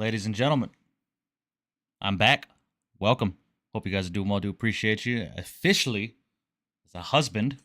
Ladies and gentlemen, I'm back. Welcome. Hope you guys are doing well. Do appreciate you. Officially, as a husband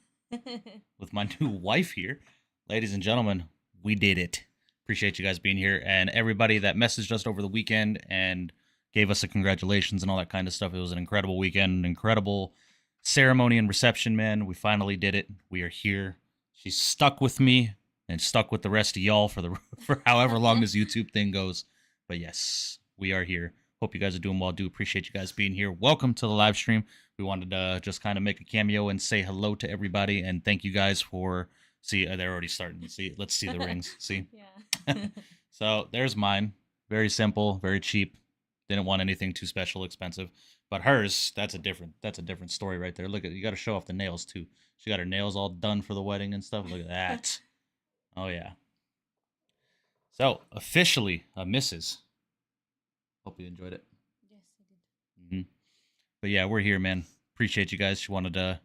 with my new wife here. Ladies and gentlemen, we did it. Appreciate you guys being here and everybody that messaged us over the weekend and gave us a congratulations and all that kind of stuff. It was an incredible weekend, an incredible ceremony and reception, man. We finally did it. We are here. She's stuck with me and stuck with the rest of y'all for however long this YouTube thing goes. But yes, we are here. Hope you guys are doing well. Do appreciate you guys being here. Welcome to the live stream. We wanted to just kind of make a cameo and say hello to everybody and thank you guys for. See, they're already starting. See, let's see the rings. See, Yeah. so there's mine. Very simple, very cheap. Didn't want anything too special, expensive. But hers, that's a different story right there. Look at, you got to show off the nails too. She got her nails all done for the wedding and stuff. Look at that. Oh yeah. So officially a missus. Hope you enjoyed it. Yes, I did. But yeah, we're here, man. Appreciate you guys. She wanted to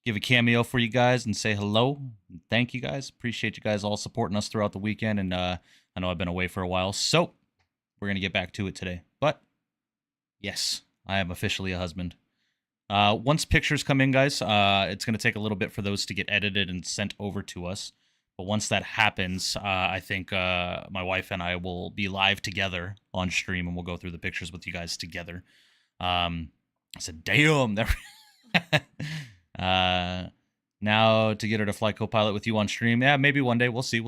give a cameo for you guys and say hello. Thank you guys. Appreciate you guys all supporting us throughout the weekend. And I know I've been away for a while, so we're going to get back to it today. But yes, I am officially a husband. Once pictures come in, guys, it's going to take a little bit for those to get edited and sent over to us. But once that happens, I think my wife and I will be live together on stream, and we'll go through the pictures with you guys together. I said, damn. Now to get her to fly co-pilot with you on stream. Yeah, maybe one day. We'll see.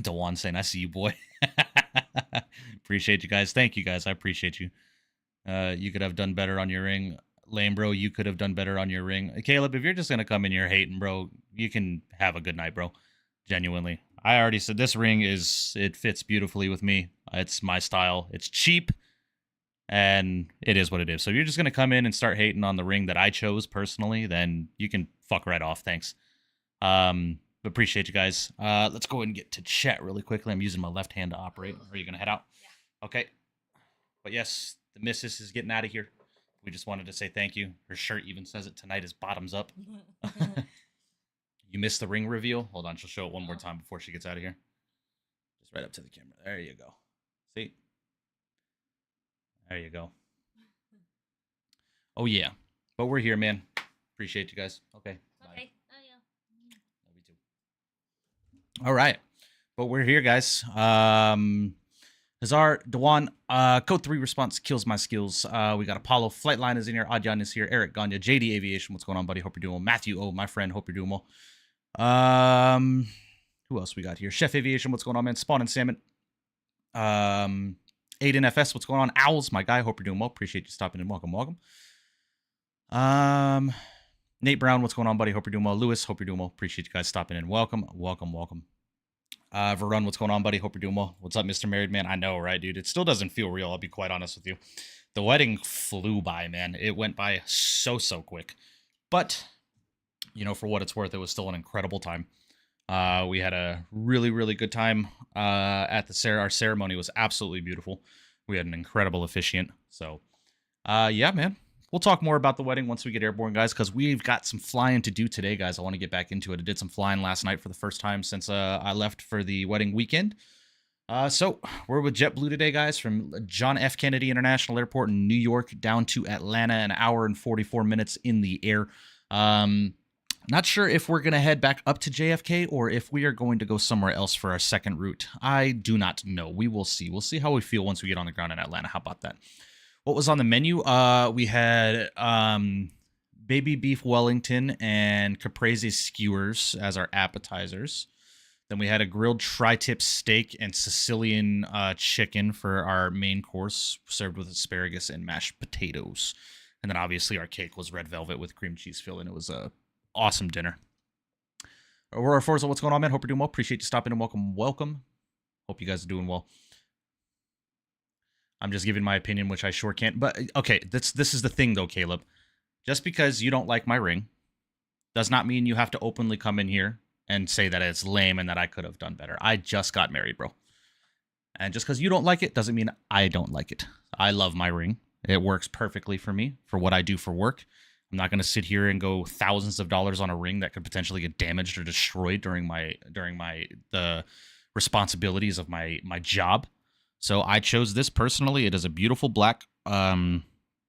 Dewan saying, I see you, boy. Appreciate you guys. Thank you, guys. I appreciate you. You could have done better on your ring. Lame, bro, you could have done better on your ring. Caleb, if you're just going to come in here hating, bro, you can have a good night, bro. Genuinely. I already said this ring it fits beautifully with me. It's my style. It's cheap. And it is what it is. So if you're just going to come in and start hating on the ring that I chose personally, then you can fuck right off. Thanks. Appreciate you guys. Let's go ahead and get to chat really quickly. I'm using my left hand to operate. Are you going to head out? Yeah. Okay. But yes, the missus is getting out of here. We just wanted to say thank you. Her shirt even says it tonight is bottoms up. You missed the ring reveal? Hold on. She'll show it one more time before she gets out of here. Just right up to the camera. There you go. See? There you go. Oh, yeah. But we're here, man. Appreciate you guys. Okay. Bye. Okay. Oh, yeah. Love you too. All right. But we're here, guys. Hazar, Dewan, code 3 response kills my skills. We got Apollo, Flightline is in here, Adyan is here, Eric Ganya, JD Aviation, what's going on, buddy? Hope you're doing well. Matthew, oh, my friend, hope you're doing well. Who else we got here? Chef Aviation, what's going on, man? Spawn and Salmon. Aiden FS, what's going on? Owls, my guy, hope you're doing well. Appreciate you stopping in. Welcome. Nate Brown, what's going on, buddy? Hope you're doing well. Lewis, hope you're doing well. Appreciate you guys stopping in. Welcome. Varun, what's going on, buddy? Hope you're doing well. What's up, Mr. Married Man? I know, right, dude? It still doesn't feel real, I'll be quite honest with you. The wedding flew by, man. It went by so quick. But, you know, for what it's worth, it was still an incredible time. We had a really good time at our ceremony was absolutely beautiful. We had an incredible officiant. So, yeah, man. We'll talk more about the wedding once we get airborne, guys, because we've got some flying to do today, guys. I want to get back into it. I did some flying last night for the first time since I left for the wedding weekend. So we're with JetBlue today, guys, from John F. Kennedy International Airport in New York down to Atlanta, an hour and 44 minutes in the air. Not sure if we're going to head back up to JFK or if we are going to go somewhere else for our second route. I do not know. We will see. We'll see how we feel once we get on the ground in Atlanta. How about that? What was on the menu? We had baby beef Wellington and caprese skewers as our appetizers. Then we had a grilled tri-tip steak and Sicilian chicken for our main course, served with asparagus and mashed potatoes. And then obviously our cake was red velvet with cream cheese filling. It was a awesome dinner. Aurora Forza, what's going on, man? Hope you're doing well. Appreciate you stopping in. Welcome. Hope you guys are doing well. I'm just giving my opinion, which I sure can't. But, okay, this is the thing, though, Caleb. Just because you don't like my ring does not mean you have to openly come in here and say that it's lame and that I could have done better. I just got married, bro. And just because you don't like it doesn't mean I don't like it. I love my ring. It works perfectly for me, for what I do for work. I'm not going to sit here and go thousands of dollars on a ring that could potentially get damaged or destroyed during the responsibilities of my job. So I chose this personally. It is a beautiful black ring.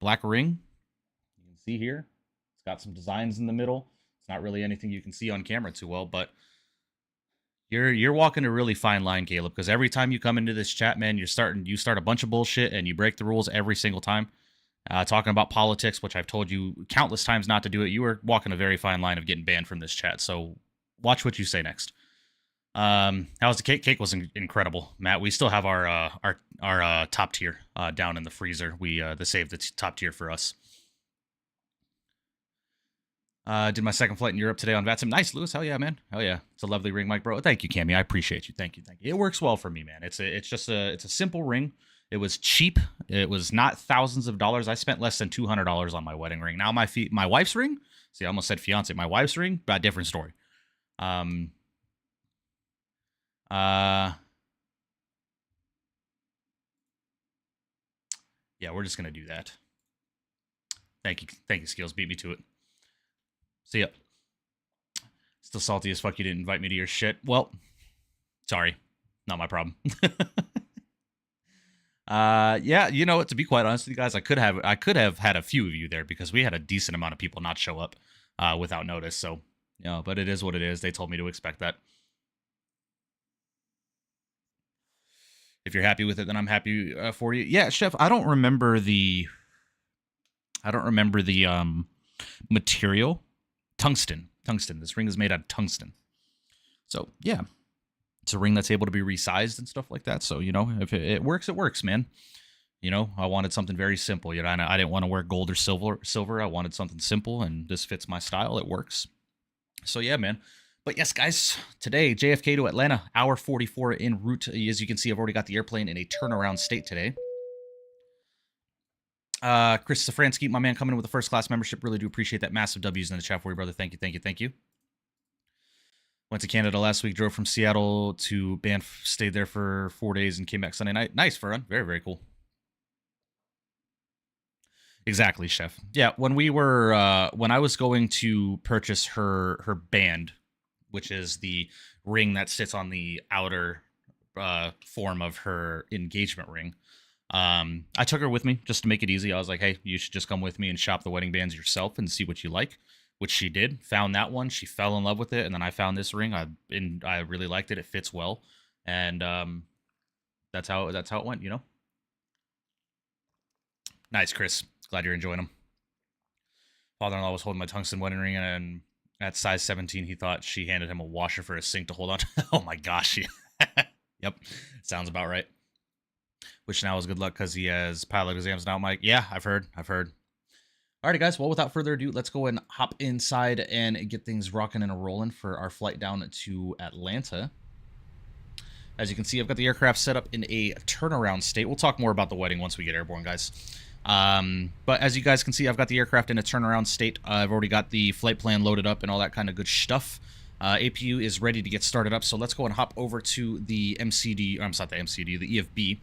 You can see here. It's got some designs in the middle. It's not really anything you can see on camera too well, but you're walking a really fine line, Caleb, because every time you come into this chat, man, you start a bunch of bullshit and you break the rules every single time. Talking about politics, which I've told you countless times not to do it. You are walking a very fine line of getting banned from this chat. So watch what you say next. How's the cake? Cake was incredible, Matt. We still have our top tier down in the freezer. We they saved the top tier for us. Did my second flight in Europe today on VATSIM. Nice, Lewis. Hell yeah, man. Hell yeah. It's a lovely ring, Mike, bro. Thank you, Cammy. I appreciate you. Thank you. It works well for me, man. It's a simple ring. It was cheap. It was not thousands of dollars. I spent less than $200 on my wedding ring. Now my wife's ring. See, I almost said fiance. My wife's ring, but different story. Yeah, we're just gonna do that. Thank you, Skills. Beat me to it. See ya. Still salty as fuck you didn't invite me to your shit. Well, sorry. Not my problem. Yeah, you know what, to be quite honest with you guys, I could have had a few of you there because we had a decent amount of people not show up without notice. So, you know, but it is what it is. They told me to expect that. If you're happy with it, then I'm happy for you. Yeah, Chef, I don't remember the material. Tungsten. This ring is made out of tungsten. So, yeah. It's a ring that's able to be resized and stuff like that. So, you know, if it works, it works, man. You know, I wanted something very simple. You know, I didn't want to wear gold or silver. I wanted something simple, and this fits my style. It works. So, yeah, man. But yes, guys, today, JFK to Atlanta, hour 44 en route. As you can see, I've already got the airplane in a turnaround state today. Chris Safransky, my man, coming in with a first-class membership. Really do appreciate that. Massive W's in the chat for you, brother. Thank you. Went to Canada last week, drove from Seattle to Banff, stayed there for 4 days, and came back Sunday night. Nice, Furran. Very, very cool. Exactly, Chef. Yeah, when I was going to purchase her band, which is the ring that sits on the outer form of her engagement ring, I took her with me just to make it easy. I was like, hey, you should just come with me and shop the wedding bands yourself and see what you like, which she did. Found that one. She fell in love with it, and then I found this ring. I really liked it. It fits well, and that's how it went, you know? Nice, Chris. Glad you're enjoying them. Father-in-law was holding my tungsten wedding ring, and at size 17, he thought she handed him a washer for a sink to hold on to. Oh my gosh. Yep. Sounds about right. Which now is good luck because he has pilot exams now, Mike. Yeah, I've heard. Alrighty, guys. Well, without further ado, let's go and hop inside and get things rocking and rolling for our flight down to Atlanta. As you can see, I've got the aircraft set up in a turnaround state. We'll talk more about the wedding once we get airborne, guys. But as you guys can see, I've got the aircraft in a turnaround state. I've already got the flight plan loaded up and all that kind of good stuff. APU is ready to get started up, so let's go and hop over to the MCD. I'm not the MCD, the EFB.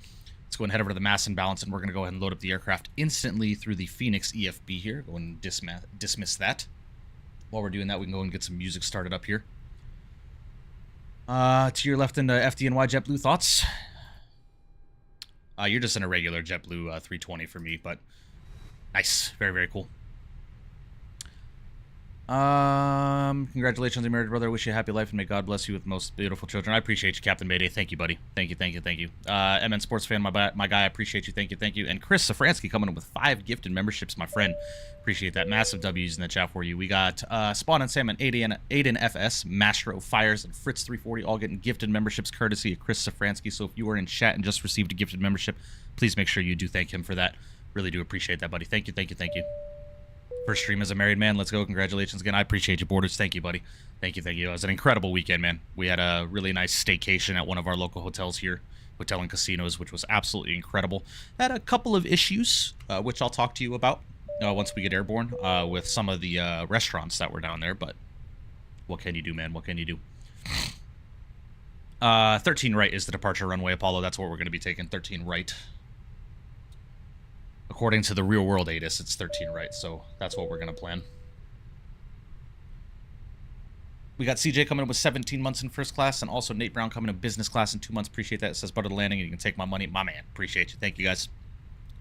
Let's go and head over to the mass and balance, and we're going to go ahead and load up the aircraft instantly through the Fenix EFB here. Go and dismiss that. While we're doing that, we can go and get some music started up here. To your left in the FDNY JetBlue thoughts? You're just in a regular JetBlue 320 for me, but nice. Very, very cool. Congratulations on your marriage, brother. I wish you a happy life and may God bless you with most beautiful children. I appreciate you, Captain Mayday. Thank you, buddy. Thank you. MN Sports Fan, my guy. I appreciate you. Thank you. And Chris Safransky coming in with 5 gifted memberships, my friend. Appreciate that. Massive W's in the chat for you. We got Spawn and Salmon, Aiden FS, Mastro, Fires, and Fritz 340 all getting gifted memberships courtesy of Chris Safransky. So if you are in chat and just received a gifted membership, please make sure you do thank him for that. Really do appreciate that, buddy. Thank you. First stream as a married man. Let's go. Congratulations again. I appreciate you, Borders. Thank you, buddy. Thank you. It was an incredible weekend, man. We had a really nice staycation at one of our local hotels here, Hotel and Casinos, which was absolutely incredible. Had a couple of issues, which I'll talk to you about once we get airborne with some of the restaurants that were down there, but what can you do, man? What can you do? 13 right is the departure runway, Apollo. That's what we're going to be taking, 13 right. According to the real world ATIS, it's 13 right, so that's what we're going to plan. We got CJ coming in with 17 months in first class, and also Nate Brown coming in business class in 2 months. Appreciate that. It says butter the landing, and you can take my money. My man, appreciate you. Thank you, guys.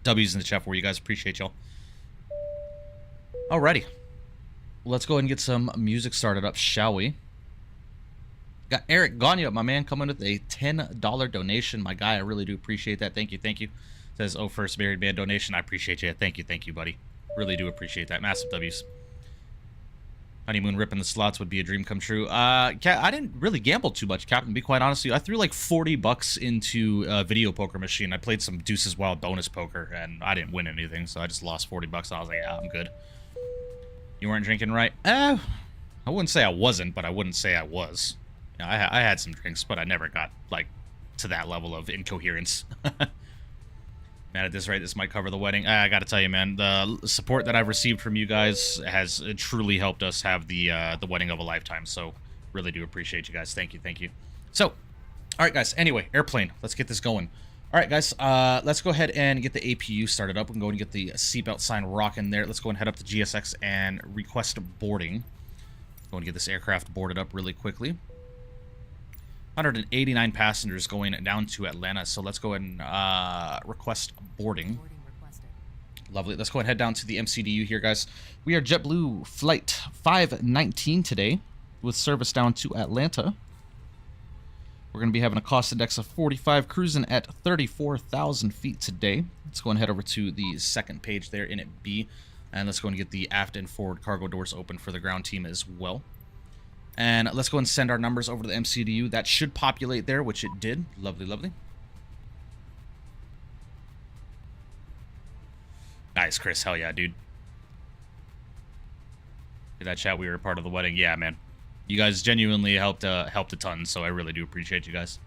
W's in the chat for you guys. Appreciate y'all. Alrighty. Let's go ahead and get some music started up, shall we? Got Eric Ganya, my man, coming with a $10 donation. My guy, I really do appreciate that. Thank you, thank you. Says, oh, first married man donation. I appreciate you. Thank you, buddy. Really do appreciate that. Massive W's. Honeymoon ripping the slots would be a dream come true. I didn't really gamble too much, Captain, to be quite honest with you. I threw like 40 bucks into a video poker machine. I played some Deuces Wild bonus poker, and I didn't win anything, so I just lost 40 bucks. And I was like, yeah, I'm good. You weren't drinking, right? I wouldn't say I wasn't, but I wouldn't say I was. You know, I had some drinks, but I never got, like, to that level of incoherence. Man, at this rate, this might cover the wedding. I gotta tell you, man, the support that I've received from you guys has truly helped us have the wedding of a lifetime. So, really do appreciate you guys. Thank you, thank you. So, all right, guys. Anyway, airplane. Let's get this going. All right, guys. Let's go ahead and get the APU started up. We can go and get the seatbelt sign rocking there. Let's go and head up to GSX and request boarding. Go and get this aircraft boarded up really quickly. 189 passengers going down to Atlanta, so let's go ahead and request boarding. Lovely. Let's go ahead and head down to the MCDU here, guys. We are JetBlue Flight 519 today with service down to Atlanta. We're going to be having a cost index of 45, cruising at 34,000 feet today. Let's go and head over to the second page there in it B, and let's go and get the aft and forward cargo doors open for the ground team as well. And let's go and send our numbers over to the MCDU. That should populate there, which it did. Lovely, lovely. Nice, Chris. Hell yeah, dude. Did that chat? We were a part of the wedding. Yeah, man. You guys genuinely helped a ton, so I really do appreciate you guys.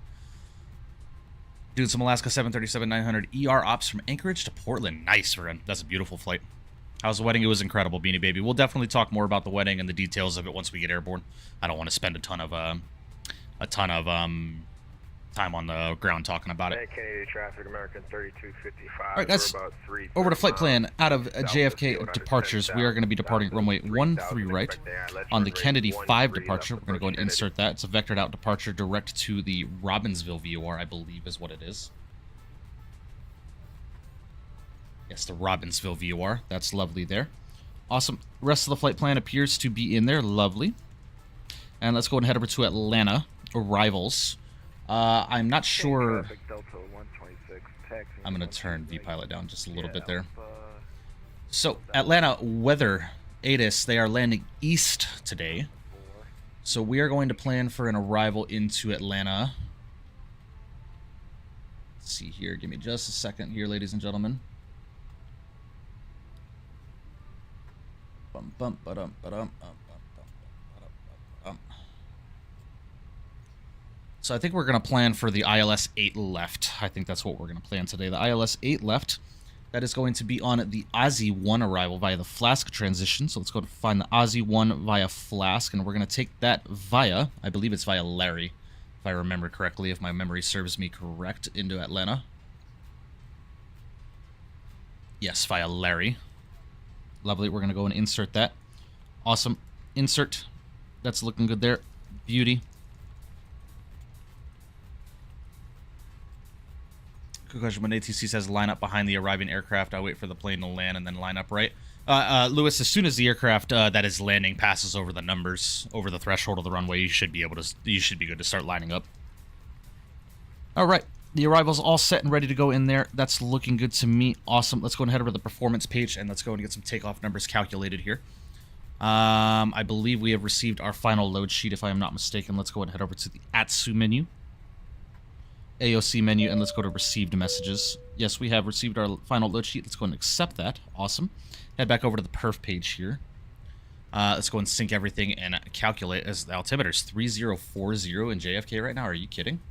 Doing some Alaska 737-900 ER ops from Anchorage to Portland. Nice, Vern. That's a beautiful flight. How's the wedding? It was incredible, Beanie Baby. We'll definitely talk more about the wedding and the details of it once we get airborne. I don't want to spend a ton of time on the ground talking about it. Canadian traffic, American 3255. All right, guys. Over to flight plan. Out of JFK departures, we are going to be departing runway 13 right. On the Kennedy 5 departure, we're going to go and insert that. It's a vectored out departure direct to the Robbinsville VOR, I believe is what it is. Yes, the Robbinsville VOR. That's lovely there. Awesome. Rest of the flight plan appears to be in there. Lovely. And let's go and head over to Atlanta. Arrivals. I'm not sure. I'm going to turn VPilot down just a little bit there. So, Atlanta weather, ATIS, they are landing east today. So we are going to plan for an arrival into Atlanta. Let's see here. Give me just a second here, ladies and gentlemen. So I think we're going to plan for the ILS 8 left. I think that's what we're going to plan today. The ILS 8 left. That is going to be on the Aussie 1 arrival via the Flask transition. So let's go to find the Aussie 1 via Flask. And we're going to take that via, I believe it's via Larry, if I remember correctly, if my memory serves me correct, into Atlanta. Yes, via Larry. Lovely. We're going to go and insert that. Awesome. Insert. That's looking good there. Beauty. Good question. When ATC says line up behind the arriving aircraft, I wait for the plane to land and then line up right. Lewis, as soon as the aircraft that is landing passes over the numbers, over the threshold of the runway, you should be good to start lining up. All right. The arrival's all set and ready to go in there. That's looking good to me. Awesome. Let's go and head over to the performance page, and let's go and get some takeoff numbers calculated here. I believe we have received our final load sheet, if I am not mistaken. Let's go and head over to the ATSU menu, AOC menu, and let's go to received messages. Yes, we have received our final load sheet. Let's go and accept that. Awesome. Head back over to the perf page here. Let's go and sync everything and calculate, as the altimeter is 3040 in JFK right now. Are you kidding?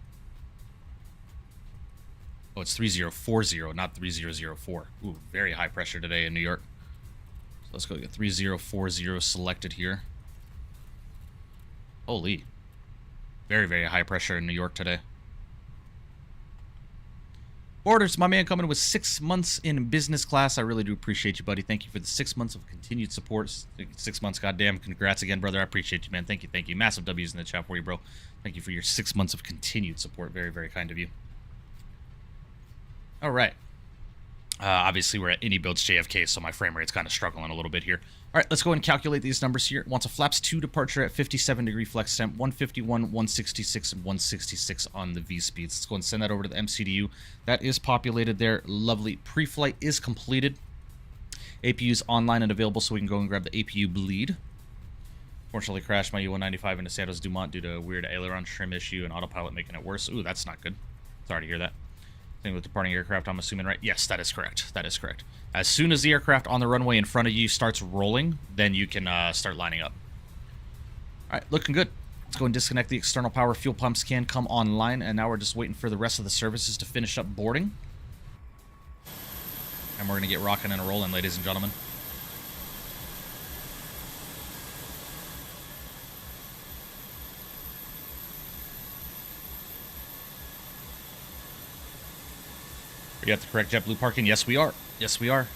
Oh, it's 3040, not 3004. Ooh, very high pressure today in New York. So let's go get 3040 selected here. Holy. Very, very high pressure in New York today. Borders, my man, coming with 6 months in business class. I really do appreciate you, buddy. Thank you for the 6 months of continued support. 6 months, goddamn. Congrats again, brother. I appreciate you, man. Thank you, thank you. Massive W's in the chat for you, bro. Thank you for your 6 months of continued support. Very, very kind of you. All right. Obviously, we're at Any Builds JFK, so my frame rate's kind of struggling a little bit here. All right, let's go ahead and calculate these numbers here. It wants a flaps 2 departure at 57-degree flex temp, 151, 166, and 166 on the V-speeds. Let's go and send that over to the MCDU. That is populated there. Lovely. Pre-flight is completed. APU is online and available, so we can go and grab the APU bleed. Fortunately, crashed my U-195 into Santos Dumont due to a weird aileron trim issue and autopilot making it worse. Ooh, that's not good. Sorry to hear that. Thing with departing aircraft, I'm assuming, right? Yes, that is correct. That is correct. As soon as the aircraft on the runway in front of you starts rolling, then you can start lining up. All right, looking good. Let's go and disconnect the external power. Fuel pumps can come online, and now we're just waiting for the rest of the services to finish up boarding. And we're going to get rocking and rolling, ladies and gentlemen. Are you at the correct JetBlue parking? Yes, we are. Yes, we are.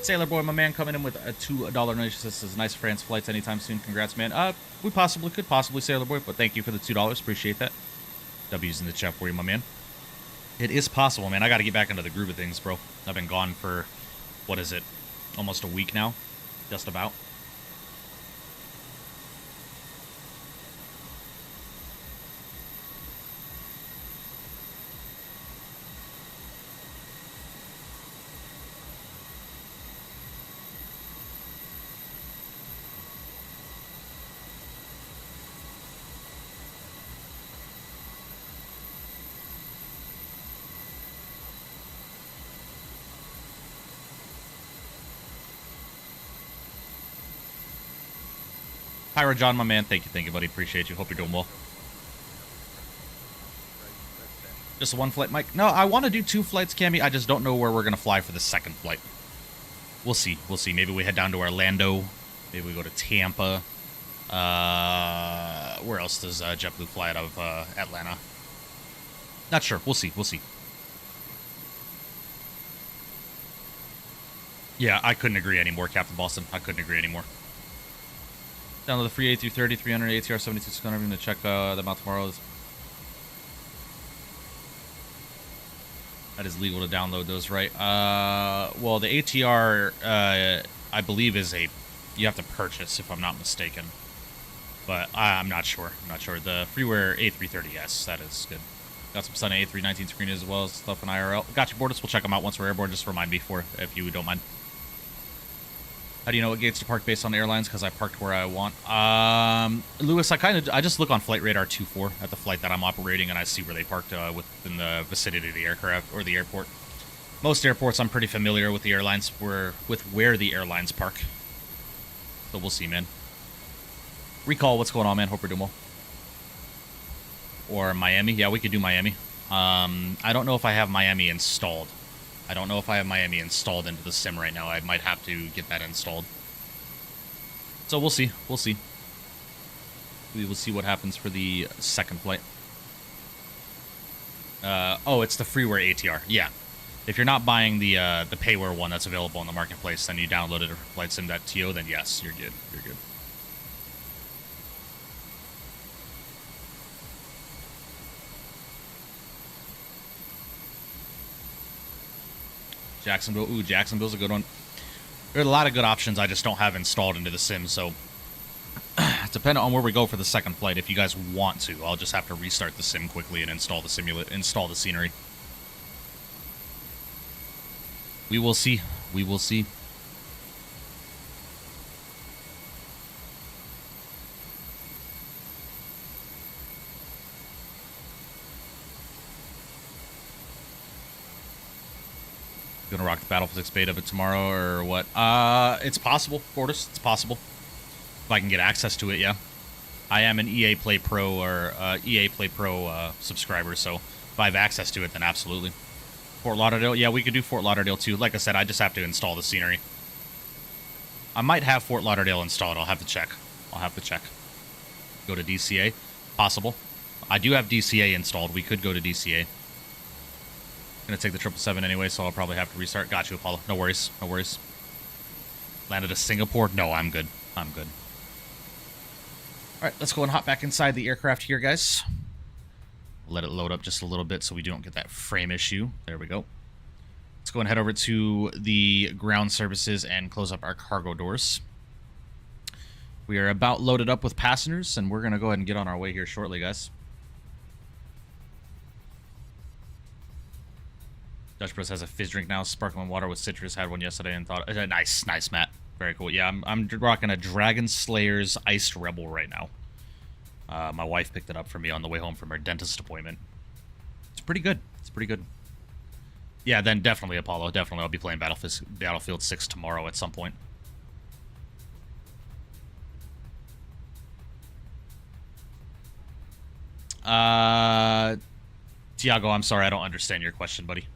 Sailor Boy, my man, coming in with a $2 donation. This is nice France flights anytime soon. Congrats, man. We could possibly, Sailor Boy, but thank you for the $2. Appreciate that. W's in the chat for you, my man. It is possible, man. I got to get back into the groove of things, bro. I've been gone for, what is it, almost a week now? Just about. Pyro John, my man, thank you, buddy. Appreciate you. Hope you're doing well. Just one flight, Mike? No, I want to do 2 flights, Cammy. I just don't know where we're going to fly for the second flight. We'll see. We'll see. Maybe we head down to Orlando. Maybe we go to Tampa. Where else does JetBlue fly out of Atlanta? Not sure. We'll see. We'll see. Yeah, I couldn't agree anymore, Captain Boston. I couldn't agree anymore. Download the free A330, 300, ATR 7200. I'm going to check them out tomorrow. That is legal to download those, right? Well, the ATR, I believe, is you have to purchase, if I'm not mistaken. But I'm not sure. I'm not sure. The freeware A330, yes, that is good. Got some Sunny A319 screen as well as stuff in IRL. Got you, Borders. We'll check them out once we're airborne. Just remind me if you don't mind. How do you know what gates to park based on the airlines? Because I parked where I want. Lewis, I just look on Flight Radar 24 at the flight that I'm operating, and I see where they parked within the vicinity of the aircraft or the airport. Most airports, I'm pretty familiar with the airlines, with where the airlines park. So we'll see, man. Recall, what's going on, man? Hope you're doing well. Or Miami. Yeah, we could do Miami. I don't know if I have Miami installed. I don't know if I have Miami installed into the sim right now. I might have to get that installed. So we'll see. We'll see. We will see what happens for the second flight. Oh, it's the freeware ATR. Yeah. If you're not buying the payware one that's available in the marketplace, then you downloaded a flightsim.to, then yes, you're good. You're good. Jacksonville. Ooh, Jacksonville's a good one. There are a lot of good options I just don't have installed into the sim, so depending on where we go for the second flight, if you guys want to, I'll just have to restart the sim quickly and install the scenery. We will see. We will see. Gonna rock the Battlefield 6 beta of it tomorrow or what? It's possible, Fortis. It's possible. If I can get access to it, yeah. I am an EA Play Pro or EA Play Pro subscriber, so if I have access to it, then absolutely. Fort Lauderdale, yeah, we could do Fort Lauderdale too. Like I said, I just have to install the scenery. I might have Fort Lauderdale installed. I'll have to check. Go to DCA. Possible. I do have DCA installed. We could go to DCA. Gonna take the 777 anyway, so I'll probably have to restart. Got you, Apollo. No worries. No worries. Landed to Singapore? No, I'm good. I'm good. Alright, let's go and hop back inside the aircraft here, guys. Let it load up just a little bit so we don't get that frame issue. There we go. Let's go and head over to the ground services and close up our cargo doors. We are about loaded up with passengers, and we're going to go ahead and get on our way here shortly, guys. Dutch Bros has a fizz drink now, sparkling water with citrus. Had one yesterday and thought, nice, Matt. Very cool. Yeah, I'm rocking a Dragon Slayer's Iced Rebel right now. My wife picked it up for me on the way home from her dentist appointment. It's pretty good. It's pretty good. Yeah, then definitely Apollo. Definitely, I'll be playing Battlefield 6 tomorrow at some point. Tiago, I'm sorry, I don't understand your question, buddy.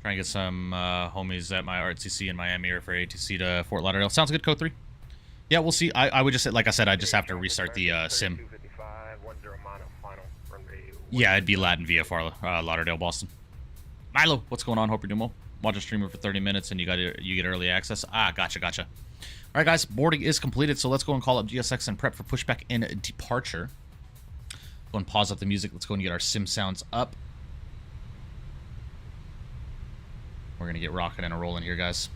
Try and get some homies at my RTC in Miami or for ATC to Fort Lauderdale. Sounds good, Code 3. Yeah, we'll see. I would just, like I said, I just have to restart the sim. Yeah, it'd be Latin via Fort Lauderdale, Boston. Milo, what's going on? Hope you're doing well. Watch a streamer for 30 minutes and you get early access. Ah, gotcha. All right, guys, boarding is completed, so let's go and call up GSX and prep for pushback and departure. Go and pause up the music. Let's go and get our sim sounds up. We're going to get rocking and rolling here, guys.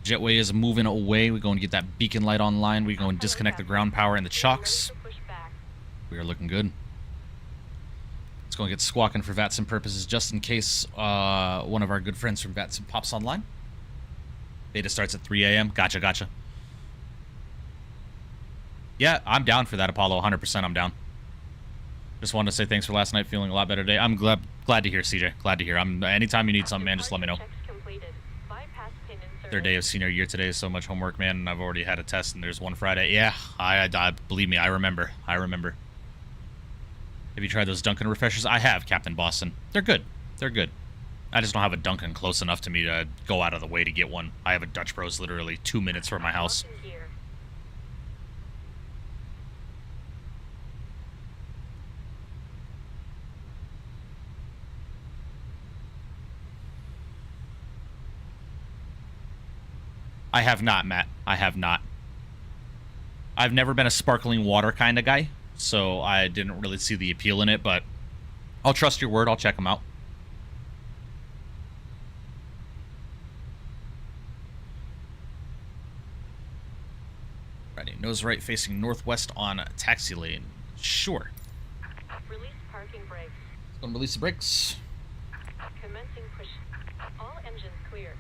Jetway is moving away. We go and get that beacon light online. We go and disconnect the ground power and the chocks. We are looking good. Let's go and get squawking for VATSIM purposes, just in case one of our good friends from VATSIM pops online. Beta starts at 3 a.m. Gotcha. Yeah, I'm down for that, Apollo. 100% I'm down. Just wanted to say thanks for last night. Feeling a lot better today. I'm glad to hear, CJ. Glad to hear. Anytime you need something, man, just let me know. Third day of senior year today is so much homework, man, and I've already had a test, and there's one Friday. Yeah, I believe me, I remember. Have you tried those Dunkin' refreshers? I have, Captain Boston. They're good. I just don't have a Dunkin' close enough to me to go out of the way to get one. I have a Dutch Bros literally 2 minutes from my house. I have not, Matt. I have not. I've never been a sparkling water kind of guy, so I didn't really see the appeal in it, but I'll trust your word. I'll check them out. Ready. Nose right facing northwest on taxi lane. Sure. Release parking brakes. Let's go and release the brakes. Commencing push. All engines clear.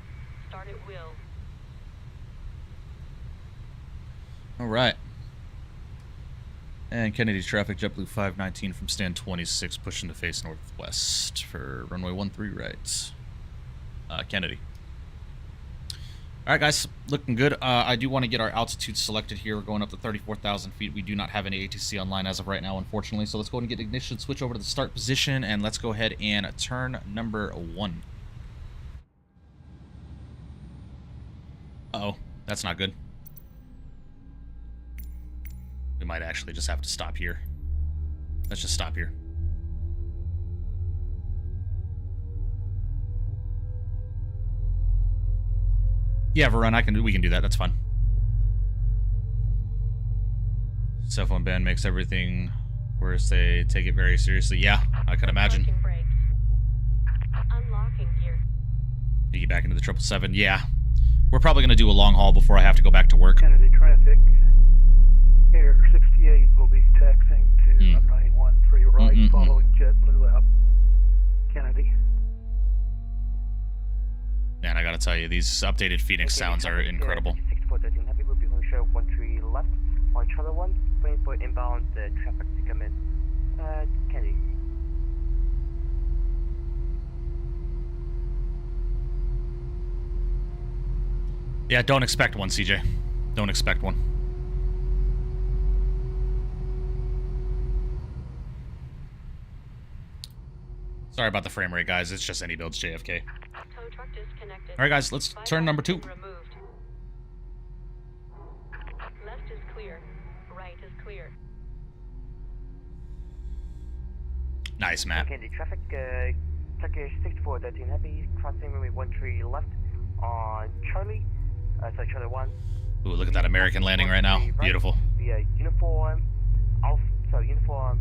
Start at will. All right. And Kennedy traffic, JetBlue 519 from stand 26, pushing to face northwest for runway 13 right. Kennedy. All right, guys, looking good. I do want to get our altitude selected here. We're going up to 34,000 feet. We do not have any ATC online as of right now, unfortunately. So let's go ahead and get ignition, switch over to the start position, and let's go ahead and turn number 1. Uh-oh, that's not good. We might actually just have to stop here. Let's just stop here. Yeah, Varun, we can do that. That's fine. Cell phone ban makes everything worse. They take it very seriously. Yeah, I can imagine. Unlocking gear. Piggyback into the 777. Yeah. We're probably going to do a long haul before I have to go back to work. Kennedy traffic. Air 68 will be taxiing to runway 13 right, following JetBlue out. Kennedy. Man, I gotta tell you, these updated Fenix sounds are incredible. 6413, heavy will be on show 13 left, on channel 1, waiting for inbound traffic to come in. Kennedy. Yeah, don't expect one, CJ. Don't expect one. Sorry about the frame rate, guys. It's just any builds JFK. All right, guys, let's turn number 2. Left is clear. Right is clear. Nice, Matt. Kennedy traffic, Turkish 6413 Heavy, crossing runway 13 left on Charlie, sorry, Charlie 1. Ooh, look at that American landing right now. Beautiful. Via uniform, uniform,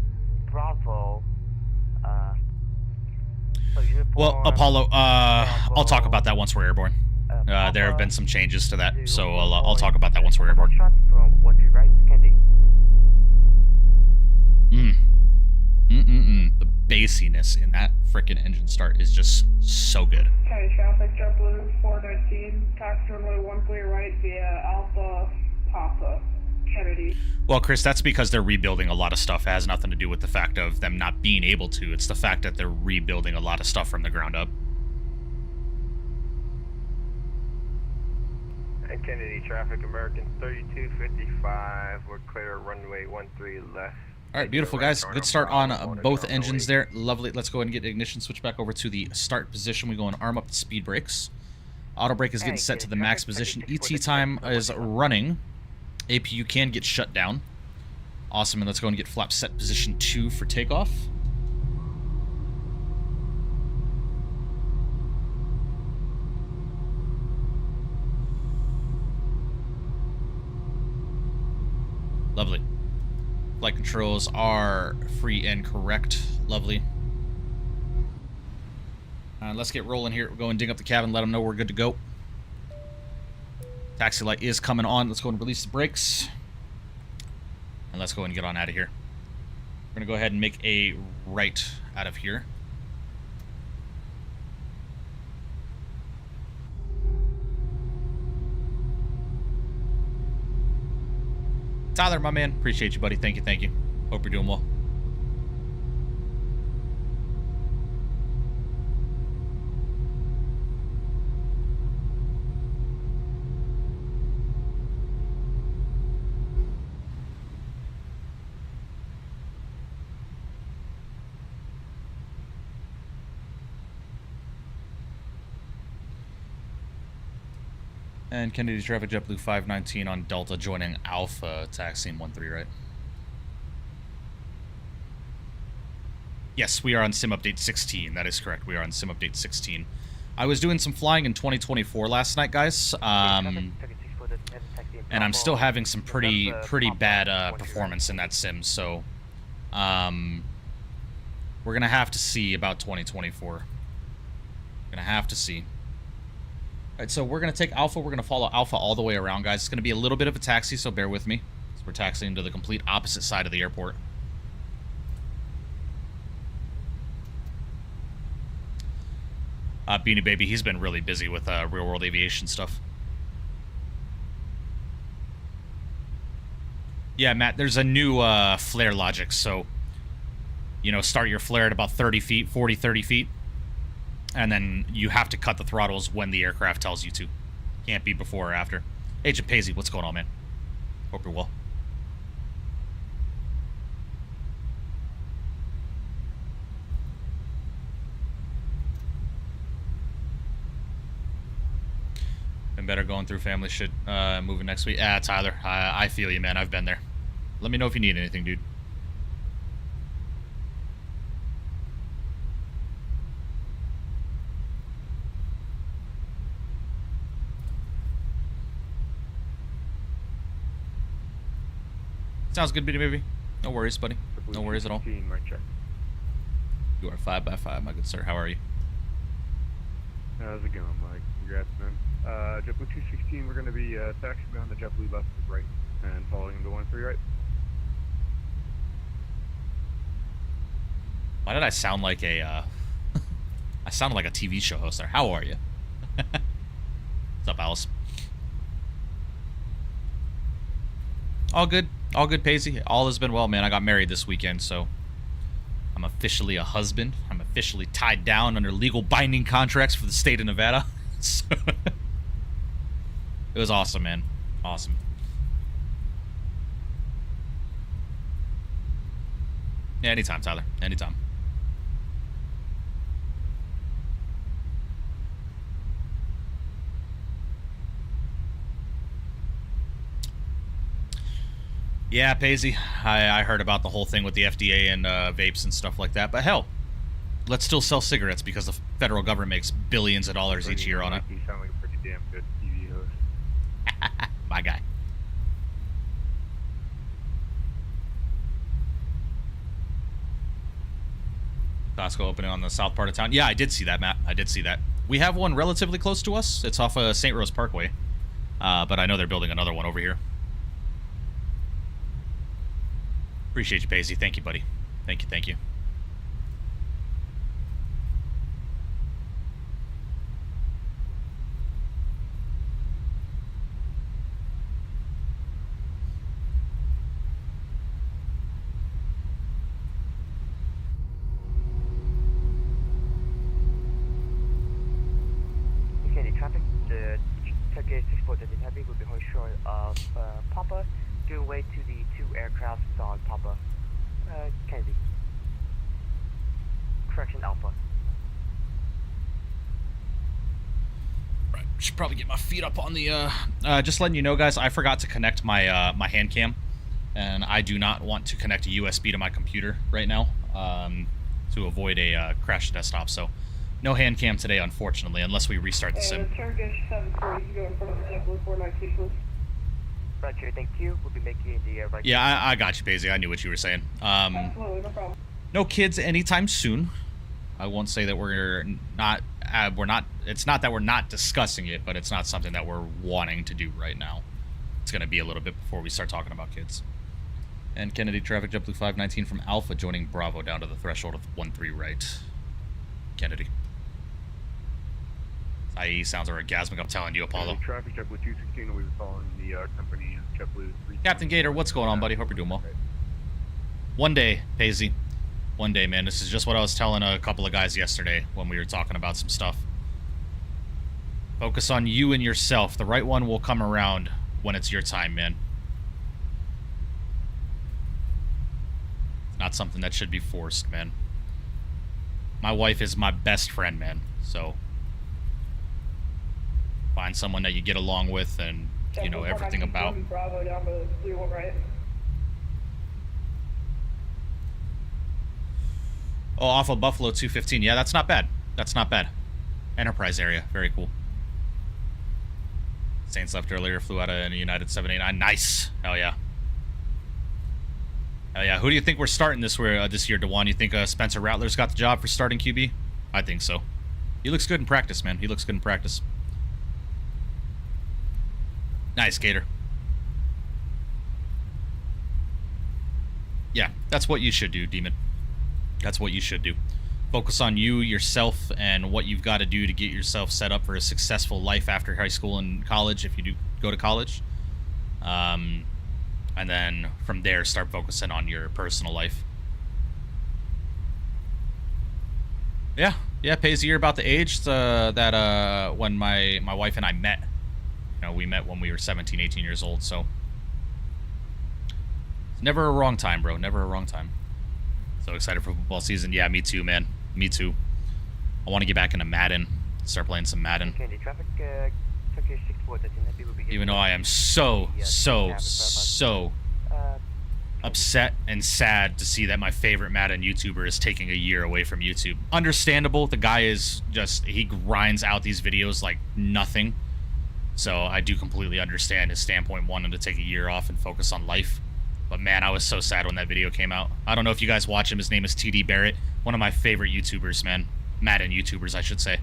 Bravo, Well, Apollo, I'll talk about that once we're airborne. There have been some changes to that, so I'll talk about that once we're airborne. From 13 right, Kennedy. The bassiness in that frickin' engine start is just so good. County traffic, JetBlue 419, taxi runway 13 right via Alpha Papa, Kennedy. Well, Chris, that's because they're rebuilding a lot of stuff. It has nothing to do with the fact of them not being able to. It's the fact that they're rebuilding a lot of stuff from the ground up. And Kennedy traffic, American 3255, we're clear runway 13 left. All right, beautiful, guys. Good start on both engines there. Lovely. Let's go ahead and get ignition switch back over to the start position. We go and arm up the speed brakes. Auto brake is getting set to the max position. ET time is running. APU can get shut down. Awesome, and let's go and get flap set position 2 for takeoff. Lovely. Flight controls are free and correct. Lovely. Let's get rolling here. We'll go and dig up the cabin, let them know we're good to go. Taxi light is coming on. Let's go and release the brakes. And let's go and get on out of here. We're going to go ahead and make a right out of here. Tyler, my man. Appreciate you, buddy. Thank you, thank you. Hope you're doing well. And Kennedy traffic, JetBlue 519 on Delta joining Alpha, taxiing 13, right? Yes, we are on sim update 16. That is correct. We are on sim update 16. I was doing some flying in 2024 last night, guys. And I'm still having some pretty bad performance in that sim. So, we're gonna have to see about 2024. We're gonna have to see. Alright, so we're going to take Alpha. We're going to follow Alpha all the way around, guys. It's going to be a little bit of a taxi, so bear with me. We're taxiing to the complete opposite side of the airport. Beanie Baby, he's been really busy with real-world aviation stuff. Yeah, Matt, there's a new flare logic, so, you know, start your flare at about 30 feet, 40, 30 feet. And then you have to cut the throttles when the aircraft tells you to. Can't be before or after. Agent Paisley, what's going on, man? Hope you're well. Been better going through family shit, moving next week. Tyler, I feel you, man. I've been there. Let me know if you need anything, dude. Sounds good, Beanie Baby. No worries, buddy. No worries at all. You are 5x5, my good sir. How are you? How's it going, Mike? Congrats, man. JetBlue 216, we're going to be taxiing down the JetBlue left to right and following the 13 right. Why did I sound like a, I sounded like a TV show host there. How are you? What's up, Alice? All good. All good, Paisley. All has been well, man. I got married this weekend, so I'm officially a husband. I'm officially tied down under legal binding contracts for the state of Nevada. So it was awesome, man. Awesome. Yeah, anytime, Tyler. Anytime. Yeah, Paisy, I heard about the whole thing with the FDA and vapes and stuff like that, but hell, let's still sell cigarettes because the federal government makes billions of dollars each year on it. You sound like a pretty damn good TV host. My guy. Costco opening on the south part of town. Yeah, I did see that, Matt. I did see that. We have one relatively close to us. It's off of St. Rose Parkway. But I know they're building another one over here. Appreciate you, Paisy. Thank you, buddy. Thank you, thank you. Okay, the traffic, the Turkish 647 Heavy will be holding short of Papa, due way to the 2 aircrafts on Papa. Kennedy. Correction Alpha. Right, should probably get my feet up on the, just letting you know, guys, I forgot to connect my, my hand cam, and I do not want to connect a USB to my computer right now, to avoid a crash desktop, so no hand cam today, unfortunately, unless we restart the sim. Turkish 740, you go in front of the JetBlue 419, please. Roger, thank you. We'll be making the right. Yeah, I got you, Paisy. I knew what you were saying. Absolutely, no problem. No kids anytime soon. I won't say that we're not, it's not that we're not discussing it, but it's not something that we're wanting to do right now. It's going to be a little bit before we start talking about kids. And Kennedy traffic, JetBlue 519 from Alpha joining Bravo down to the threshold of 13 right. Kennedy. IE sounds orgasmic, I'm telling you, Apollo. Traffic, JetBlue 216, we'll be following the company JetBlue 3. Captain Gator, what's going on, buddy? Hope you're doing well. One day, Paisy. One day, man. This is just what I was telling a couple of guys yesterday when we were talking about some stuff. Focus on you and yourself. The right one will come around when it's your time, man. It's not something that should be forced, man. My wife is my best friend, man. So find someone that you get along with and you know everything about. Bravo down to 31 right. Oh, off of Buffalo 215. Yeah, that's not bad. That's not bad. Enterprise area. Very cool. Saints left earlier. Flew out of a United 789. Nice. Hell yeah. Hell yeah. Who do you think we're starting this year, Dewan? You think Spencer Rattler's got the job for starting QB? I think so. He looks good in practice, man. He looks good in practice. Nice, Gator. Yeah, that's what you should do, Demon. That's what you should do. Focus on you, yourself, and what you've got to do to get yourself set up for a successful life after high school and college, if you do go to college. And then from there, start focusing on your personal life. Yeah, Paisy, you're about the age that when my wife and I met. You know, we met when we were 17, 18 years old, so it's never a wrong time, bro. Never a wrong time. So excited for football season. Yeah, me too, man. Me too. I want to get back into Madden. Start playing some Madden. Even though I am so upset and sad to see that my favorite Madden YouTuber is taking a year away from YouTube. Understandable. The guy is just, he grinds out these videos like nothing. So I do completely understand his standpoint, wanting to take a year off and focus on life. But man, I was so sad when that video came out. I don't know if you guys watch him. His name is TD Barrett. One of my favorite YouTubers, man. Madden YouTubers, I should say.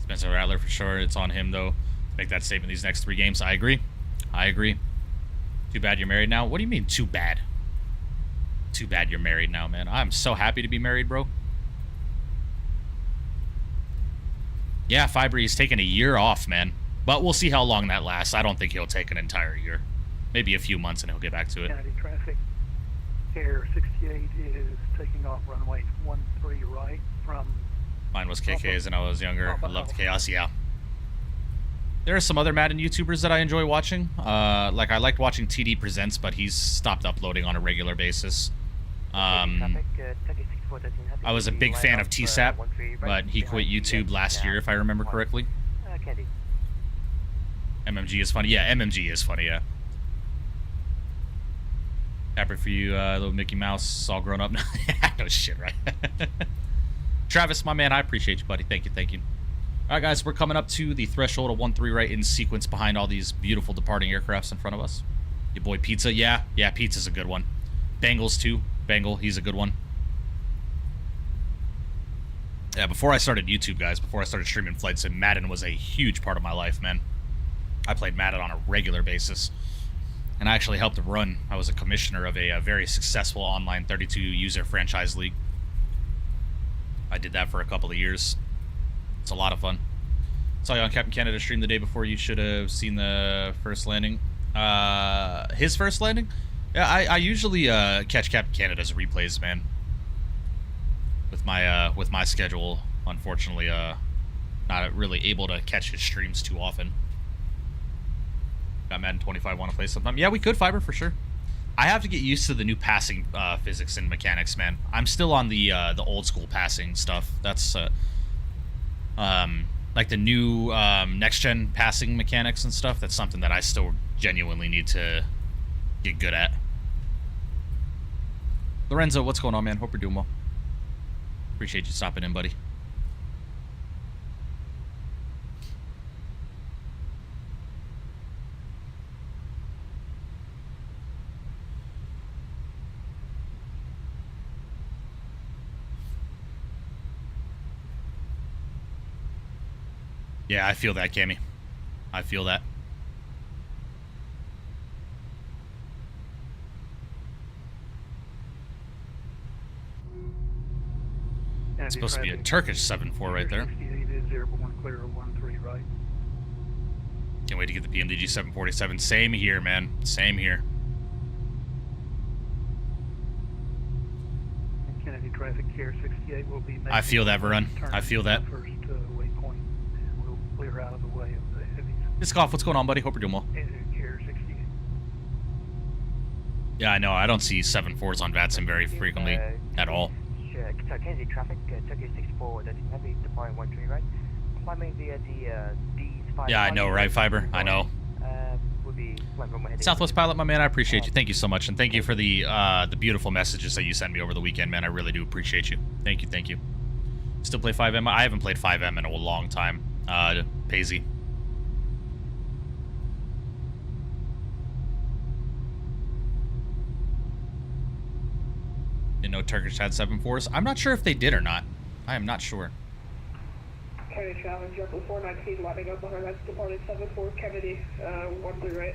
Spencer Rattler for sure. It's on him, though, to make that statement these next 3 games. I agree. I agree. Too bad you're married now. What do you mean, too bad? Too bad you're married now, man. I'm so happy to be married, bro. Yeah, Fiber, he's taking a year off, man. But we'll see how long that lasts. I don't think he'll take an entire year. Maybe a few months and he'll get back to it. County traffic. Air 68 is taking off runway 13 right from... Mine was KK's and I was younger. I loved Chaos, yeah. There are some other Madden YouTubers that I enjoy watching. Like, I liked watching TD Presents, but he's stopped uploading on a regular basis. I was a big fan of TSAP, but he quit YouTube last year, if I remember correctly. Candy. MMG is funny. Yeah, MMG is funny, yeah. Happy for you, little Mickey Mouse, all grown up. No shit, right? Travis, my man, I appreciate you, buddy. Thank you, thank you. All right, guys, we're coming up to the threshold of 1-3 right in sequence behind all these beautiful departing aircrafts in front of us. Your boy Pizza, yeah, Pizza's a good one. Bengals, too. Bengal, he's a good one. Yeah, before I started YouTube, guys, before I started streaming flights, and Madden was a huge part of my life, man. I played Madden on a regular basis. And I actually helped run. I was a commissioner of a very successful online 32-user franchise league. I did that for a couple of years. It's a lot of fun. Saw you on Captain Canada stream the day before. You should have seen the first landing. His first landing? Yeah, I usually catch Captain Canada's replays, man. With my schedule, unfortunately, not really able to catch his streams too often. Got Madden 25, want to play sometime? Yeah, we could, Fiber, for sure. I have to get used to the new passing physics and mechanics, man. I'm still on the old school passing stuff. That's like the new next gen passing mechanics and stuff. That's something that I still genuinely need to get good at. Lorenzo, what's going on, man? Hope you're doing well. Appreciate you stopping in, buddy. Yeah, I feel that, Cammy. I feel that. It's supposed to be a Turkish 7-4 right there. 68 is airborne, clear of 1-3 right. Can't wait to get the PMDG 747. Same here, man. Same here. Kennedy traffic care 68 will be making I feel that, Varun. turn I feel that. First waypoint, and we'll clear out of the way of the heavies. Discoff, what's going on, buddy? Hope you're doing well. Care 68. Yeah, I know. I don't see 7-4s on VATSIM very frequently at all. Kennedy traffic, Turkey 64, that's heavy departing 1-3 right. Climbing via the D5. Yeah, I know, right, Fiber? I know. Will be Southwest Pilot, my man, I appreciate you. Thank you so much, and thank you for the beautiful messages that you sent me over the weekend, man. I really do appreciate you. Thank you, thank you. Still play 5M? I haven't played 5M in a long time. Paisy. Didn't know Turkish had 7-4s. I'm not sure if they did or not. I am not sure. Kennedy Challenge, JetBlue 419, lining up on her next departing 74, Kennedy, 1-3 right.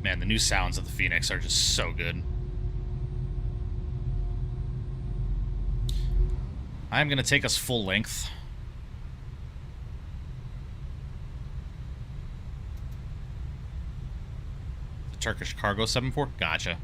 Man, the new sounds of the Fenix are just so good. I'm going to take us full length. The Turkish cargo 7-4? Gotcha.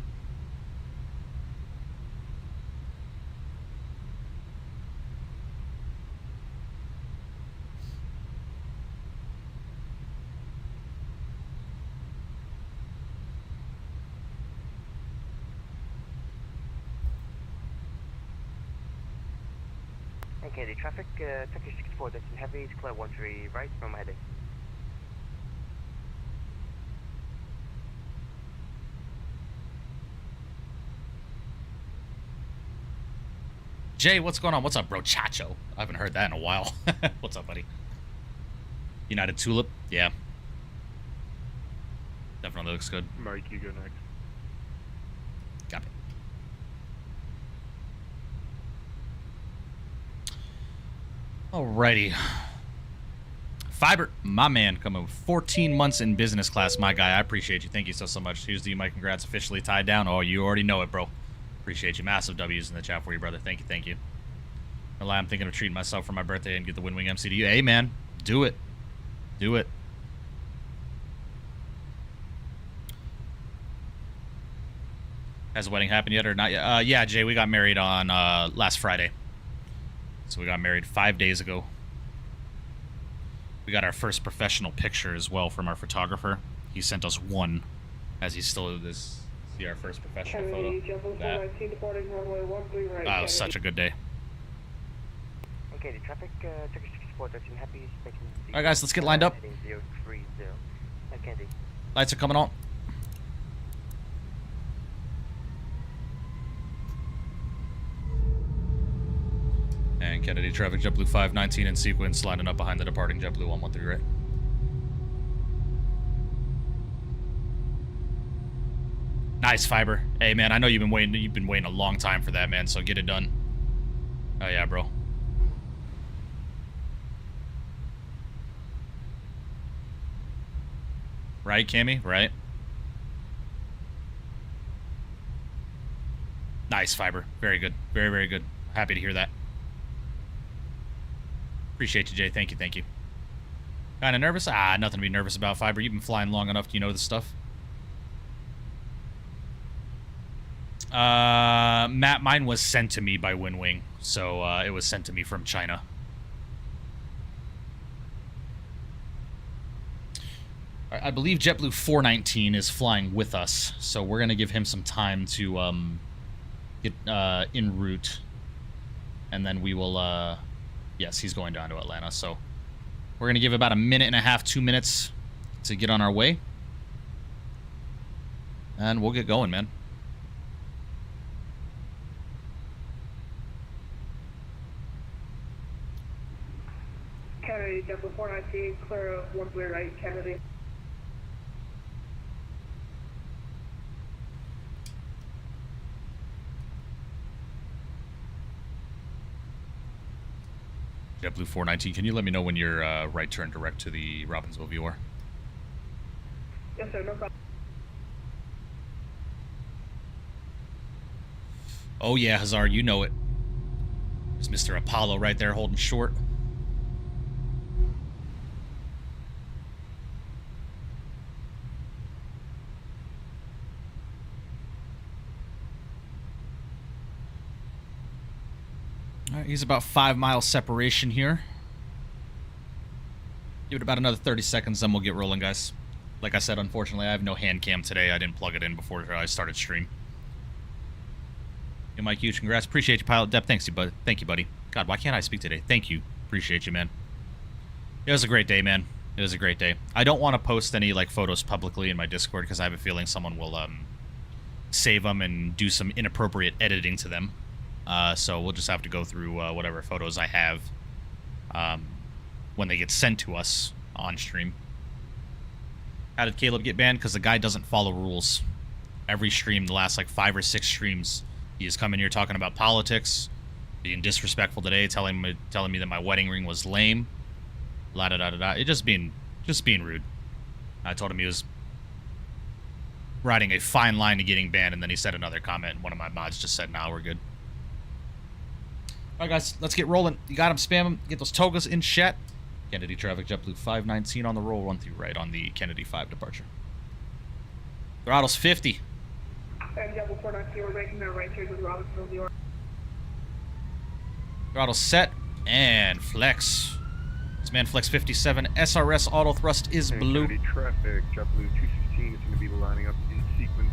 Kennedy traffic, Turkish 64, that's in heavy, it's clear 1-3 right from heading. Jay, what's going on? What's up, bro? Chacho. I haven't heard that in a while. What's up, buddy? United Tulip? Yeah. Definitely looks good. Mike, you go next. Copy. Alrighty. Fiber, my man, coming with 14 months in business class, my guy. I appreciate you. Thank you so much. Here's to you, my congrats. Officially tied down. Oh, you already know it, bro. Appreciate you. Massive W's in the chat for you, brother. Thank you, thank you. I'm thinking of treating myself for my birthday and get the Winwing MCDU. Hey, man, do it. Do it. Has the wedding happened yet or not yet? Yeah, Jay, we got married on last Friday. So we got married 5 days ago. We got our first professional picture as well from our photographer. He sent us one, as he still this. See our first professional photo. That. It was such a good day. Okay, the traffic, Turkish 6413, happy expecting. Alright guys, let's get lined up. 030. Kennedy. Lights are coming on. And Kennedy traffic, JetBlue 519 in sequence, lining up behind the departing JetBlue 113, right? Nice, Fiber. Hey man, I know you've been waiting a long time for that, man, so get it done. Oh yeah, bro. Right, Cammy? Right? Nice, Fiber. Very good. Very, very good. Happy to hear that. Appreciate you, Jay. Thank you, thank you. Kind of nervous? Ah, nothing to be nervous about, Fiber. You've been flying long enough. Do you know this stuff? Matt, mine was sent to me by Winwing, so it was sent to me from China. I believe JetBlue 419 is flying with us, so we're gonna give him some time to get en route, and then we will. Yes, he's going down to Atlanta, so we're gonna give about a minute and a half, 2 minutes to get on our way, and we'll get going, man. Kennedy, JetBlue 419, clear of 13 right, Kennedy. JetBlue 419, can you let me know when you're right turn direct to the Robbinsville viewer? Yes, sir, no problem. Oh yeah, Hazar, you know it. There's Mr. Apollo right there holding short. Alright, he's about 5 miles separation here. Give it about another 30 seconds, then we'll get rolling, guys. Like I said, unfortunately, I have no hand cam today. I didn't plug it in before I started stream. Hey, Mike, huge congrats. Appreciate you, Pilot Depth. Thanks, you, bud. Thank you, buddy. God, why can't I speak today? Thank you. Appreciate you, man. It was a great day, man. It was a great day. I don't want to post any like photos publicly in my Discord because I have a feeling someone will save them and do some inappropriate editing to them. So we'll just have to go through whatever photos I have when they get sent to us on stream. How did Caleb get banned? Because the guy doesn't follow rules. Every stream, the last like 5 or 6 streams, he is coming here talking about politics, being disrespectful today, telling me that my wedding ring was lame. La da da da da. It just being rude. I told him he was riding a fine line to getting banned, and then he said another comment, and one of my mods just said, "Nah, we're good." All right, guys, let's get rolling. You got him, spam him. Get those togas in chat. Kennedy traffic, JetBlue 519 on the roll, 13 right on the Kennedy 5 departure. Throttle's 50. And JetBlue 419, we're making that right here to the Robbinsville, New York. Throttle set and flex. This man flex 57. SRS auto thrust is blue. Kennedy traffic, JetBlue 216 is going to be lining up in sequence,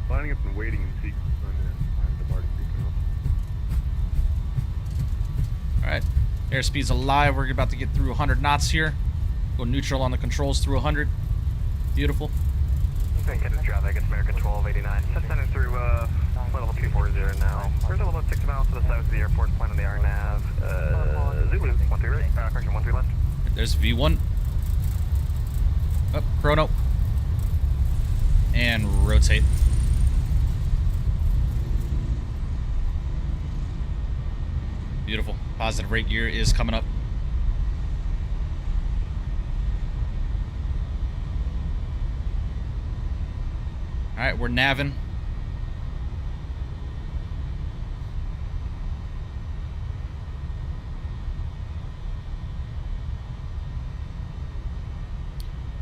lining up and waiting in sequence on departing takeoff. Alright, airspeed's alive. We're about to get through 100 knots here. Go neutral on the controls through 100. Beautiful. Kennedy traffic, it's American 1289. Descending through level 240 now. We're still about 6 miles to the south of the airport, plan on the RNAV. Zulu, 13 right, correction, 13 left. There's V1. Up, chrono. And rotate. Beautiful. Positive rate gear is coming up. Alright, we're navving.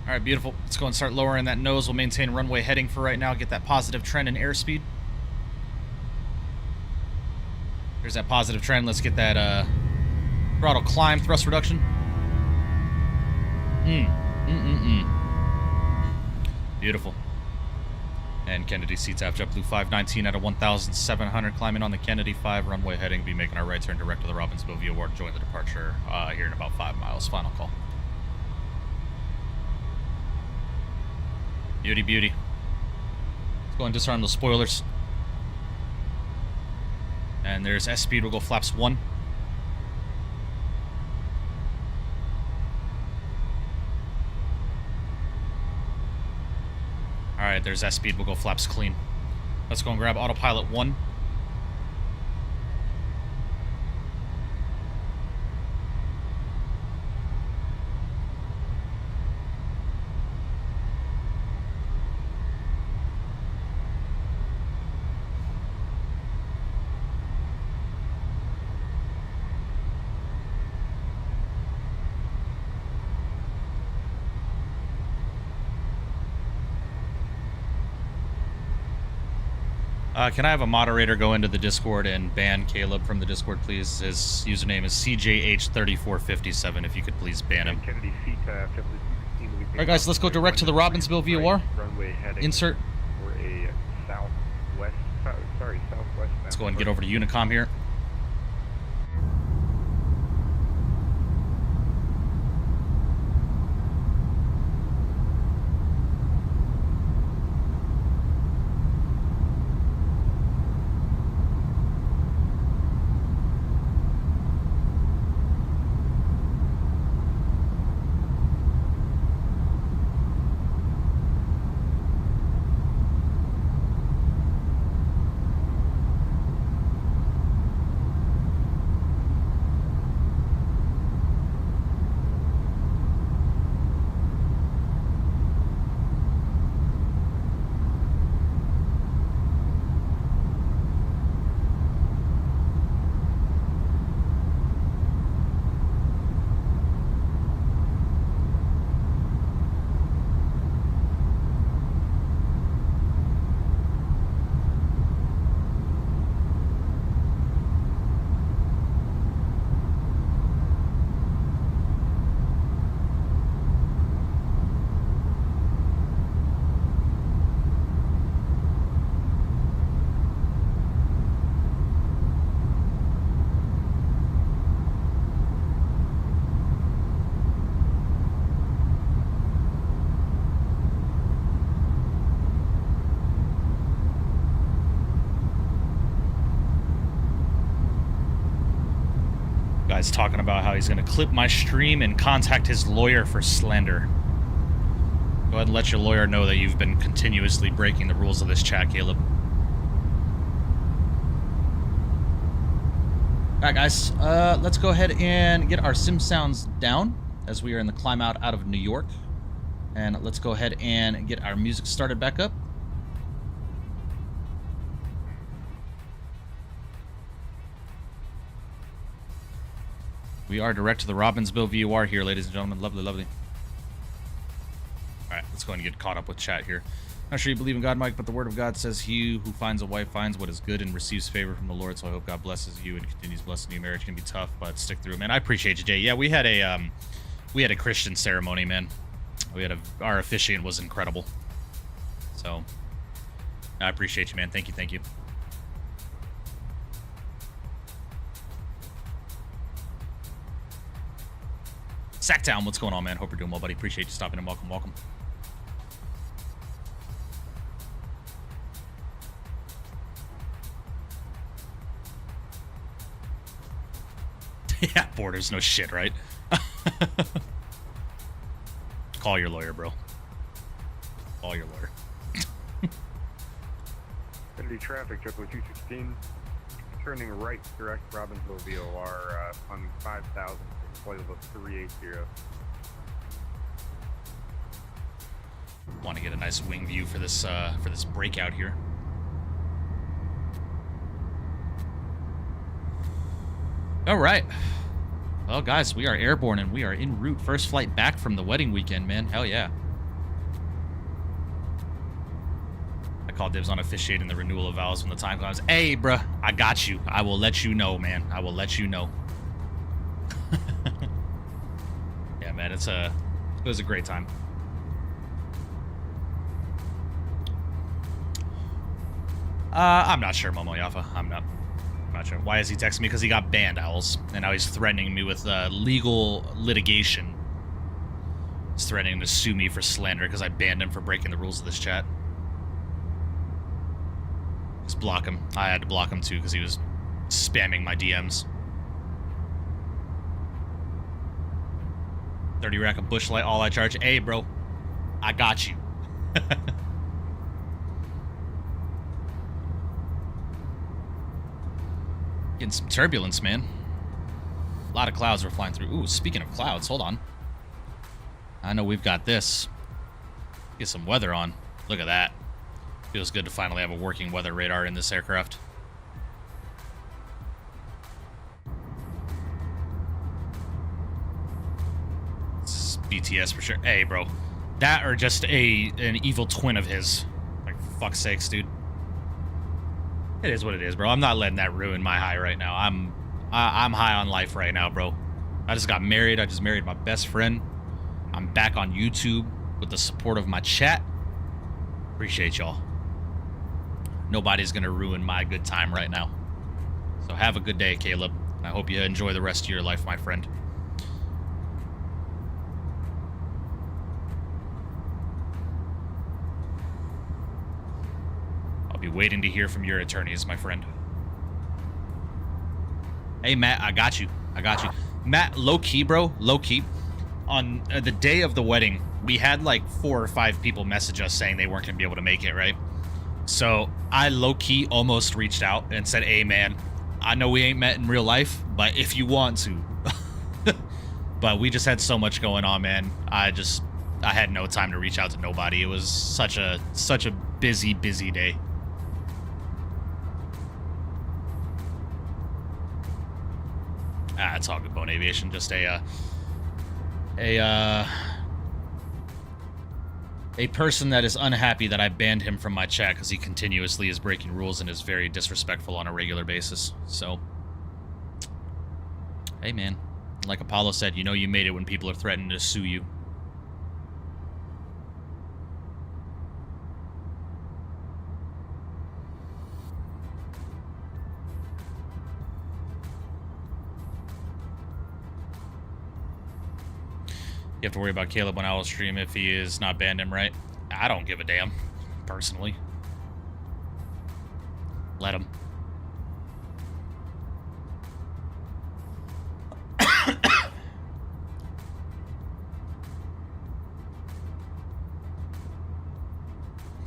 Alright, beautiful. Let's go and start lowering that nose. We'll maintain runway heading for right now. Get that positive trend in airspeed. There's that positive trend. Let's get that throttle climb thrust reduction. Beautiful. And Kennedy CTAP JetBlue 519 at a 1,700, climbing on the Kennedy 5 runway heading. Be making our right turn direct to the Robbinsville VOR to join the departure here in about 5 miles. Final call. Beauty, beauty. Let's go and disarm those spoilers. And there's S speed. We'll go flaps 1. Alright, there's S speed. We'll go flaps clean. Let's go and grab autopilot 1. Can I have a moderator go into the Discord and ban Caleb from the Discord, please? His username is CJH3457. If you could please ban him. Alright, guys, let's go direct to the Robbinsville VOR. Insert. For a southwest. Let's go and get over to Unicom here. Guy's talking about how he's going to clip my stream and contact his lawyer for slander. Go ahead and let your lawyer know that you've been continuously breaking the rules of this chat, Caleb. Alright, guys. Let's go ahead and get our sim sounds down as we are in the climb out of New York. And let's go ahead and get our music started back up. We are direct to the Robbinsville VOR here, ladies and gentlemen. Lovely, lovely. Alright, let's go ahead and get caught up with chat here. Not sure you believe in God, Mike, but the Word of God says, "He who finds a wife finds what is good and receives favor from the Lord." So I hope God blesses you and continues blessing you. Marriage can be tough, but stick through, man. I appreciate you, Jay. Yeah, we had a Christian ceremony, man. Our officiant was incredible. So I appreciate you, man. Thank you, thank you. Sacktown, what's going on, man? Hope you're doing well, buddy. Appreciate you stopping in. Welcome, welcome. Yeah, borders, no shit, right? Call your lawyer, bro. Call your lawyer. Kennedy traffic, JetBlue 216. Turning right, direct Robbinsville VOR on 5,000. Flight level 380. Want to get a nice wing view for this breakout here. All right. Well, guys, we are airborne and we are en route. First flight back from the wedding weekend, man. Hell yeah. I call dibs on officiating the renewal of vows when the time comes. Hey, bruh, I got you. I will let you know, man. I will let you know. Yeah, man, it's It was a great time. I'm not sure, Momo Yafa. I'm not sure. Why is he texting me? Because he got banned, Owls. And now he's threatening me with legal litigation. He's threatening to sue me for slander because I banned him for breaking the rules of this chat. Just block him. I had to block him too because he was spamming my DMs. 30 rack of bush light, all I charge. Hey, bro. I got you. Getting some turbulence, man. A lot of clouds were flying through. Ooh, speaking of clouds, hold on. I know we've got this. Get some weather on. Look at that. Feels good to finally have a working weather radar in this aircraft. This is BTS for sure. Hey, bro. That or just an evil twin of his. Like, for fuck's sakes, dude. It is what it is, bro. I'm not letting that ruin my high right now. I'm high on life right now, bro. I just got married. I just married my best friend. I'm back on YouTube with the support of my chat. Appreciate y'all. Nobody's gonna ruin my good time right now. So have a good day, Caleb. I hope you enjoy the rest of your life, my friend. I'll be waiting to hear from your attorneys, my friend. Hey, Matt, I got you. I got you. Matt, low-key, bro, low-key. On the day of the wedding, we had like 4 or 5 people message us saying they weren't going to be able to make it, right? So I low-key almost reached out and said, hey, man, I know we ain't met in real life, but if you want to. But we just had so much going on, man. I had no time to reach out to nobody. It was such a busy day. It's all good, Bone Aviation. Just a person that is unhappy that I banned him from my chat because he continuously is breaking rules and is very disrespectful on a regular basis. So, hey, man. Like Apollo said, you know you made it when people are threatening to sue you. You have to worry about Caleb when I will stream if he is not banned him, right? I don't give a damn, personally. Let him.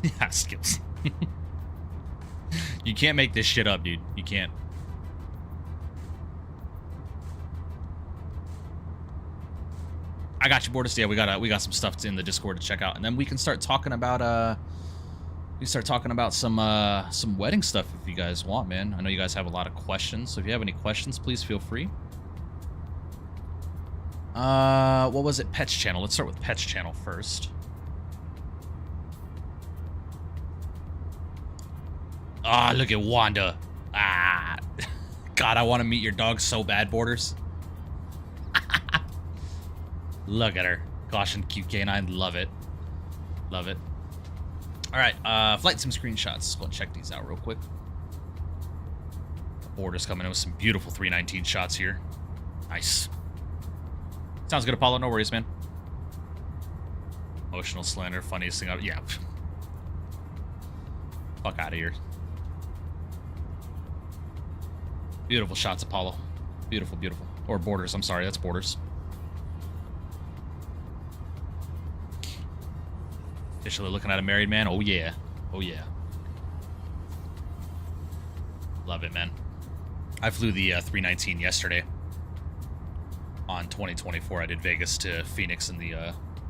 Yeah, skills. You can't make this shit up, dude. You can't. I got you, Borders. Yeah, we got some stuff in the Discord to check out, and then we can start talking about some wedding stuff if you guys want, man. I know you guys have a lot of questions, so if you have any questions, please feel free. What was it? Pets channel. Let's start with Pets channel first. Ah, look at Wanda. Ah, God, I want to meet your dog so bad, Borders. Look at her. Caution QK9. Love it. Love it. All right. Flight sim screenshots. Let's go and check these out real quick. Borders coming in with some beautiful 319 shots here. Nice. Sounds good, Apollo. No worries, man. Emotional slander. Funniest thing I've... Yeah. Fuck out of here. Beautiful shots, Apollo. Beautiful, beautiful. Or Borders. I'm sorry. That's Borders. Officially looking at a married man. Oh, yeah. Oh, yeah. Love it, man. I flew the 319 yesterday. On 2024, I did Vegas to Phoenix in the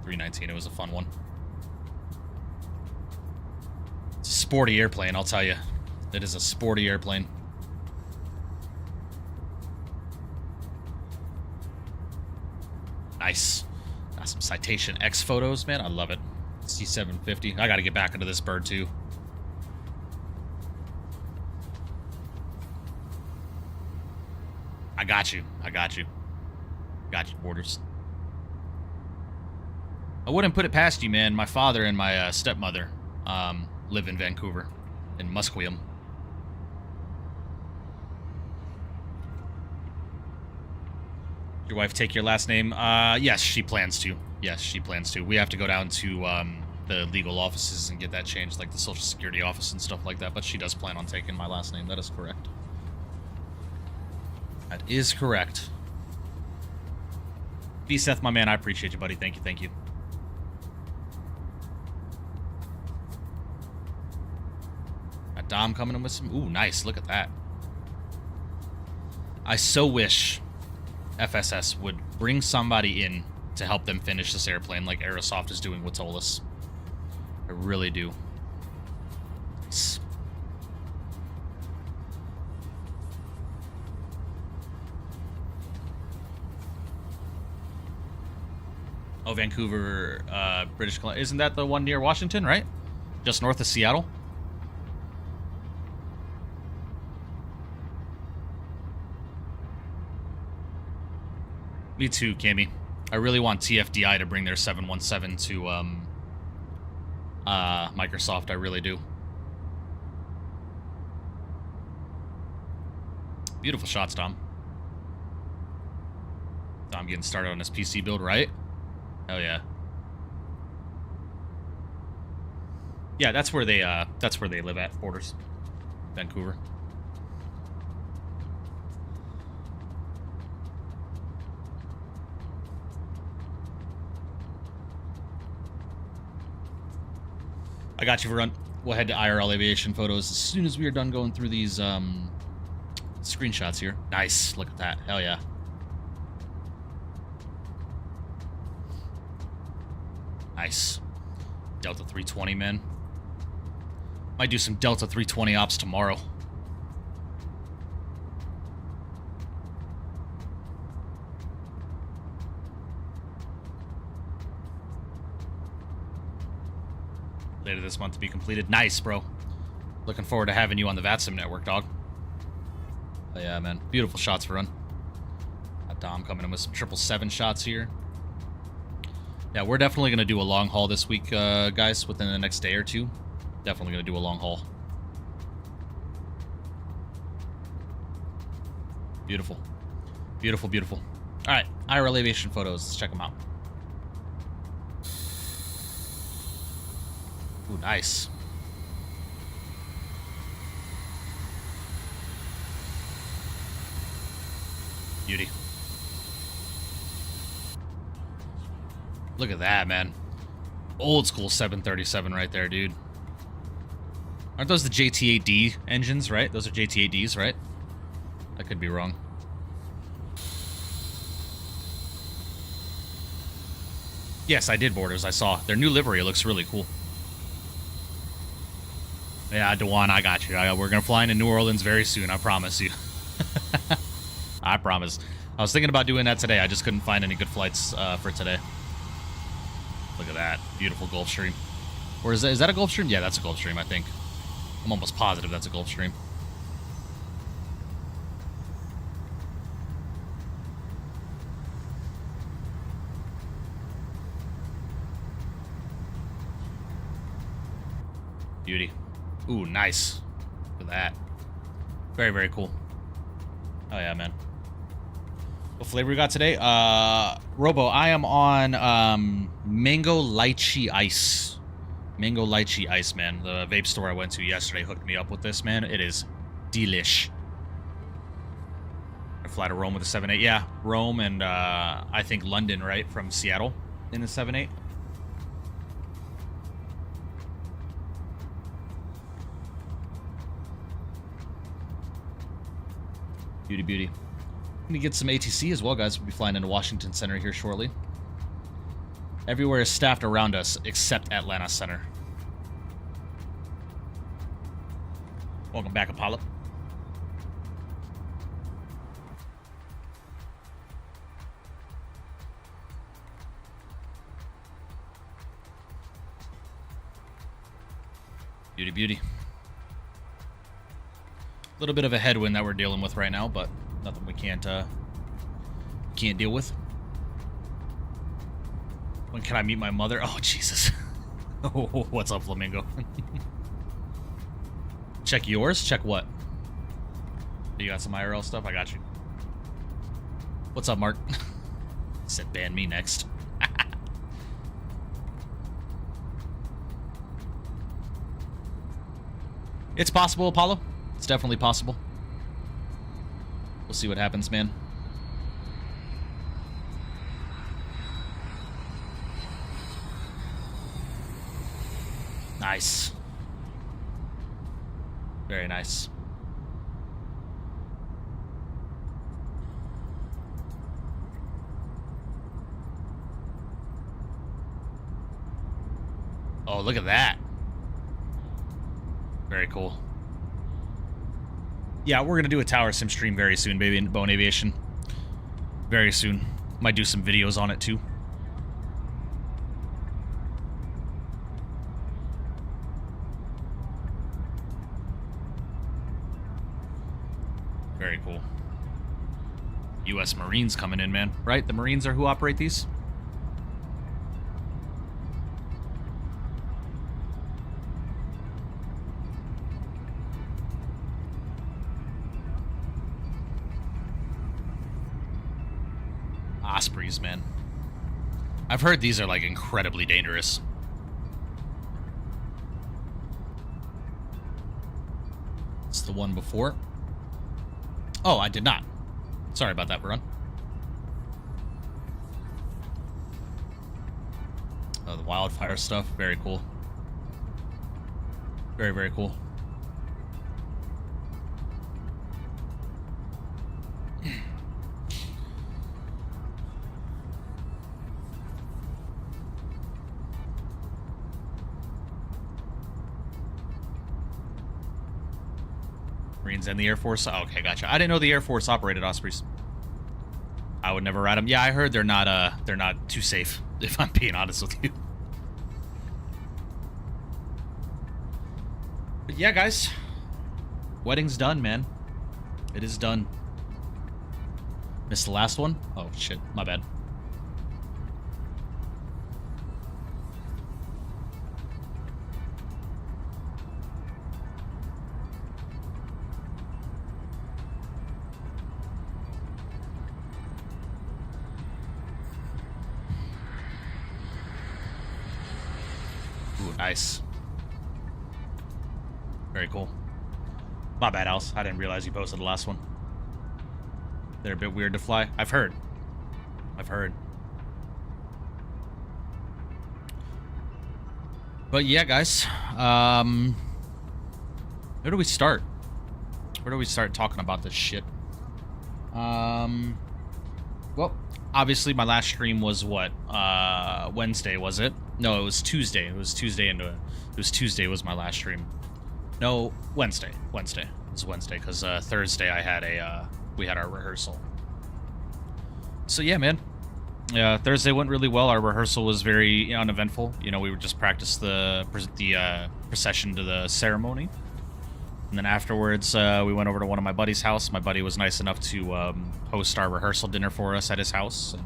319. It was a fun one. It's a sporty airplane, I'll tell you. It is a sporty airplane. Nice. Got some Citation X photos, man. I love it. C750. I got to get back into this bird, too. I got you. I got you. Got you, Borders. I wouldn't put it past you, man. My father and my stepmother live in Vancouver, in Musqueam. Your wife take your last name? Yes, she plans to. Yes, she plans to. We have to go down to the legal offices and get that changed, like the Social Security office and stuff like that, but she does plan on taking my last name. That is correct. That is correct. B. Seth, my man, I appreciate you, buddy. Thank you, thank you. Got Dom coming in with some... Ooh, nice. Look at that. I so wish FSS would bring somebody in to help them finish this airplane like Aerosoft is doing with Tolis. I really do. Nice. Oh, Vancouver, British Columbia. Isn't that the one near Washington, right? Just north of Seattle? Me too, Cammy. I really want TFDI to bring their 717 to Microsoft. I really do. Beautiful shots, Dom. Dom getting started on his PC build, right? Hell yeah. Yeah, that's where they live at, Borders. Vancouver. I got you, Varun. We'll head to IRL Aviation Photos as soon as we are done going through these screenshots here. Nice. Look at that. Hell yeah. Nice. Delta 320, man. Might do some Delta 320 ops tomorrow. Later this month to be completed. Nice, bro. Looking forward to having you on the VATSIM network, dog. Oh, yeah, man. Beautiful shots for run. Got Dom coming in with some 777 shots here. Yeah, we're definitely going to do a long haul this week, guys, within the next day or two. Definitely going to do a long haul. Beautiful. Beautiful, beautiful. All right, IRL Aviation Photos. Let's check them out. Ooh, nice. Beauty. Look at that, man. Old school 737 right there, dude. Aren't those the JT8D engines, right? Those are JT8Ds, right? I could be wrong. Yes, I did, Borders. I saw. Their new livery looks really cool. Yeah, Dewan, I got you. We're going to fly into New Orleans very soon, I promise you. I promise. I was thinking about doing that today. I just couldn't find any good flights for today. Look at that. Beautiful Gulfstream. Or is that a Gulfstream? Yeah, that's a Gulfstream, I think. I'm almost positive that's a Gulfstream. Beauty. Ooh, nice. Look at that. Very, very cool. Oh, yeah, man. What flavor we got today? Robo, I am on Mango Lychee Ice. Mango Lychee Ice, man. The vape store I went to yesterday hooked me up with this, man. It is delish. I fly to Rome with a 7.8. Yeah, Rome and I think London, right? From Seattle in the 7.8. Beauty, beauty. I'm gonna get some ATC as well, guys. We'll be flying into Washington Center here shortly. Everywhere is staffed around us except Atlanta Center. Welcome back, Apollo. Beauty, beauty. A little bit of a headwind that we're dealing with right now, but nothing we can't deal with. When can I meet my mother? Oh, Jesus. Oh, what's up, Flamingo? Check yours? Check what? You got some IRL stuff? I got you. What's up, Mark? Said ban me next. It's possible, Apollo. It's definitely possible. We'll see what happens, man. Nice. Very nice. Oh, look at that. Very cool. Yeah, we're going to do a tower sim stream very soon, baby, in Bone Aviation. Very soon. Might do some videos on it, too. Very cool. U.S. Marines coming in, man. Right? The Marines are who operate these? Ospreys, man. I've heard these are, like, incredibly dangerous. It's the one before. Oh, I did not. Sorry about that, Varun. Oh, the wildfire stuff. Very cool. Very, very cool. Marines and the Air Force. Oh, okay, gotcha. I didn't know the Air Force operated Ospreys. I would never ride them. Yeah, I heard they're not too safe, if I'm being honest with you. But yeah, guys. Wedding's done, man. It is done. Missed the last one? Oh, shit. My bad. Nice. Very cool. My bad, Alice. I didn't realize you posted the last one. They're a bit weird to fly. I've heard. But yeah, guys. Where do we start? Where do we start talking about this shit? Well, obviously my last stream was what? Wednesday, was it? No, it was Tuesday. It was Tuesday was my last stream. No, Wednesday. It was Wednesday, because Thursday I had we had our rehearsal. So yeah, man. Yeah, Thursday went really well. Our rehearsal was very uneventful. You know, we would just practice the procession to the ceremony. And then afterwards, we went over to one of my buddy's house. My buddy was nice enough to host our rehearsal dinner for us at his house. And,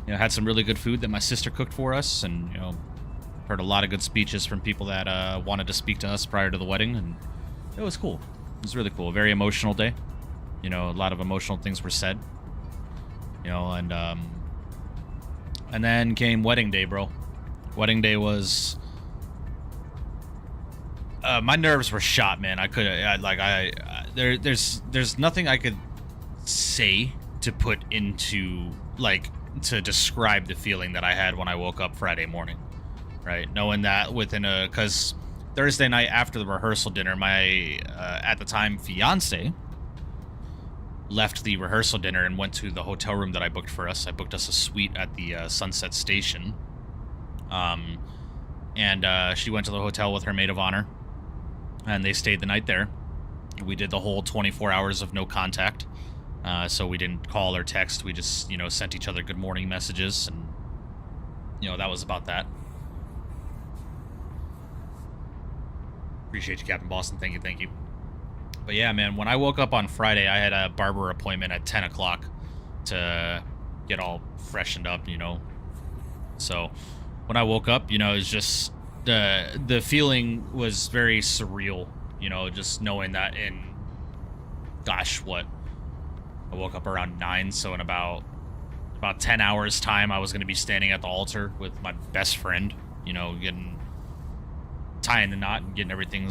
you know, had some really good food that my sister cooked for us. And, you know, heard a lot of good speeches from people that wanted to speak to us prior to the wedding. And it was cool. It was really cool. A very emotional day. You know, a lot of emotional things were said. You know, and then came wedding day, bro. Wedding day was... my nerves were shot, man. There's nothing I could say to put into, like, to describe the feeling that I had when I woke up Friday morning, right? Knowing that because Thursday night after the rehearsal dinner, my, at the time, fiance left the rehearsal dinner and went to the hotel room that I booked for us. I booked us a suite at the Sunset Station. And she went to the hotel with her maid of honor. And they stayed the night there. We did the whole 24 hours of no contact. So we didn't call or text. We just, you know, sent each other good morning messages. And, you know, that was about that. Appreciate you, Captain Boston. Thank you. But yeah, man, when I woke up on Friday, I had a barber appointment at 10 o'clock to get all freshened up, you know. So when I woke up, you know, it was just the feeling was very surreal, you know, just knowing that in, gosh, what, I woke up around 9, so in about 10 hours time I was going to be standing at the altar with my best friend, you know, tying the knot and getting everything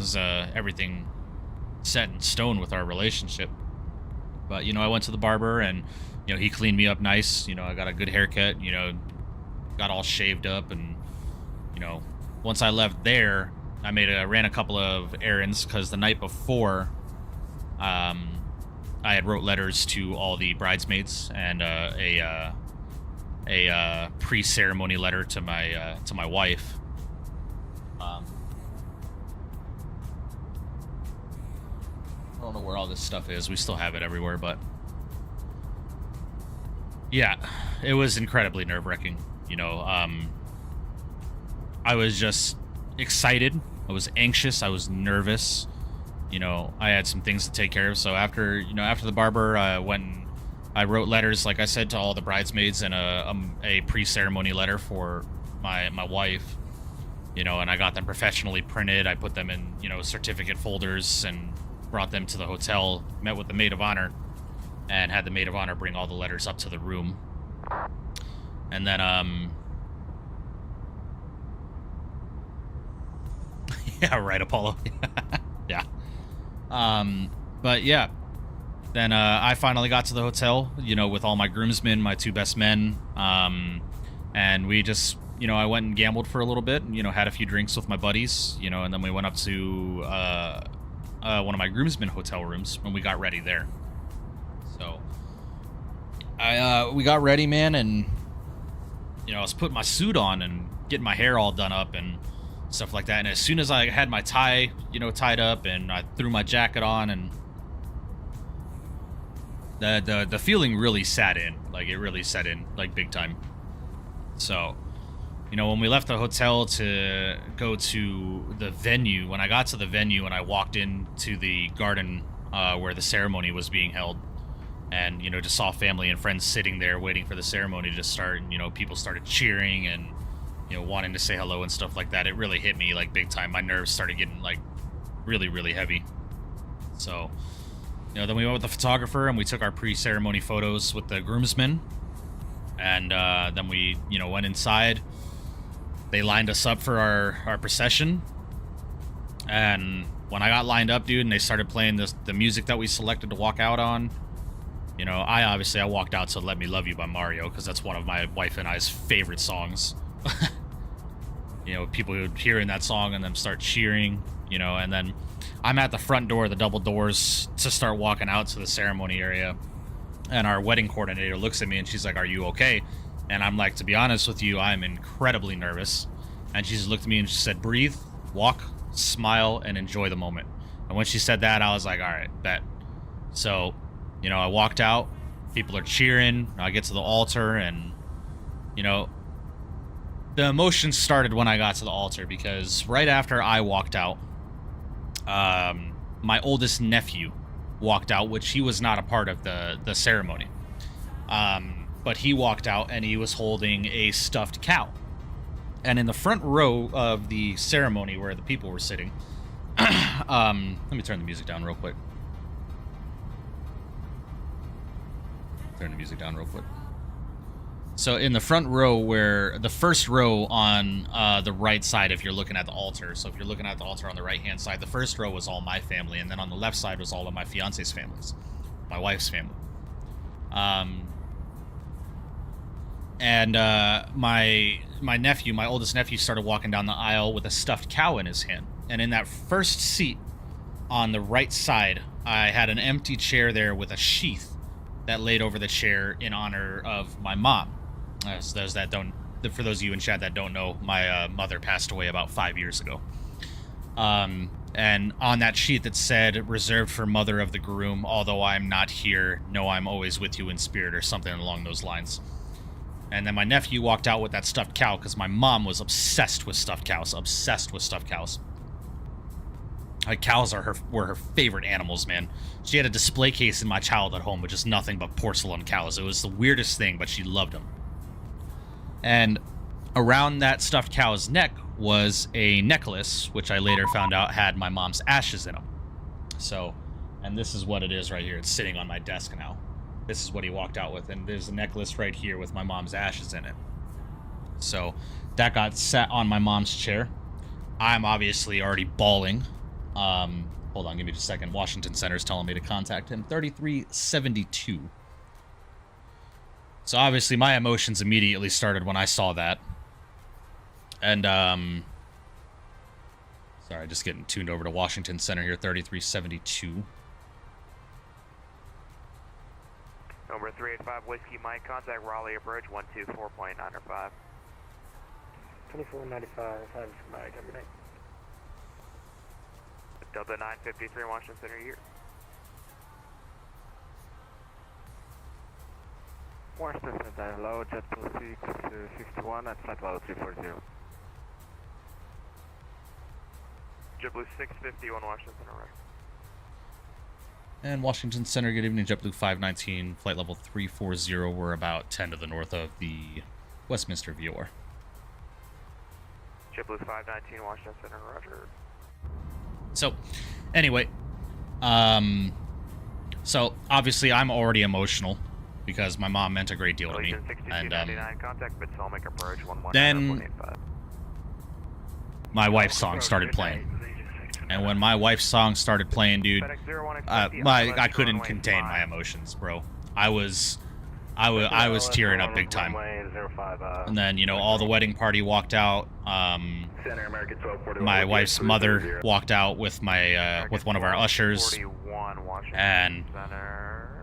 set in stone with our relationship. But, you know, I went to the barber and, you know, he cleaned me up nice. You know, I got a good haircut, you know, got all shaved up. And, you know, once I left there, I ran a couple of errands because the night before, I had wrote letters to all the bridesmaids and a pre-ceremony letter to my wife. I don't know where all this stuff is. We still have it everywhere, but yeah, it was incredibly nerve-wracking. You know, I was just excited. I was anxious. I was nervous. You know, I had some things to take care of. So after the barber, I wrote letters, like I said, to all the bridesmaids and a pre-ceremony letter for my wife. You know, and I got them professionally printed. I put them in, you know, certificate folders and brought them to the hotel, met with the maid of honor, and had the maid of honor bring all the letters up to the room. And then, yeah, right, Apollo. Yeah. But yeah, then I finally got to the hotel, you know, with all my groomsmen, my 2 best men, and we just, you know, I went and gambled for a little bit, and, you know, had a few drinks with my buddies, you know, and then we went up to one of my groomsmen hotel rooms when we got ready there. So we got ready, man, and, you know, I was putting my suit on and getting my hair all done up and stuff like that. And as soon as I had my tie, you know, tied up, and I threw my jacket on, and the feeling really set in. Like, it really set in, like, big time. So, you know, when we left the hotel to go to the venue, when I got to the venue and I walked into the garden where the ceremony was being held, and, you know, just saw family and friends sitting there waiting for the ceremony to start, and, you know, people started cheering and, you know, wanting to say hello and stuff like that, it really hit me, like, big time. My nerves started getting, like, really, really heavy. So, you know, then we went with the photographer and we took our pre-ceremony photos with the groomsmen. And then we, you know, went inside. They lined us up for our procession. And when I got lined up, dude, and they started playing the music that we selected to walk out on, you know, I walked out to Let Me Love You by Mario, because that's one of my wife and I's favorite songs. You know, people would hearing that song and then start cheering, you know, and then I'm at the front door, the double doors, to start walking out to the ceremony area. And our wedding coordinator looks at me and she's like, "Are you okay?" And I'm like, "To be honest with you, I'm incredibly nervous." And she just looked at me and she said, "Breathe, walk, smile, and enjoy the moment." And when she said that, I was like, all right, bet. So, you know, I walked out, people are cheering, I get to the altar, and, you know, the emotions started when I got to the altar, because right after I walked out, my oldest nephew walked out, which he was not a part of the ceremony. But he walked out and he was holding a stuffed cow. And in the front row of the ceremony where the people were sitting, let me turn the music down real quick. So in the front row, where the first row on the right side, if you're looking at the altar, so if you're looking at the altar on the right-hand side, the first row was all my family, and then on the left side was all of my fiance's families, my wife's family. And my nephew, my oldest nephew, started walking down the aisle with a stuffed cow in his hand. And in that first seat on the right side, I had an empty chair there with a sheath that laid over the chair in honor of my mom. For those of you in chat that don't know, my mother passed away about 5 years ago. And on that sheet that said, "Reserved for mother of the groom, although I'm not here, know I'm always with you in spirit," or something along those lines. And then my nephew walked out with that stuffed cow, because my mom was obsessed with stuffed cows. Like, cows were her favorite animals, man. She had a display case in my childhood home with just nothing but porcelain cows. It was the weirdest thing, but she loved them. And around that stuffed cow's neck was a necklace, which I later found out had my mom's ashes in them. So, and this is what it is right here. It's sitting on my desk now. This is what he walked out with, and there's a necklace right here with my mom's ashes in it. So, that got set on my mom's chair. I'm obviously already bawling. Hold on, give me just a second. Washington Center's telling me to contact him. 3372. So obviously my emotions immediately started when I saw that. And, sorry, just getting tuned over to Washington Center here, 3372. Number 385 Whiskey Mike, contact Raleigh approach 124.905. 2495, have Mike, every night. Delta 953 Washington Center here. Washington Center, hello, JetBlue 661 at flight level 340. JetBlue 651 Washington Center, right. And Washington Center, good evening, JetBlue 519, flight level 340. We're about 10 to the north of the Westminster VOR. JetBlue 519 Washington Center, roger. So, anyway, so obviously I'm already emotional because my mom meant a great deal to me. And then my wife's song started playing. And when my wife's song started playing, dude, I couldn't contain my emotions, bro. I was tearing up big time. And then, you know, all the wedding party walked out. My wife's mother walked out with my with one of our ushers. And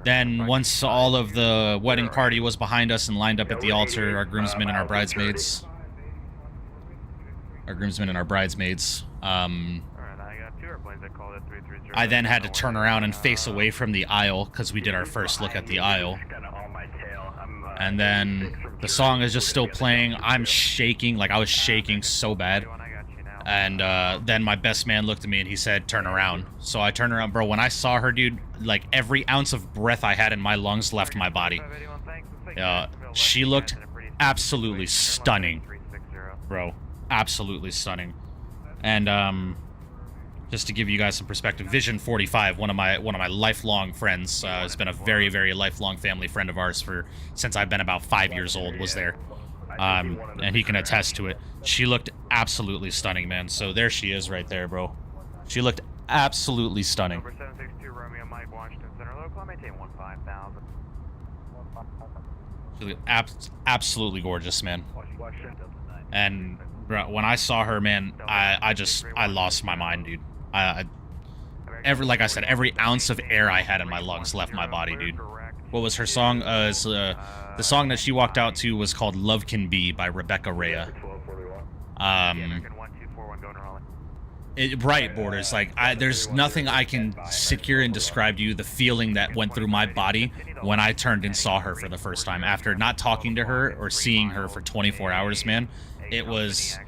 then once all of the wedding party was behind us and lined up at the altar, our groomsmen and our bridesmaids. I then had to turn around and face away from the aisle because we did our first look at the aisle. And then the song is just still playing. I'm shaking, like I was shaking so bad. And then my best man looked at me and he said, "Turn around." So I turned around, bro. When I saw her, dude, like every ounce of breath I had in my lungs left my body. She looked absolutely stunning, bro. Absolutely stunning. And just to give you guys some perspective, Vision 45, one of my lifelong friends, has been a very, very lifelong family friend of ours since I've been about 5 years old, was there. And he can attest to it. She looked absolutely stunning, man. So there she is right there, bro. She looked absolutely stunning. Number 762 Romeo Mike, Washington Center, local, maintain 15,000. She looked absolutely gorgeous, man. And bro, when I saw her, man, I lost my mind, dude. Like I said, every ounce of air I had in my lungs left my body, dude. What was her song? The song that she walked out to was called "Love Can Be" by Rebecca Rea. Right, Borders. Like, there's nothing I can sit here and describe to you the feeling that went through my body when I turned and saw her for the first time. After not talking to her or seeing her for 24 hours, man, it was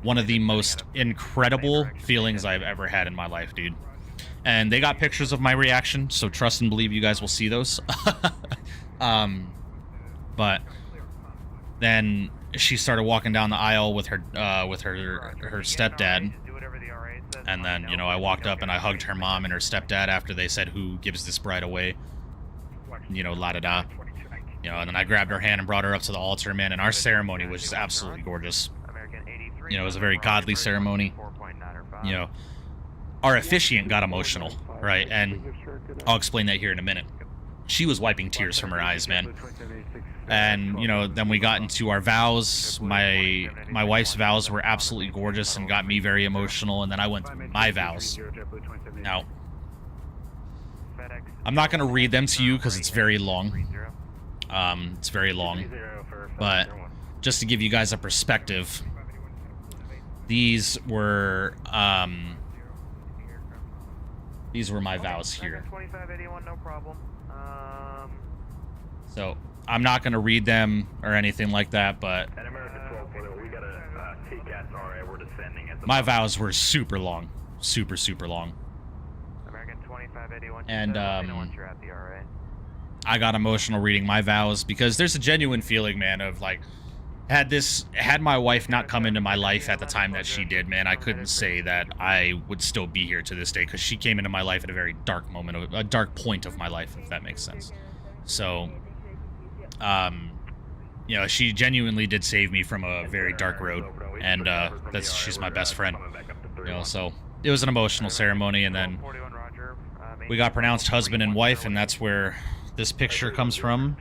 one of the most incredible feelings I've ever had in my life, dude. And they got pictures of my reaction, so trust and believe you guys will see those. But then she started walking down the aisle with her stepdad. And then, you know, I walked up and I hugged her mom and her stepdad after they said, "Who gives this bride away?" You know, la-da-da. You know, and then I grabbed her hand and brought her up to the altar, man, and our ceremony was just absolutely gorgeous. You know, it was a very godly ceremony. You know, our officiant got emotional, right? And I'll explain that here in a minute. She was wiping tears from her eyes, man. And, you know, then we got into our vows. My wife's vows were absolutely gorgeous and got me very emotional. And then I went through my vows. Now, I'm not going to read them to you because it's very long. It's very long. But just to give you guys a perspective, these were my vows here. So I'm not going to read them or anything like that, but my vows were super long, super long. And I got emotional reading my vows because there's a genuine feeling, man, of like Had my wife not come into my life at the time that she did, man, I couldn't say that I would still be here to this day, because she came into my life at a very dark moment, a dark point of my life, if that makes sense. So, you know, she genuinely did save me from a very dark road, and she's my best friend. You know, so it was an emotional ceremony, and then we got pronounced husband and wife, and that's where this picture comes from.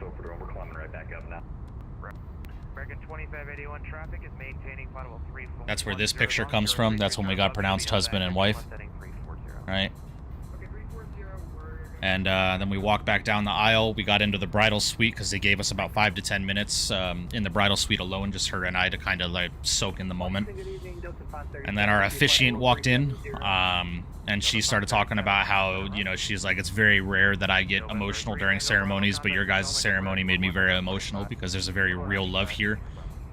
That's where this picture comes from. That's when we got pronounced husband and wife. Right? And then we walked back down the aisle. We got into the bridal suite because they gave us about 5 to 10 minutes in the bridal suite alone, just her and I, to kind of like soak in the moment. And then our officiant walked in, and she started talking about how, you know, she's like, it's very rare that I get emotional during ceremonies, but your guys' ceremony made me very emotional because there's a very real love here.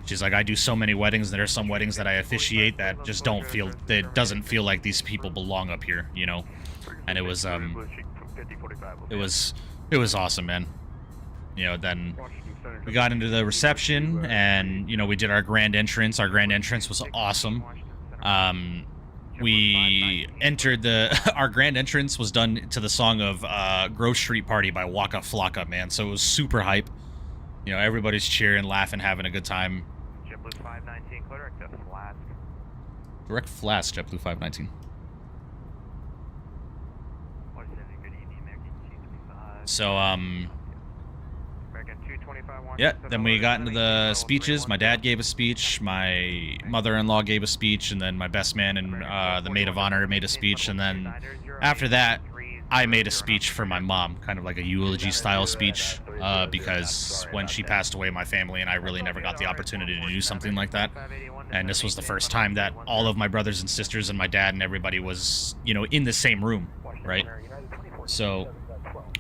She's like, I do so many weddings, and there are some weddings that I officiate that just don't feel, that doesn't feel like these people belong up here, you know? And it was awesome, man. You know, then we got into the reception, and, you know, we did our grand entrance. Our grand entrance was awesome. We entered our grand entrance was done to the song of Grove Street Party by Waka Flocka, man. So it was super hype. You know, everybody's cheering, laughing, having a good time. JetBlue 519, clear direct to Flask. Direct Flask, JetBlue 519. So, yeah, then we got into the speeches. My dad gave a speech, my mother-in-law gave a speech, and then my best man and the maid of honor made a speech, and then after that, I made a speech for my mom, kind of like a eulogy-style speech, because when she passed away, my family and I really never got the opportunity to do something like that, and this was the first time that all of my brothers and sisters and my dad and everybody was, you know, in the same room, right? So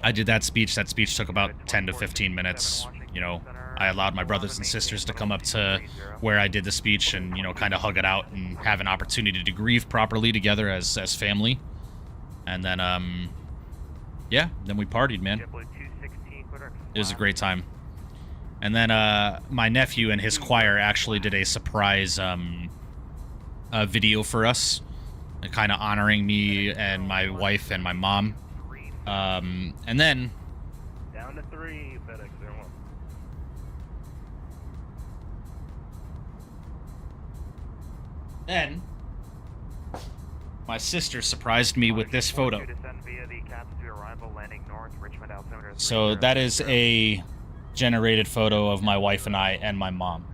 I did that speech. That speech took about 10 to 15 minutes. You know, I allowed my brothers and sisters to come up to where I did the speech and, you know, kind of hug it out and have an opportunity to grieve properly together as family. And then, yeah, then we partied, man. It was a great time. And then my nephew and his choir actually did a surprise video for us, kind of honoring me and my wife and my mom. And then down to 3, FedEx 01. Then my sister surprised me with this photo. So that is a generated photo of my wife and I and my mom.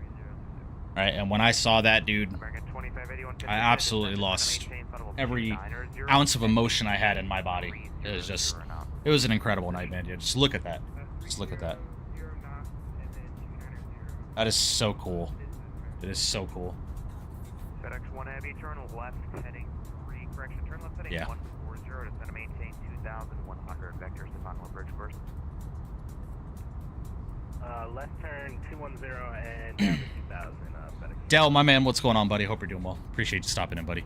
Right, and when I saw that, dude, I absolutely lost every ounce of emotion I had in my body. It was just, it was an incredible night, man. Dude. Just look at that. Just look at that. That is so cool. It is so cool. FedEx 1 Heavy, turn left heading 3, correction, turn left heading 140, descend to maintain 2,100, vectors to final bridge course. Left turn 210 and down to 2,000, FedEx. Dell, my man, what's going on, buddy? Hope you're doing well. Appreciate you stopping in, buddy.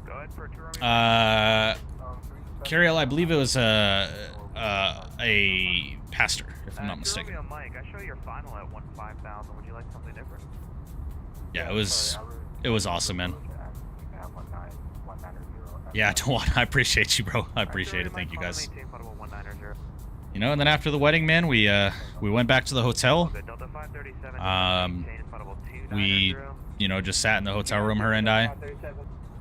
Go ahead for a Cariel, I believe it was a pastor, if I'm not mistaken. Mike, I show your final at 15,000. Would you like something different? Yeah, it was awesome, man. Yeah, I appreciate you, bro. I appreciate it. Thank you, guys. You know, and then after the wedding, man, we went back to the hotel. We, you know, just sat in the hotel room, her and I,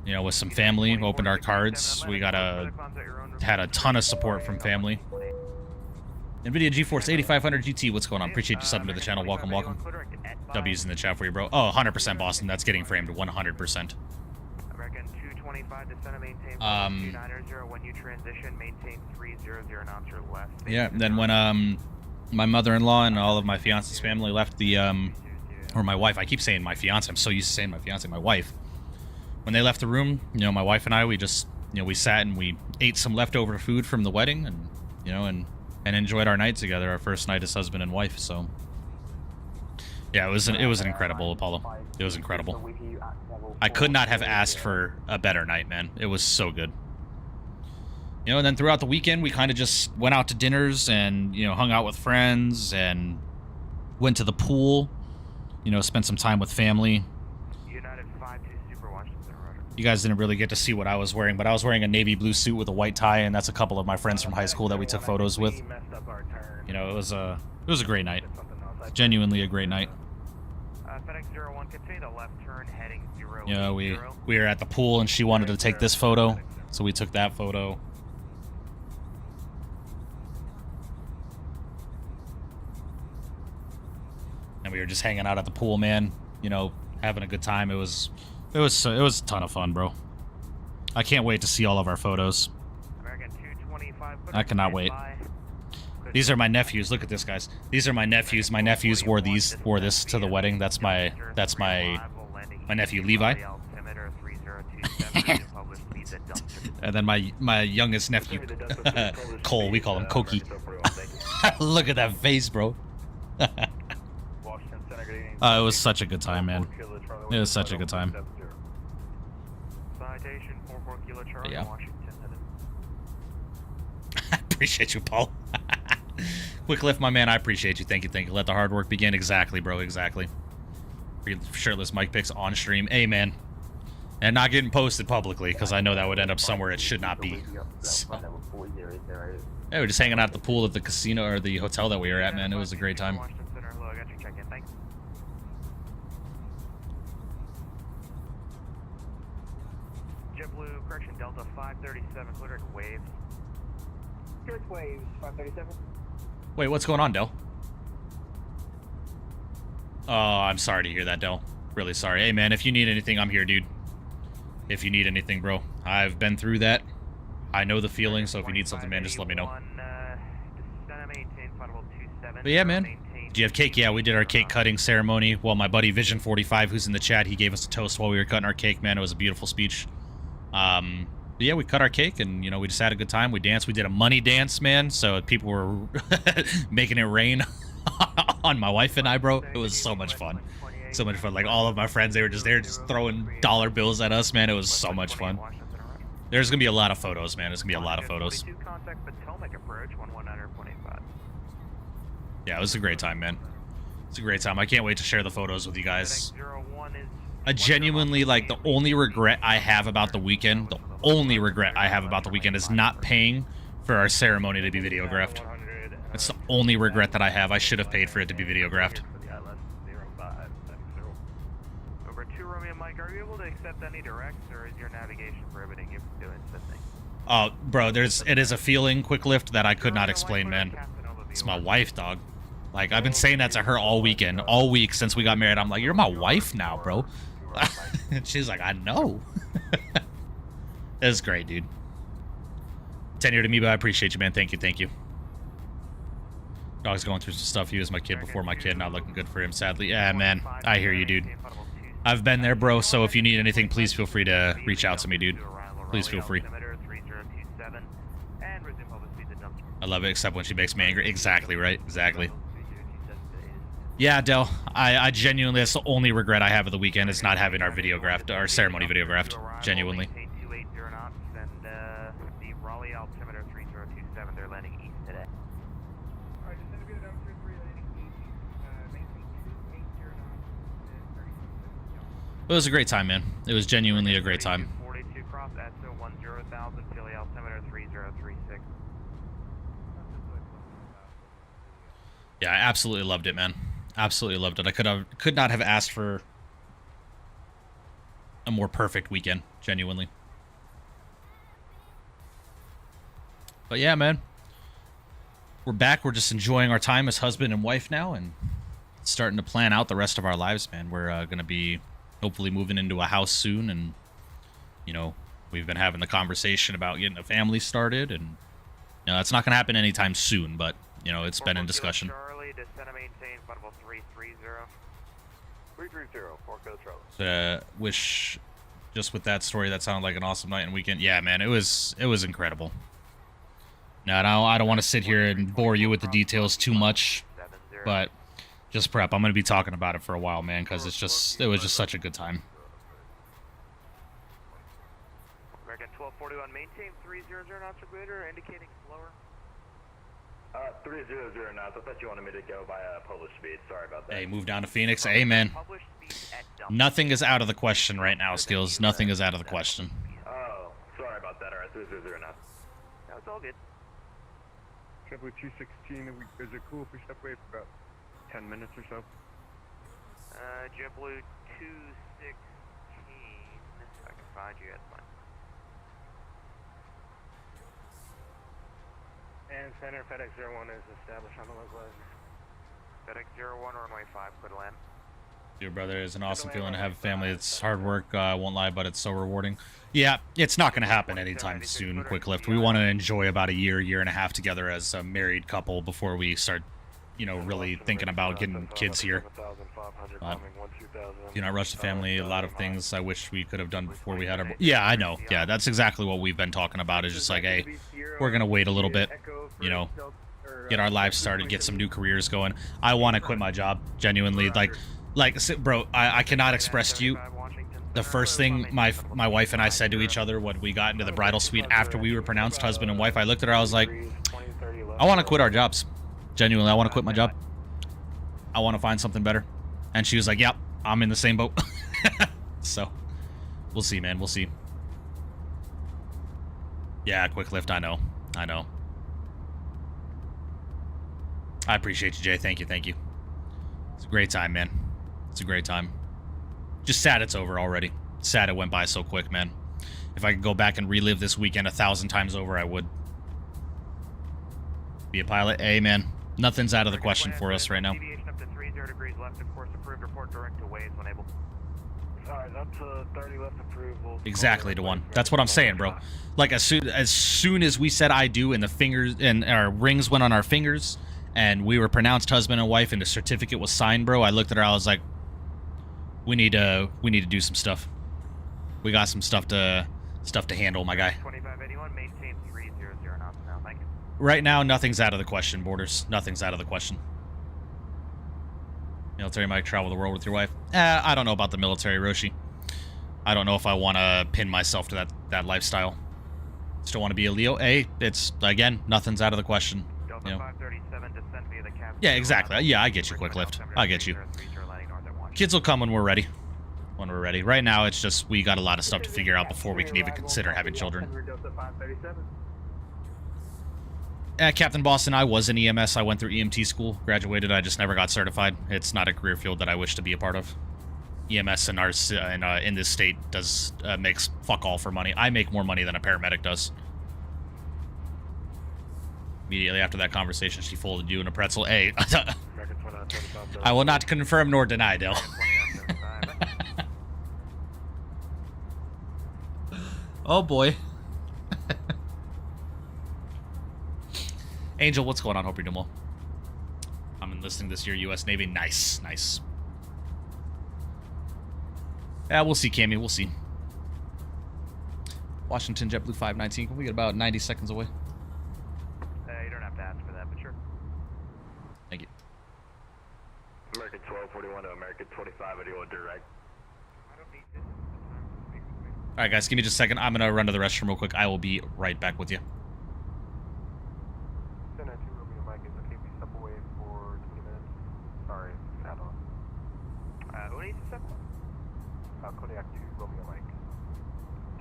you know, with some family, opened our cards. We had a ton of support from family. NVIDIA GeForce 8500 GT, what's going on? Appreciate you subbing to the channel. Welcome, welcome. W's in the chat for you, bro. Oh, 100% Boston. That's getting framed. 100%. When you transition, maintain 300 knots or less. Yeah, then when my mother-in-law and all of my fiance's family left the or my wife, I keep saying my fiance, I'm so used to saying my fiance, my wife. When they left the room, you know, my wife and I, we just, you know, we sat and we ate some leftover food from the wedding, and, you know, and enjoyed our night together, our first night as husband and wife. So yeah, it was an incredible Apollo. It was incredible. I could not have asked for a better night, man. It was so good. You know, and then throughout the weekend, we kind of just went out to dinners and, you know, hung out with friends and went to the pool, you know, spent some time with family. United 5-2 Super Washington, roger. You guys didn't really get to see what I was wearing, but I was wearing a navy blue suit with a white tie, and that's a couple of my friends from high school that we took photos with. You know, it was a great night. Genuinely a great night. FedEx 01, continue the left turn heading 080. You know, we were at the pool, and she wanted to take this photo, so we took that photo. And we were just hanging out at the pool, man. You know, having a good time. It was a ton of fun, bro. I can't wait to see all of our photos. American 225. I cannot wait. These are my nephews. Look at this, guys. These are my nephews. My nephews wore this to the wedding. That's my nephew Levi. And then my youngest nephew Cole. We call him Koki. Look at that face, bro. It was such a good time, man. It was such a good time. Citation 44 Kilo Charlie, Yeah. Washington. I appreciate you, Paul. Quick lift, my man. I appreciate you. Thank you, thank you. Let the hard work begin. Exactly, bro. Exactly. Shirtless Mike pics on stream. Hey, man. And not getting posted publicly, because I know that would end up somewhere it should not be. So. Hey, we're just hanging out at the pool at the casino, or the hotel that we were at, man. It was a great time. JetBlue, correction, Delta 537, cleared waves. Cleared waves, 537. Wait, what's going on, Del? Oh, I'm sorry to hear that, Del. Really sorry. Hey, man, if you need anything, I'm here, dude. If you need anything, bro. I've been through that. I know the feeling, so if you need something, man, just let me know. But yeah, man. JFK, yeah, we did our cake cutting ceremony. Well, my buddy Vision45, who's in the chat, he gave us a toast while we were cutting our cake, man. It was a beautiful speech. But yeah, we cut our cake, and, you know, we just had a good time. We danced. We did a money dance, man, so people were making it rain on my wife and I, bro. It was so much fun. So much fun. Like, all of my friends, they were just there just throwing dollar bills at us, man. It was so much fun. There's going to be a lot of photos, man. There's going to be a lot of photos. Yeah, it was a great time, man. It's a great time. I can't wait to share the photos with you guys. I genuinely, like, the only regret I have about the weekend, is not paying for our ceremony to be videographed. That's the only regret that I have. I should have paid for it to be videographed. Over 2 Romeo Mike, are you able to accept any directs, or is your navigation prohibiting you from doing something? Oh, bro, it is a feeling, quick lift, that I could not explain, man. It's my wife, dog. Like, I've been saying that to her all weekend, all week since we got married. I'm like, you're my wife now, bro. And she's like, I know. It's great, dude. Tenure to me, but I appreciate you, man. Thank you, thank you. Dog's going through some stuff. He was my kid before my kid. Not looking good for him, sadly. Yeah, man. I hear you, dude. I've been there, bro. So if you need anything, please feel free to reach out to me, dude. Please feel free. I love it, except when she makes me angry. Exactly, right? Exactly. Yeah, Del. I genuinely, that's the only regret I have of the weekend, is not having our videographed, our ceremony videographed. Genuinely. It was a great time, man. It was genuinely a great time. Yeah, I absolutely loved it, man. Absolutely loved it. I could not have asked for a more perfect weekend, genuinely. But yeah, man. We're back. We're just enjoying our time as husband and wife now, and starting to plan out the rest of our lives, man. We're going to be hopefully moving into a house soon, and, you know, we've been having the conversation about getting a family started, and, you know, that's not going to happen anytime soon, but, you know, it's been in discussion. Wish, just with that story, that sounded like an awesome night and weekend. Yeah, man, it was incredible. Now, I don't want to sit here and bore you with the details too much, but just prep. I'm going to be talking about it for a while, man, because it was just such a good time. American 1241 maintain 300 knots or greater, indicating slower. 300 knots. I thought you wanted me to go by published speed. Sorry about that. Hey, move down to Phoenix. Amen. Published speed at dump. Nothing is out of the question right now, Skills. Nothing is out of the question. Oh, sorry about that. Alright, 300 knots. No, it's all good. JetBlue 216, is it cool if we step away for about 10 minutes or so? JetBlue 216. If I can find you, that's fine. And center FedEx 01 is established on the localizer. FedEx 01, runway 5, clear to land. Dear brother, it's an awesome feeling to have a family. It's hard work, I won't lie, but it's so rewarding. Yeah, it's not going to happen anytime soon, Quick Lift. We want to enjoy about a year and a half together as a married couple before we start, you know, really thinking about getting kids here. Do not rush the family. A lot of things I wish we could have done before we had our... Yeah, I know. Yeah, that's exactly what we've been talking about. Is just like, hey, we're going to wait a little bit, you know, get our lives started, get some new careers going. I want to quit my job, genuinely. Like, bro, I cannot express to you the first thing my wife and I said to each other when we got into the bridal suite after we were pronounced husband and wife. I looked at her, I was like, I want to quit our jobs. Genuinely, I want to quit my job. I want to find something better. And she was like, yep, I'm in the same boat. So, we'll see, man. We'll see. Yeah, Quick Lift, I know. I know. I appreciate you, Jay. Thank you, thank you. It's a great time, man. It's a great time. Just sad it's over already. Sad it went by so quick, man. If I could go back and relive this weekend 1,000 times over, I would. Be a pilot? Hey, man. Nothing's out of the question for us right now. Deviation up to 30 degrees left, of course, approved. Report direct to Waze when able. Alright, up to 30 left approval. Exactly, to one. That's what I'm saying, bro. Like, as soon as we said I do and the fingers and our rings went on our fingers and we were pronounced husband and wife and the certificate was signed, bro, I looked at her, I was like, we need to do some stuff. We got some stuff to handle, my guy. 2581, maintain 300 knots now. Thank you. Right now, nothing's out of the question, Borders. Nothing's out of the question. Military might travel the world with your wife. I don't know about the military, Roshi. I don't know if I want to pin myself to that lifestyle. Still want to be a Leo. Hey, it's, again, nothing's out of the question. Delta You know? 537, descend via the cap. Yeah, exactly. Yeah, I get you, Quick Lift. I get you. Kids will come when we're ready. When we're ready. Right now, it's just we got a lot of stuff to figure out before we can even consider having children. Captain Boston, I was in EMS. I went through EMT school, graduated. I just never got certified. It's not a career field that I wish to be a part of. EMS in in this state does makes fuck all for money. I make more money than a paramedic does. Immediately after that conversation, she folded you in a pretzel. Hey, I will not confirm nor deny, Dale. Oh boy. Angel, what's going on? Hope you're doing well. I'm enlisting this year, U.S. Navy. Nice, nice. Yeah, we'll see, Cammy. We'll see. Washington JetBlue 519. We get about 90 seconds away. You don't have to ask for that, but sure. Thank you. American 1241 to American 25 at your direct. All right, guys, give me just a second. I'm going to run to the restroom real quick. I will be right back with you. Center 2 Romeo Mike, is okay if we step away for 20 minutes? Sorry, add on. Who needs to step away? Kodiak 2 Romeo Mike.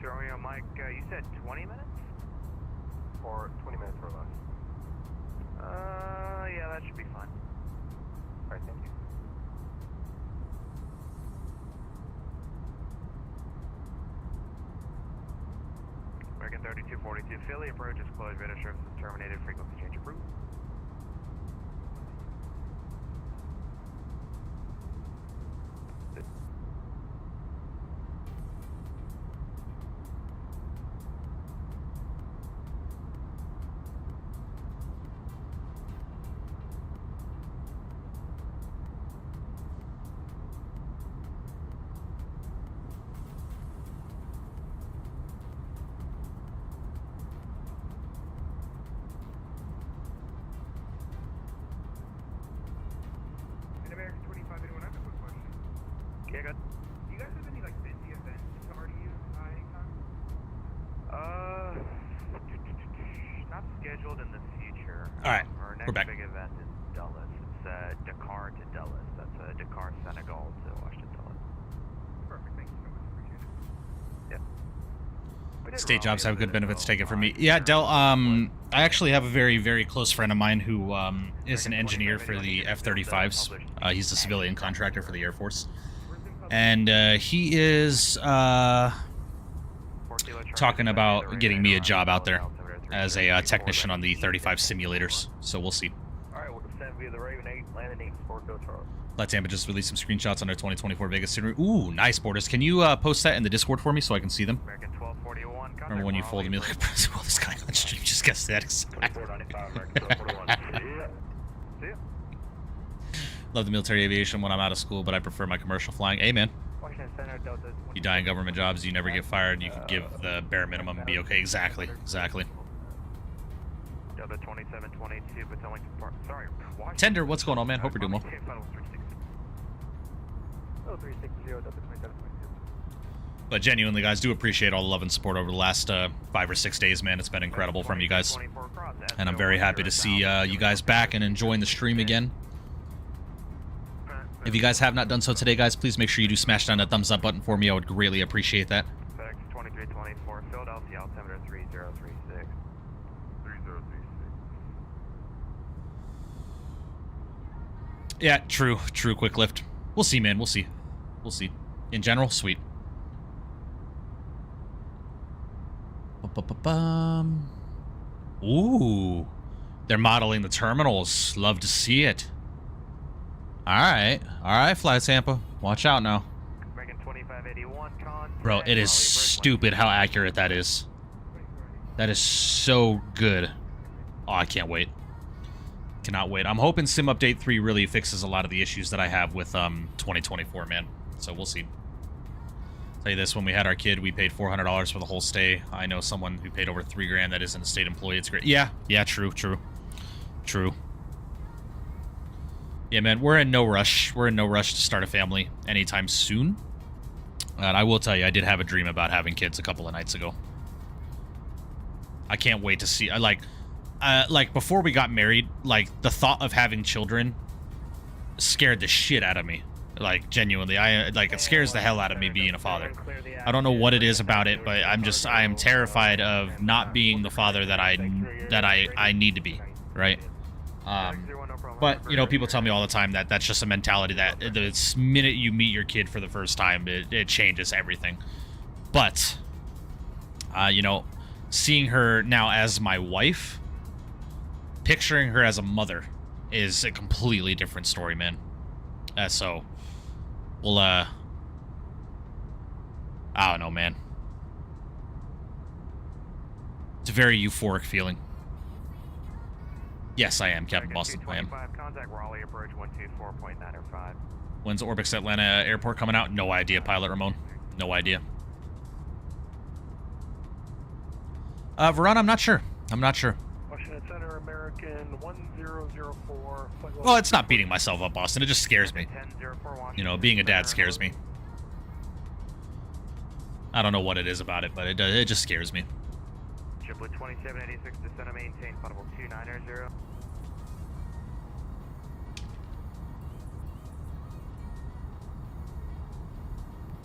Romeo Mike, you said 20 minutes? Or 20 minutes or less. Yeah, that should be fine. Alright, thank you. American 3242 Philly, approach is closed, radar service is terminated, frequency change approved. Yeah, good. Do you guys have any, like, busy events to already use anytime? Pushback. Big event is Dulles. It's Dakar to Dulles. That's Dakar, Senegal to Washington Dulles. Perfect. Thank you so much. Appreciate it. Yeah. State jobs have good benefits. Take it from me. Yeah, Del. I actually have a very, very close friend of mine who is an engineer for the F-35s. He's a civilian contractor for the Air Force, and he is talking about getting me a job out there as a technician on the 35 simulators. So we'll see. All right, we'll descend via the Raven 8, landing 8, Fort Go Charles. Let Tampa just release some screenshots on their 2024 Vegas scenery. Ooh, nice, Borders. Can you post that in the Discord for me so I can see them? American 1241. Remember when you folded me like, well, this guy on stream just guessed that exactly. 2495, American 1241. See ya. Love the military aviation when I'm out of school, but I prefer my commercial flying. Hey, man. Washington Center, Delta. You die in government jobs, you never get fired, you can give the bare minimum and be okay. Exactly, exactly. Delta 2722, Potomac Park. Sorry, Washington. Tender, what's going on, man? Hope you're doing well. 0360, Delta 2722. But genuinely, guys, do appreciate all the love and support over the last 5 or 6 days, man. It's been incredible from you guys. And I'm very happy to see you guys back and enjoying the stream again. If you guys have not done so today, guys, please make sure you do smash down that thumbs up button for me. I would greatly appreciate that. FedEx 2324, Philadelphia, altimeter 3036. 3036. Yeah, true, quick lift. We'll see, man, we'll see. In general, sweet. Ooh, they're modeling the terminals. Love to see it. All right, Flight Tampa. Watch out now. American 2581, Bro, it is stupid how accurate that is. That is so good. Oh, I can't wait. Cannot wait. I'm hoping Sim Update 3 really fixes a lot of the issues that I have with 2024, man. So we'll see. Tell you this, when we had our kid, we paid $400 for the whole stay. I know someone who paid over $3 grand that isn't a state employee. It's great. Yeah, true. Yeah, man, we're in no rush. We're in no rush to start a family anytime soon. And I will tell you, I did have a dream about having kids a couple of nights ago. I can't wait to see. Like before we got married, like the thought of having children scared the shit out of me. Like genuinely, it scares the hell out of me being a father. I don't know what it is about it, but I am terrified of not being the father that I need to be, right? But, you know, people tell me all the time that that's just a mentality that the minute you meet your kid for the first time, it changes everything. But, you know, seeing her now as my wife, picturing her as a mother is a completely different story, man. So, we'll, I don't know, man. It's a very euphoric feeling. Yes, I am, Captain Boston. I am. Contact Raleigh approach 124.905. When's Orbix Atlanta Airport coming out? No idea, Pilot Ramon. No idea. Veron, I'm not sure. Washington Center, American 1004. Well, it's not beating myself up, Boston. It just scares me. You know, being a dad scares me. I don't know what it is about it, but it just scares me. JetBlue 2786, descend and maintain, flight 2990.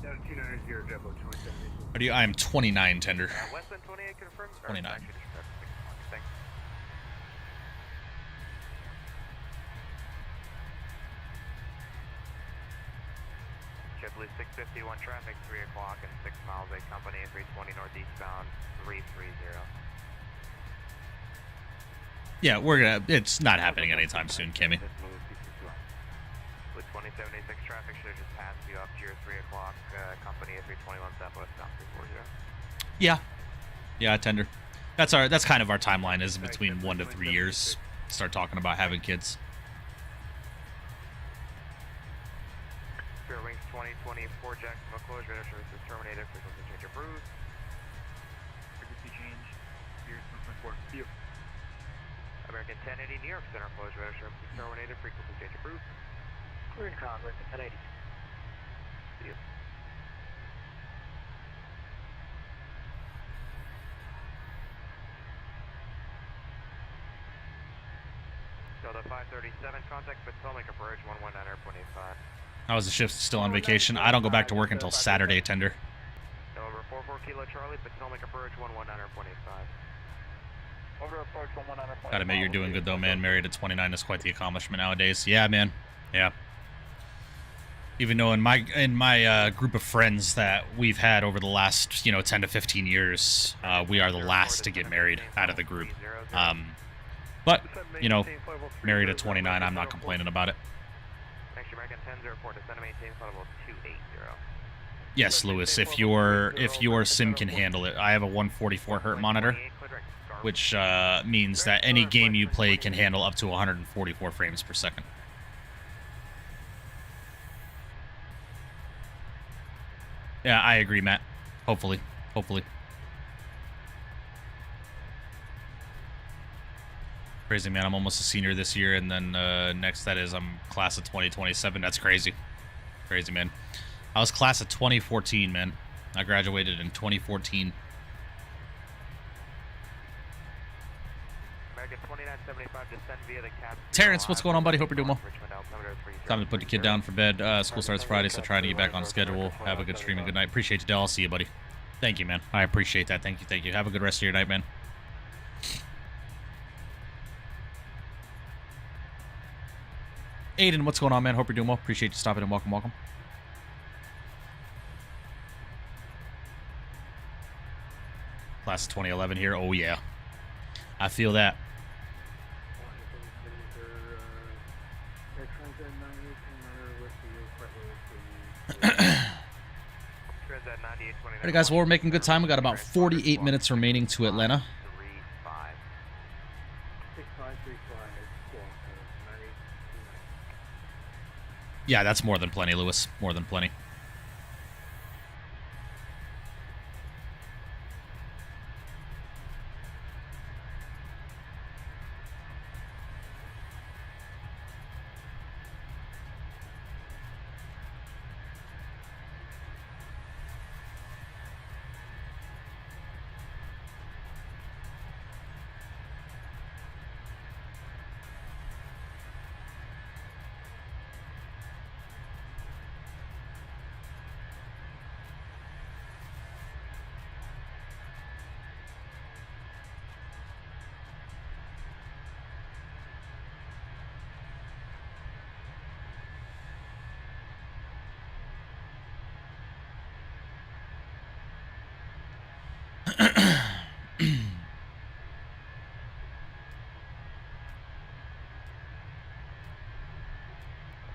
Down 290, JetBlue 2786. I am 29, Tender. Westland 28 confirmed. 29. Thanks. JetBlue 651 traffic, 3 o'clock and 6 miles, a company 320 northeastbound 330. Yeah, it's not happening anytime soon, Kimmy. With 2786 traffic should have just passed you up to your 3 o'clock company at 321 Southwest down 340. Yeah, Tender. That's kind of our timeline is between 1 to 3 years. Start talking about having kids. Spirit Wings 2024 Jacksonville closure, radar services terminated, frequency change approved. Frequency change. Here's 124. See you. American 1080 New York Center closure, radar services terminated, frequency change approved. Clear to con, American 1080. See you. Delta 537, contact Potomac approach 119.85. How was the shift? Still on vacation? I don't go back to work until Saturday, tender. Over 44 Kilo Charlie, Potomac approach 119.85. Over approach 119.85. Gotta admit, you're doing good though, man. Married at 29 is quite the accomplishment nowadays. Yeah, man. Yeah. Even though in my group of friends that we've had over the last 10 to 15 years, we are the last to get married out of the group. But married at 29, I'm not complaining about it. Next American 1004, descend to maintain flight level 280. Yes, Lewis. If your sim can handle it, I have a 144 hertz monitor, which means that any game you play can handle up to 144 frames per second. Yeah, I agree, Matt. Hopefully. Crazy, man. I'm almost a senior this year, and then next that is I'm class of 2027. That's crazy. Crazy, man. I was class of 2014, man. I graduated in 2014. American 2975, descend via the cap. Terrence, what's going on, buddy? Hope you're doing well. Time to put the kid down for bed. School starts Friday, so trying to get back on schedule. Have a good stream and good night. Appreciate you, Dell. I'll see you, buddy. Thank you, man. I appreciate that. Thank you. Have a good rest of your night, man. Aiden, what's going on, man? Hope you're doing well. Appreciate you stopping and welcome. Class of 2011 here. Oh, yeah. I feel that. Alright, guys, well, we're making good time. We got about 48 minutes remaining to Atlanta. Yeah, that's more than plenty, Lewis. More than plenty.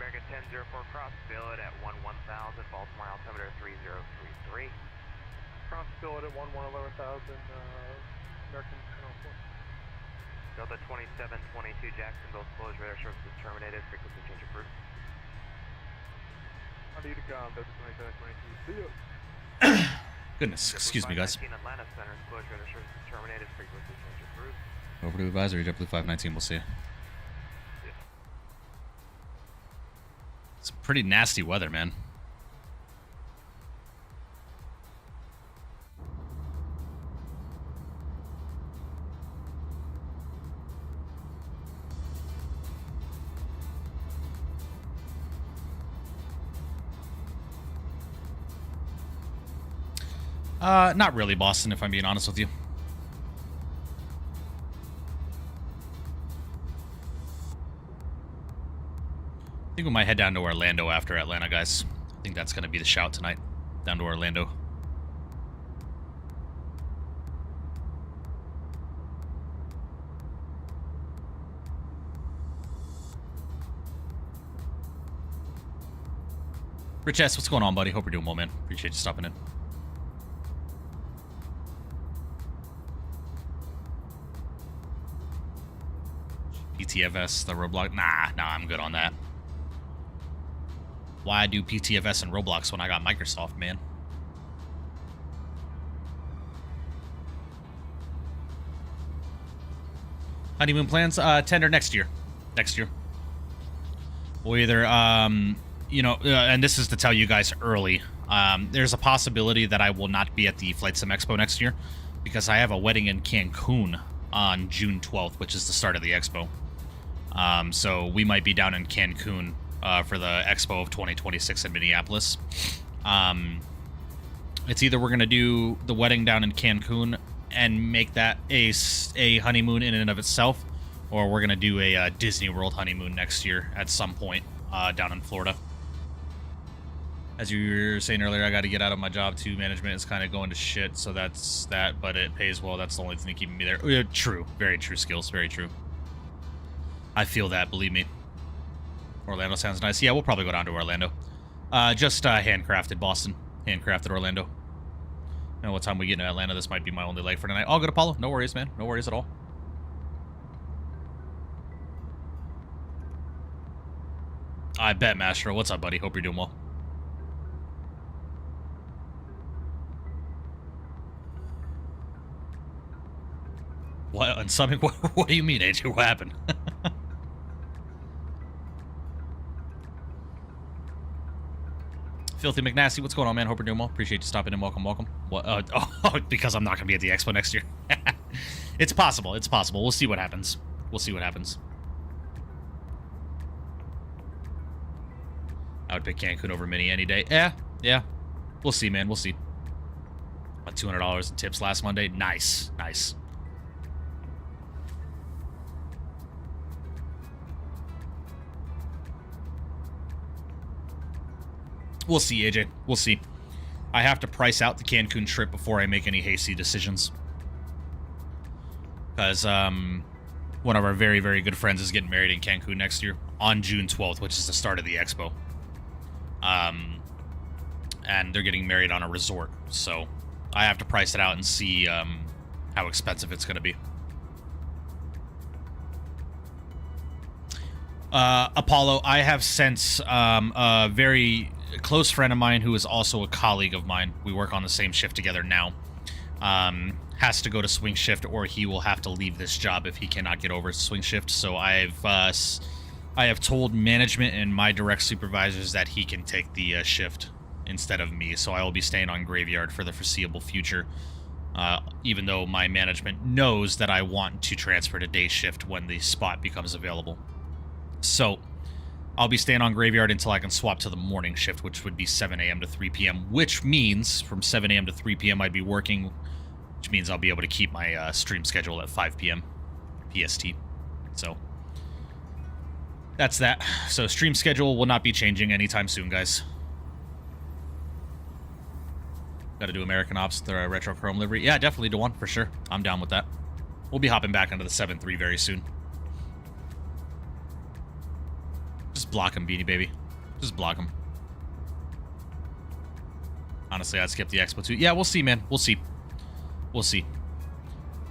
American 1004 cross billet at 11,000, Baltimore altimeter 3033. Cross billet at 11,000, American 1004. Delta 2722, Jacksonville, closed radar services terminated, frequency change approved. How do you come, Delta 2722, see you. Goodness, excuse me, guys. Atlanta Center, closed radar services terminated, frequency change approved. Over to advisory, JetBlue 519, we'll see you. It's pretty nasty weather, man. Not really, Boston, if I'm being honest with you. I think we might head down to Orlando after Atlanta, guys. I think that's going to be the shout tonight. Down to Orlando. Rich S, what's going on, buddy? Hope you're doing well, man. Appreciate you stopping in. PTFS, the Roblox. Nah, I'm good on that. Why do PTFS and Roblox when I got Microsoft, man? Honeymoon plans? Tender next year. Next year. We'll either, and this is to tell you guys early. There's a possibility that I will not be at the Flight Sim Expo next year because I have a wedding in Cancun on June 12th, which is the start of the expo. So we might be down in Cancun for the Expo of 2026 in Minneapolis. It's either we're going to do the wedding down in Cancun and make that a honeymoon in and of itself, or we're going to do a Disney World honeymoon next year at some point down in Florida. As you were saying earlier, I got to get out of my job too. Management is kind of going to shit, so that's that, but it pays well. That's the only thing keeping me there. Yeah, true. Very true, Skills. Very true. I feel that, believe me. Orlando sounds nice. Yeah, we'll probably go down to Orlando. Just handcrafted Boston. Handcrafted Orlando. Know what time we get in Atlanta. This might be my only leg for tonight. All good, Apollo. No worries, man. No worries at all. I bet, Mastro. What's up, buddy? Hope you're doing well. What? And something? What do you mean, AJ? What happened? Filthy McNasty, what's going on, man? Hope you're doing well. Appreciate you stopping in. Welcome, welcome. What? Because I'm not going to be at the expo next year. It's possible. It's possible. We'll see what happens. We'll see what happens. I would pick Cancun over Mini any day. Yeah. We'll see, man. We'll see. $200 in tips last Monday. Nice. Nice. We'll see, AJ. We'll see. I have to price out the Cancun trip before I make any hasty decisions. Because one of our very, very good friends is getting married in Cancun next year on June 12th, which is the start of the expo. And they're getting married on a resort. So I have to price it out and see how expensive it's going to be. Apollo, I have since a very close friend of mine who is also a colleague of mine. We work on the same shift together now. Has to go to swing shift, or he will have to leave this job if he cannot get over to swing shift. So I have told management and my direct supervisors that he can take the shift instead of me. So I will be staying on graveyard for the foreseeable future. Even though my management knows that I want to transfer to day shift when the spot becomes available. So I'll be staying on graveyard until I can swap to the morning shift, which would be 7 a.m. to 3 p.m., which means from 7 a.m. to 3 p.m. I'd be working, which means I'll be able to keep my stream schedule at 5 p.m. PST. So that's that. So stream schedule will not be changing anytime soon, guys. Got to do American Ops, the Retro Chrome livery. Yeah, definitely do one, for sure. I'm down with that. We'll be hopping back into the 7.3 very soon. Just block him, Beanie Baby. Just block him. Honestly, I'd skip the expo too. Yeah, we'll see, man. We'll see. We'll see.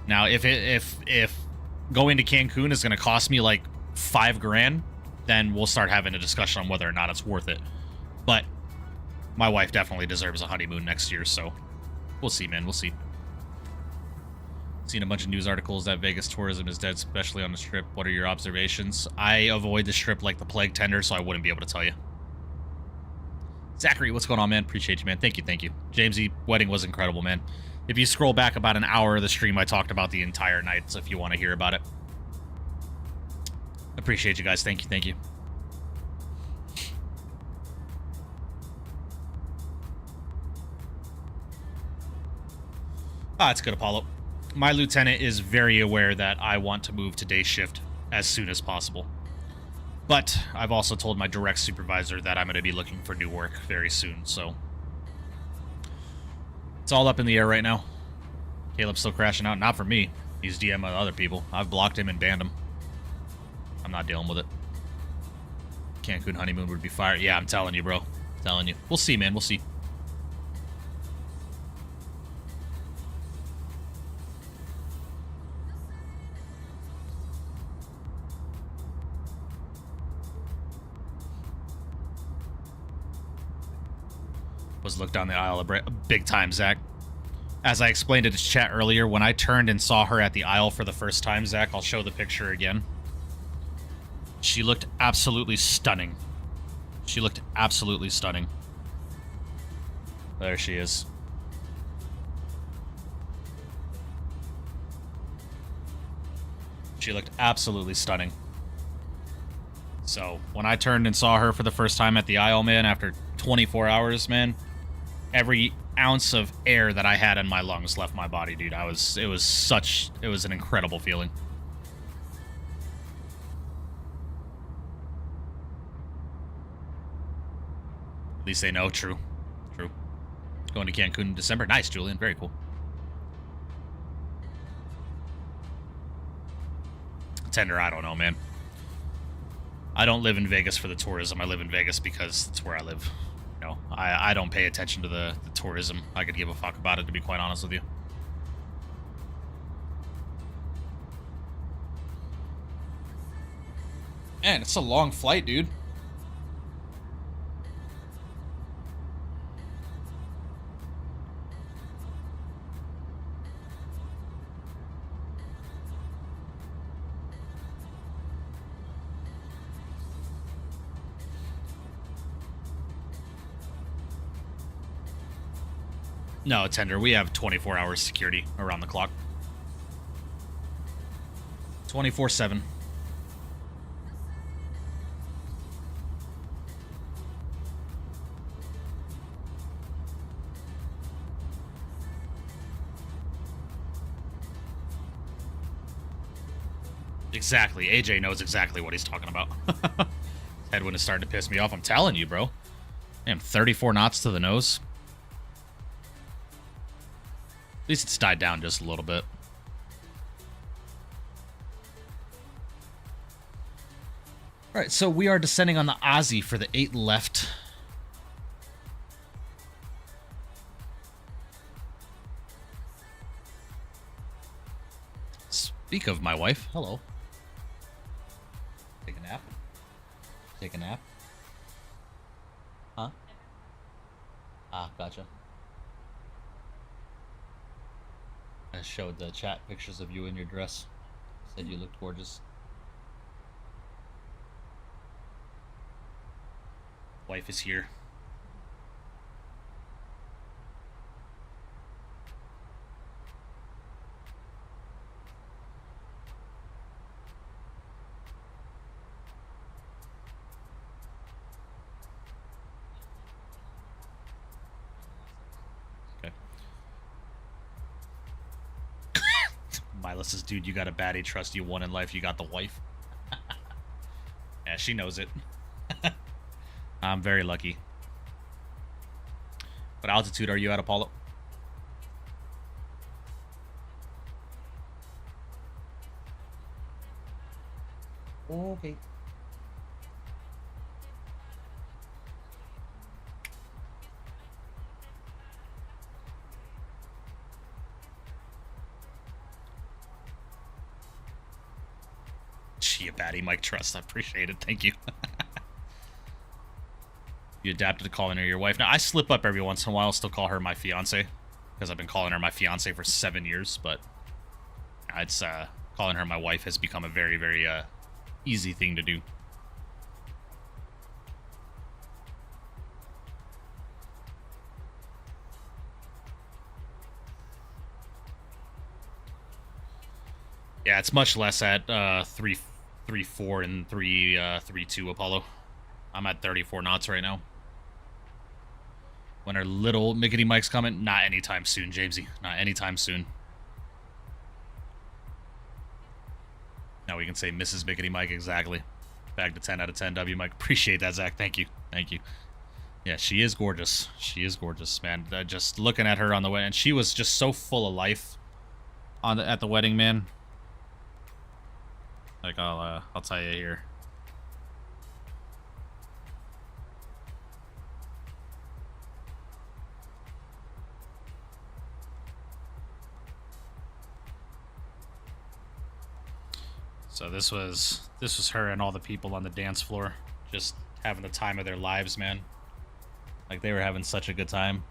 Now, if going to Cancun is going to cost me like $5,000, then we'll start having a discussion on whether or not it's worth it. But my wife definitely deserves a honeymoon next year, so we'll see, man. We'll see. Seen a bunch of news articles that Vegas tourism is dead, especially on the Strip. What are your observations? I avoid the Strip like the plague tender, so I wouldn't be able to tell you. Zachary, what's going on, man? Appreciate you, man. Thank you, thank you. Jamesy, wedding was incredible, man. If you scroll back about an hour of the stream, I talked about the entire night, so if you want to hear about it. Appreciate you guys. Thank you, thank you. Ah, it's good, Apollo. My lieutenant is very aware that I want to move to day shift as soon as possible. But I've also told my direct supervisor that I'm going to be looking for new work very soon, so it's all up in the air right now. Caleb's still crashing out. Not for me. He's DMing other people. I've blocked him and banned him. I'm not dealing with it. Cancun honeymoon would be fire. Yeah, I'm telling you, bro. I'm telling you. We'll see, man. We'll see. Was looked down the aisle big time, Zach. As I explained in the chat earlier, when I turned and saw her at the aisle for the first time, Zach, I'll show the picture again. She looked absolutely stunning. She looked absolutely stunning. There she is. She looked absolutely stunning. So when I turned and saw her for the first time at the aisle, man, after 24 hours, man, every ounce of air that I had in my lungs left my body, dude. It was an incredible feeling. At least they know. True. Going to Cancun in December. Nice, Julian. Very cool. Tender, I don't know, man. I don't live in Vegas for the tourism. I live in Vegas because it's where I live. You know, I don't pay attention to the tourism. I could give a fuck about it, to be quite honest with you. Man, it's a long flight, dude. No, Tender, we have 24 hours security around the clock. 24/7. Exactly. AJ knows exactly what he's talking about. Headwind is starting to piss me off. I'm telling you, bro. Damn, 34 knots to the nose. At least it's died down just a little bit. Alright, so we are descending on the Aussie for the 8 left. Speak of my wife. Hello. Take a nap? Take a nap? Huh? Ah, gotcha. I showed the chat pictures of you in your dress. Said you looked gorgeous. Wife is here. Mila says, dude, you got a baddie. Trust you won in life. You got the wife. Yeah, she knows it. I'm very lucky. What altitude are you at, Apollo? Okay. She a baddie, Mike Trust. I appreciate it. Thank you. You adapted to calling her your wife. Now, I slip up every once in a while, still call her my fiance, because I've been calling her my fiance for 7 years, but it's, calling her my wife has become a very, very, easy thing to do. Yeah, it's much less at, 3.34 and 3.32 Apollo. I'm at 34 knots right now. When our little Mickety Mike's coming? Not anytime soon, Jamesy. Not anytime soon. Now we can say Mrs. Mickety Mike, exactly. Back to 10 out of 10, W Mike. Appreciate that, Zach. Thank you. Thank you. Yeah, she is gorgeous. She is gorgeous, man. Just looking at her on the wedding, and she was just so full of life at the wedding, man. Like, I'll tell you here. So this was her and all the people on the dance floor, just having the time of their lives, man. Like, they were having such a good time.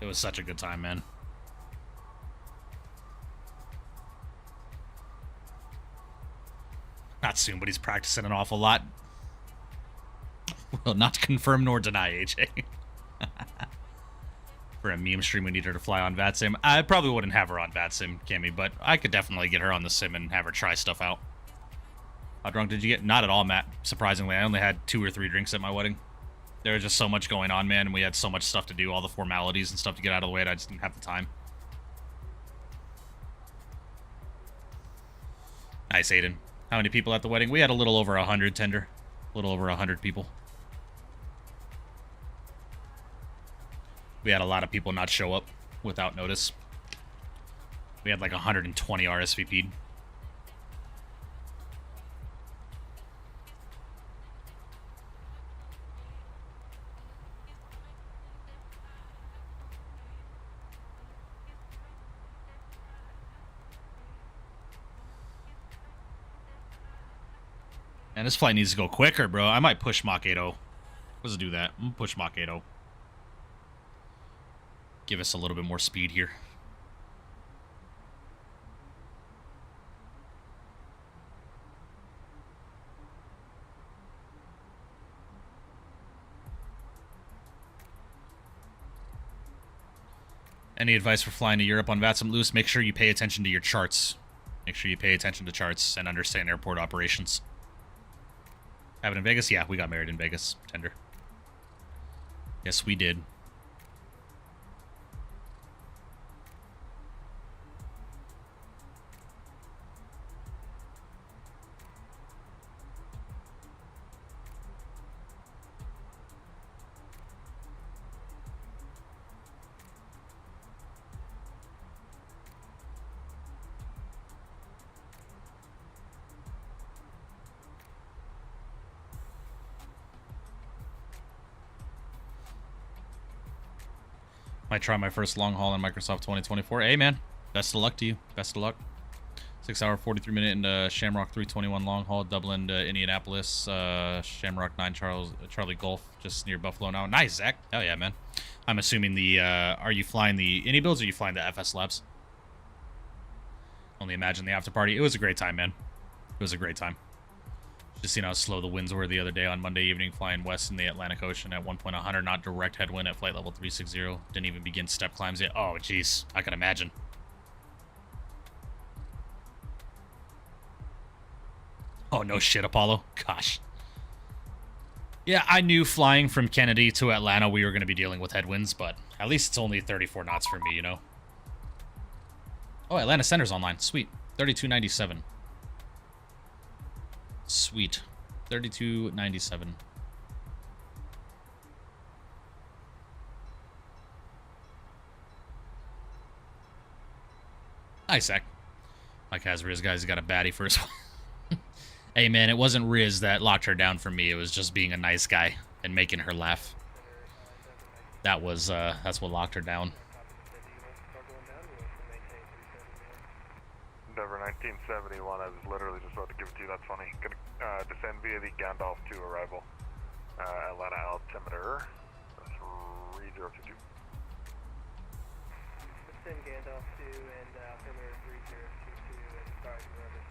It was such a good time, man. Not soon, but he's practicing an awful lot. Will not confirm nor deny, AJ. For a meme stream, we need her to fly on VATSIM. I probably wouldn't have her on VATSIM, Cammy, but I could definitely get her on the sim and have her try stuff out. How drunk did you get? Not at all, Matt. Surprisingly, I only had 2 or 3 drinks at my wedding. There was just so much going on, man, and we had so much stuff to do, all the formalities and stuff to get out of the way, and I just didn't have the time. Nice, Aiden. How many people at the wedding? We had a little over 100, Tender. A little over 100 people. We had a lot of people not show up without notice. We had like 120 RSVP'd. And this flight needs to go quicker, bro. I might push Mach 80. Let's do that. I'm gonna push Mach 80. Give us a little bit more speed here. Any advice for flying to Europe on VATSIM, Lewis? Make sure you pay attention to your charts. Make sure you pay attention to charts and understand airport operations. Have it in Vegas? Yeah, we got married in Vegas, Tender. Yes, we did. Might try my first long haul in Microsoft 2024. Hey, man. Best of luck to you. Best of luck. 6 hour, 43 minute into Shamrock 321 long haul, Dublin to Indianapolis. Shamrock 9 Charlie Golf, just near Buffalo now. Nice, Zach. Hell yeah, man. I'm assuming the, are you flying the Indy builds or are you flying the FS Labs? Only imagine the after party. It was a great time, man. It was a great time. Just seeing how slow the winds were the other day on Monday evening, flying west in the Atlantic Ocean at 1.100 knot direct headwind at flight level 360. Didn't even begin step climbs yet. Oh, jeez. I can imagine. Oh, no shit, Apollo. Gosh. Yeah, I knew flying from Kennedy to Atlanta we were going to be dealing with headwinds, but at least it's only 34 knots for me, you know? Oh, Atlanta Center's online. Sweet. 3297. Sweet. 3297. Nice, Zach. Mike has Riz, guys. He got a baddie for his... Hey, man, it wasn't Riz that locked her down for me. It was just being a nice guy and making her laugh. That was, that's what locked her down. Endeavor 1971, I was literally just about to give it to you, that's funny. Gonna descend via the Gandalf 2 arrival. Atlanta altimeter 3022. Descend Gandalf 2 and altimeter 3022 and start wherever.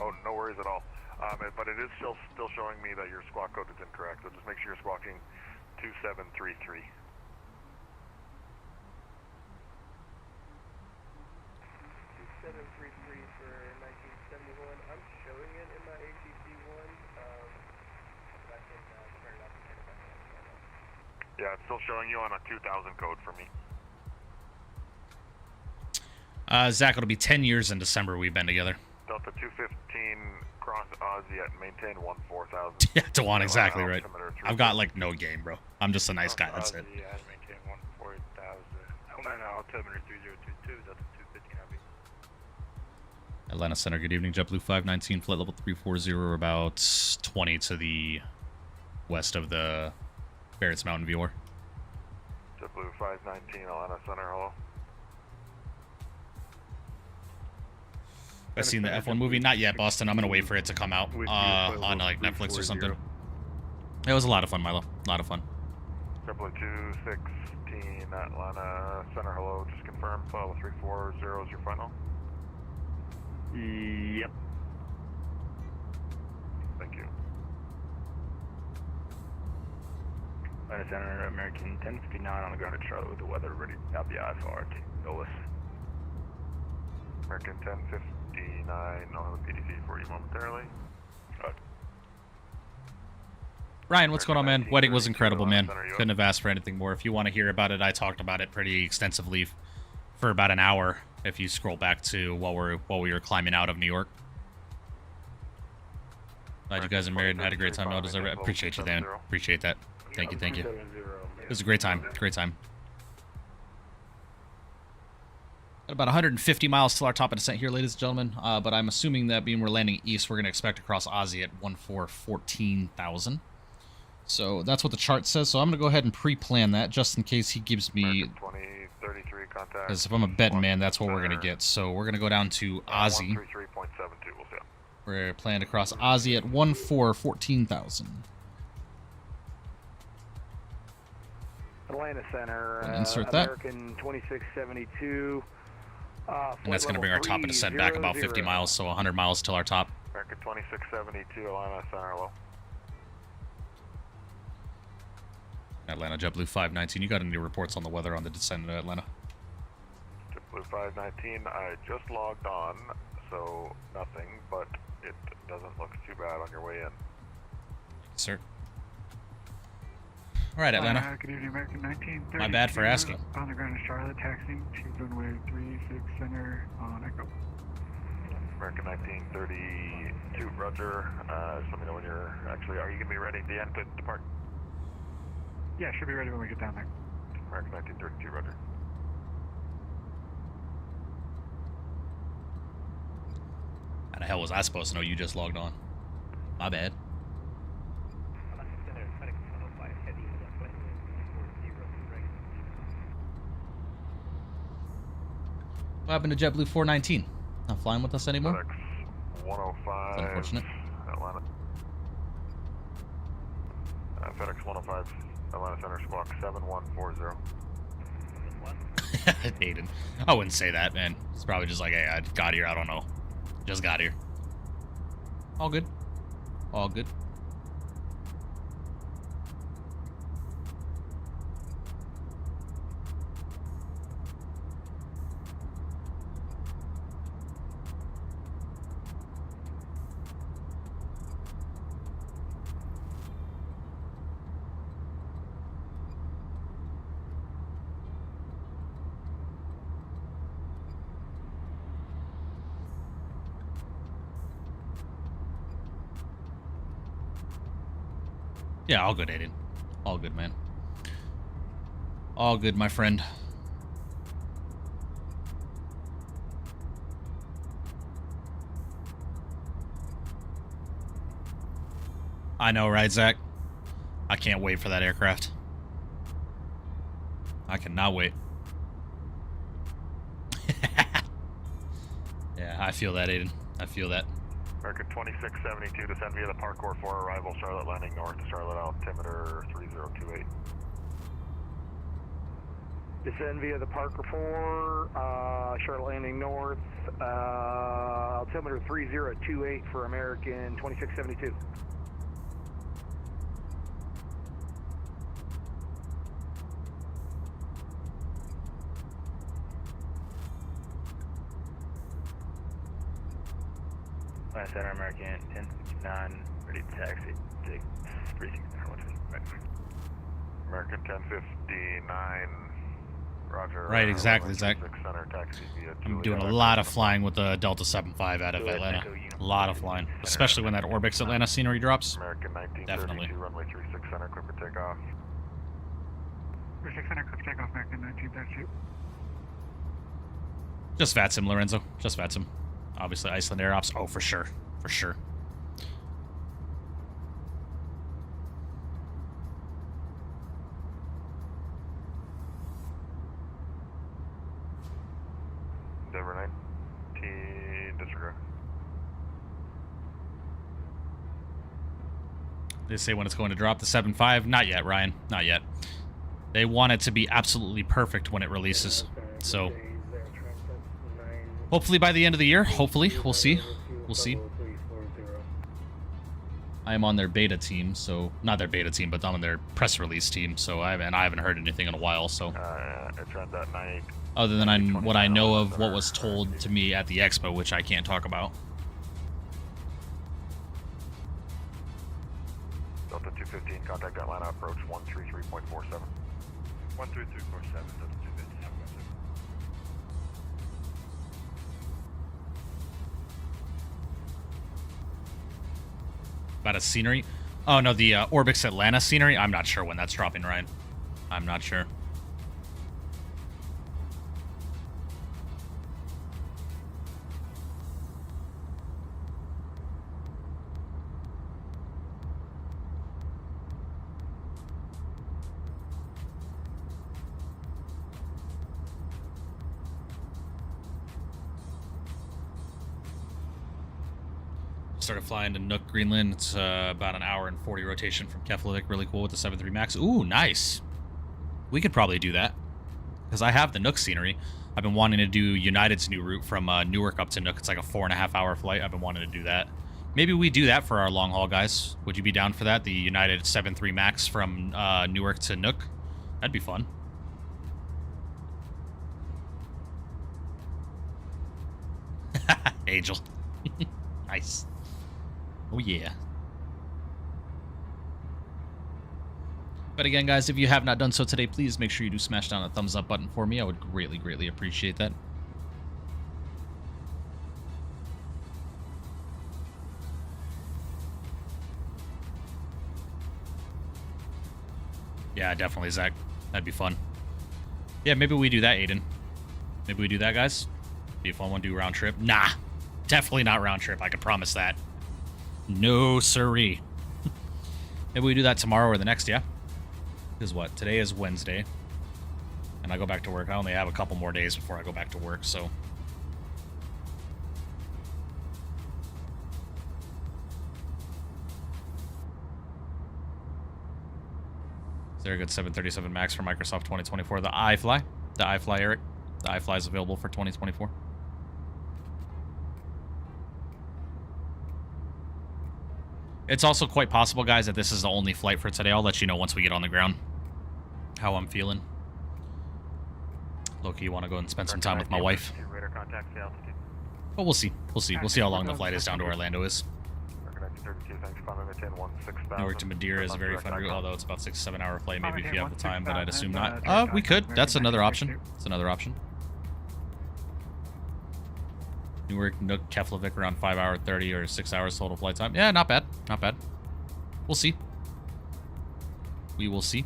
Oh, no worries at all. But it is still showing me that your squawk code is incorrect, so just make sure you're squawking 2733. 2733 for 1971. I'm showing it in my ATC1. But I can turn it off and turn it back on. Yeah, it's still showing you on a 2000 code for me. Zach, it'll be 10 years in December we've been together. Delta 215 cross Aussie at maintain 4000. Yeah, Dewan, exactly right. I've got, like, no game, bro. I'm just a nice guy, that's it. Yeah, maintain 14,000. Atlanta altimeter 3022, Delta 215 heavy. Atlanta Center, good evening. JetBlue 519, flight level 340, about 20 to the west of the Barrett's Mountain Viewer. JetBlue 519, Atlanta Center, hello. I've seen the F1 movie. Not yet, Boston. I'm going to wait for it to come out on like Netflix or something. It was a lot of fun, Milo. A lot of fun. JetBlue 216, Atlanta Center, hello. Just confirm, file 340 is your final. Yep. Thank you. Atlanta Center, American 1059 on the ground at Charlotte with the weather ready. Copy IFR. Golis. American 1059, 29 on the PDC for you momentarily. Ryan, what's going on, man? Wedding was incredible, man. Couldn't have asked for anything more. If you want to hear about it, I talked about it pretty extensively for about an hour. If you scroll back to while we were climbing out of New York. Glad you guys are married and had a great time. I appreciate you, Dan. Appreciate that. Thank you, thank you. It was a great time. Great time. Got about 150 miles till our top of descent here, ladies and gentlemen. But I'm assuming that being we're landing east, we're going to expect to cross Aussie at 14,000. So that's what the chart says. So I'm going to go ahead and pre-plan that just in case he gives me... 2033 contact. Because if I'm a betting man, that's what we're going to get. So we're going to go down to Aussie. 133.72, we'll see. We're planning to cross Aussie at 14,000. Atlanta Center, insert that. American 2672. And that's going to bring our top of descent back about 50 miles, so 100 miles till our top. American 2672, Atlanta Center, low. Atlanta, JetBlue 519. You got any reports on the weather on the descent into Atlanta? JetBlue 519, I just logged on, so nothing, but it doesn't look too bad on your way in. Sir. All right, Atlanta. Good evening, American 1930. My bad for asking. On the ground in Charlotte, taxiing to runway 36 center on Echo. American 1932, Roger. Just let me know when you're actually, are you going to be ready at the end to depart? Yeah, should be ready when we get down there. American 1932, Roger. How the hell was I supposed to know you just logged on? My bad. What happened to JetBlue 419? Not flying with us anymore? FedEx 105. That's unfortunate. Atlanta. FedEx 105, Atlanta Center, squawk 7140. Aiden. I wouldn't say that, man. It's probably just like, hey, I got here, I don't know. Just got here. All good. All good. Yeah, all good, Aiden. All good, man. All good, my friend. I know, right, Zach? I can't wait for that aircraft. I cannot wait. Yeah, I feel that, Aiden. I feel that. American 2672, descend via the Parkour 4 arrival, Charlotte landing north, Charlotte altimeter 3028. Descend via the Parker 4, Charlotte landing north, altimeter 3028 for American 2672. Atlanta Center, American 1059, ready to taxi. Take 369. American 1059, Roger. Right, exactly, Zach. Center, taxi via I'm doing a lot of flying with the Delta 75 out of Atlanta. A lot of flying, especially when that Orbix Atlanta scenery drops. American 1932, Definitely. runway 36 center, clear for takeoff. 36 center, clear for takeoff, American 1932. Just VATSIM, Lorenzo. Just VATSIM. Obviously, Iceland Air Ops. Oh, for sure. For sure. Endeavor 19, disregard. They say when it's going to drop the 7.5. Not yet, Ryan. Not yet. They want it to be absolutely perfect when it releases. So, hopefully by the end of the year. Hopefully. We'll see. We'll see. I am on their beta team, so... Not their beta team, but I'm on their press release team, so I haven't heard anything in a while, so... It runs at other than what I know of what was told to me at the expo, which I can't talk about. Delta 215, contact Atlanta approach 133.47. 133.47, Delta 215, have a good day. About a scenery? Oh, no, the Orbix Atlanta scenery? I'm not sure when that's dropping, Ryan. I'm not sure. Started flying to Nook, Greenland. It's about an hour and 40 rotation from Keflavik. Really cool with the 7.3 Max. Ooh, nice. We could probably do that. Because I have the Nook scenery. I've been wanting to do United's new route from Newark up to Nook. It's like a 4.5-hour flight. I've been wanting to do that. Maybe we do that for our long haul, guys. Would you be down for that? The United 7.3 Max from Newark to Nook? That'd be fun. Angel. Nice. Oh, yeah. But again, guys, if you have not done so today, please make sure you do smash down a thumbs up button for me. I would greatly, greatly appreciate that. Yeah, definitely, Zach. That'd be fun. Yeah, maybe we do that, Aiden. Maybe we do that, guys. Be a fun one, do round trip. Nah, definitely not round trip. I can promise that. No, sirree. Maybe we do that tomorrow or the next, yeah? Because what? Today is Wednesday. And I go back to work. I only have a couple more days before I go back to work, so... Is there a good 737 MAX for Microsoft 2024? The iFly? The iFly, Eric? The iFly is available for 2024. It's also quite possible, guys, that this is the only flight for today. I'll let you know once we get on the ground how I'm feeling. Loki, you want to go and spend some time with my wife? But we'll see. We'll see. We'll see how long the flight is down to Orlando is. Newark to Madeira is a very fun route, although it's about 6 to 7 hour flight. Maybe if you have the time, but I'd assume not. We could. That's another option. It's another option. Newark, Nook, Keflavik around 5 hour 30 or 6 hours total flight time. Yeah, not bad. Not bad. We'll see. We will see.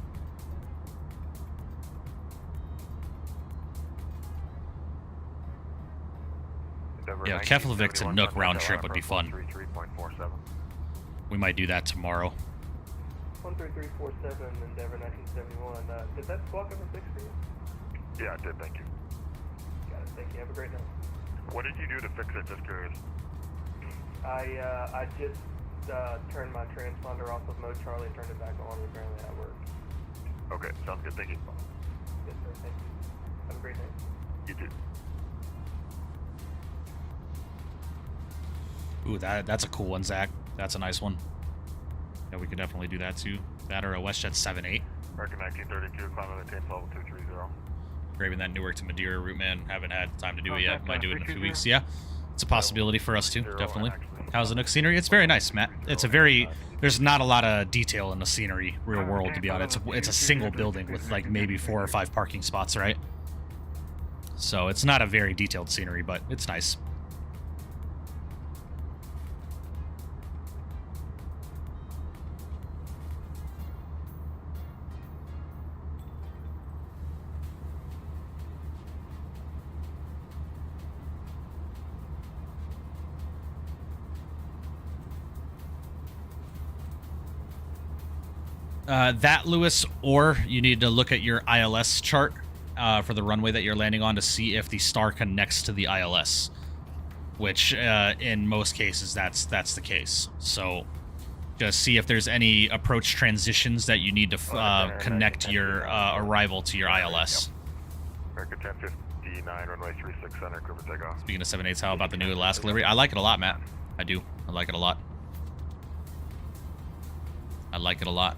Yeah, Keflavik to Nook round trip would be fun. We might do that tomorrow. 13347 Endeavor 1971. Did that squawk ever fix for you? Yeah, it did, thank you. Got it, thank you. Have a great night. What did you do to fix it? Just curious. I just turned my transponder off of mode Charlie and turned it back on. Apparently that worked. Okay, sounds good. Thank you. Yes, sir. Thank you. Have a great night. You too. Ooh, that's a cool one, Zach. That's a nice one. Yeah, we could definitely do that too. That or a WestJet 7.8. American 1932, climb on the 10 level 230. Graving that Newark to Madeira route, man. Haven't had time to do it yet. Might do it in a few weeks. Yeah, it's a possibility for us too, definitely. How's the Nook scenery? It's very nice, Matt. It's a very... There's not a lot of detail in the scenery, real world, to be honest. It's a single building with like maybe 4 or 5 parking spots, right? So it's not a very detailed scenery, but it's nice. That, Lewis, or you need to look at your ILS chart for the runway that you're landing on to see if the star connects to the ILS, which in most cases that's the case. So just see if there's any approach transitions that you need to connect your arrival to your ILS. American 1059, runway 36 center, clear for takeoff. Speaking of 7.8s, how about the new Alaska livery? I like it a lot, Matt. I do. I like it a lot. I like it a lot.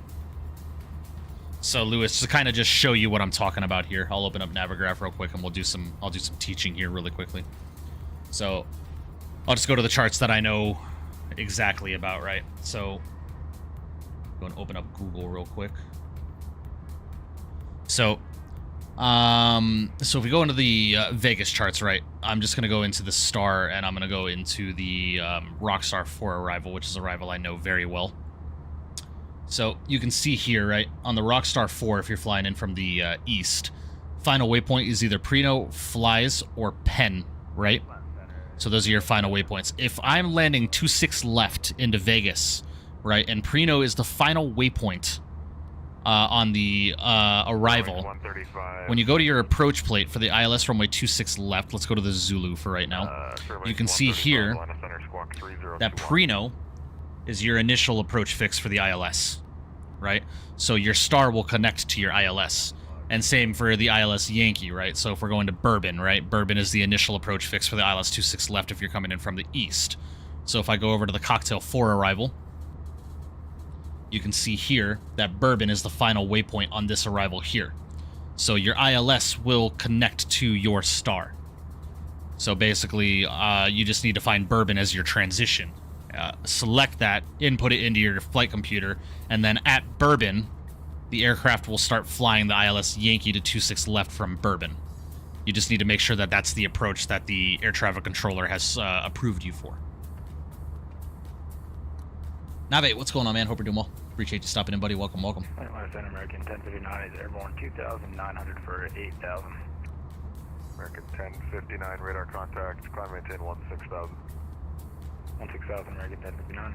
So Lewis, to kind of just show you what I'm talking about here, I'll open up Navigraph real quick and I'll do some teaching here really quickly. So I'll just go to the charts that I know exactly about, right? So go and open up Google real quick. So if we go into the Vegas charts, right, I'm just going to go into the star and I'm going to go into the Rockstar 4 arrival, which is an arrival I know very well. So you can see here, right, on the Rockstar 4, if you're flying in from the east, final waypoint is either Prino, Flies, or Penn, right? So those are your final waypoints. If I'm landing 26 left into Vegas, right, and Prino is the final waypoint on the arrival, when you go to your approach plate for the ILS runway 26 left, let's go to the Zulu for right now, you can see here that Prino is your initial approach fix for the ILS, right? So your star will connect to your ILS. And same for the ILS Yankee, right? So if we're going to Bourbon, right? Bourbon is the initial approach fix for the ILS 26 left if you're coming in from the east. So if I go over to the Cocktail 4 arrival, you can see here that Bourbon is the final waypoint on this arrival here. So your ILS will connect to your star. So basically, you just need to find Bourbon as your transition. Select that, input it into your flight computer, and then at Bourbon, the aircraft will start flying the ILS Yankee to 26 left from Bourbon. You just need to make sure that that's the approach that the air traffic controller has approved you for. Nave, what's going on, man? Hope you're doing well. Appreciate you stopping in, buddy. Welcome, welcome. Center American 1059 is airborne 2,900 for 8,000. American 1059, radar contact, climb maintain 16,000. 16,000, American 1059.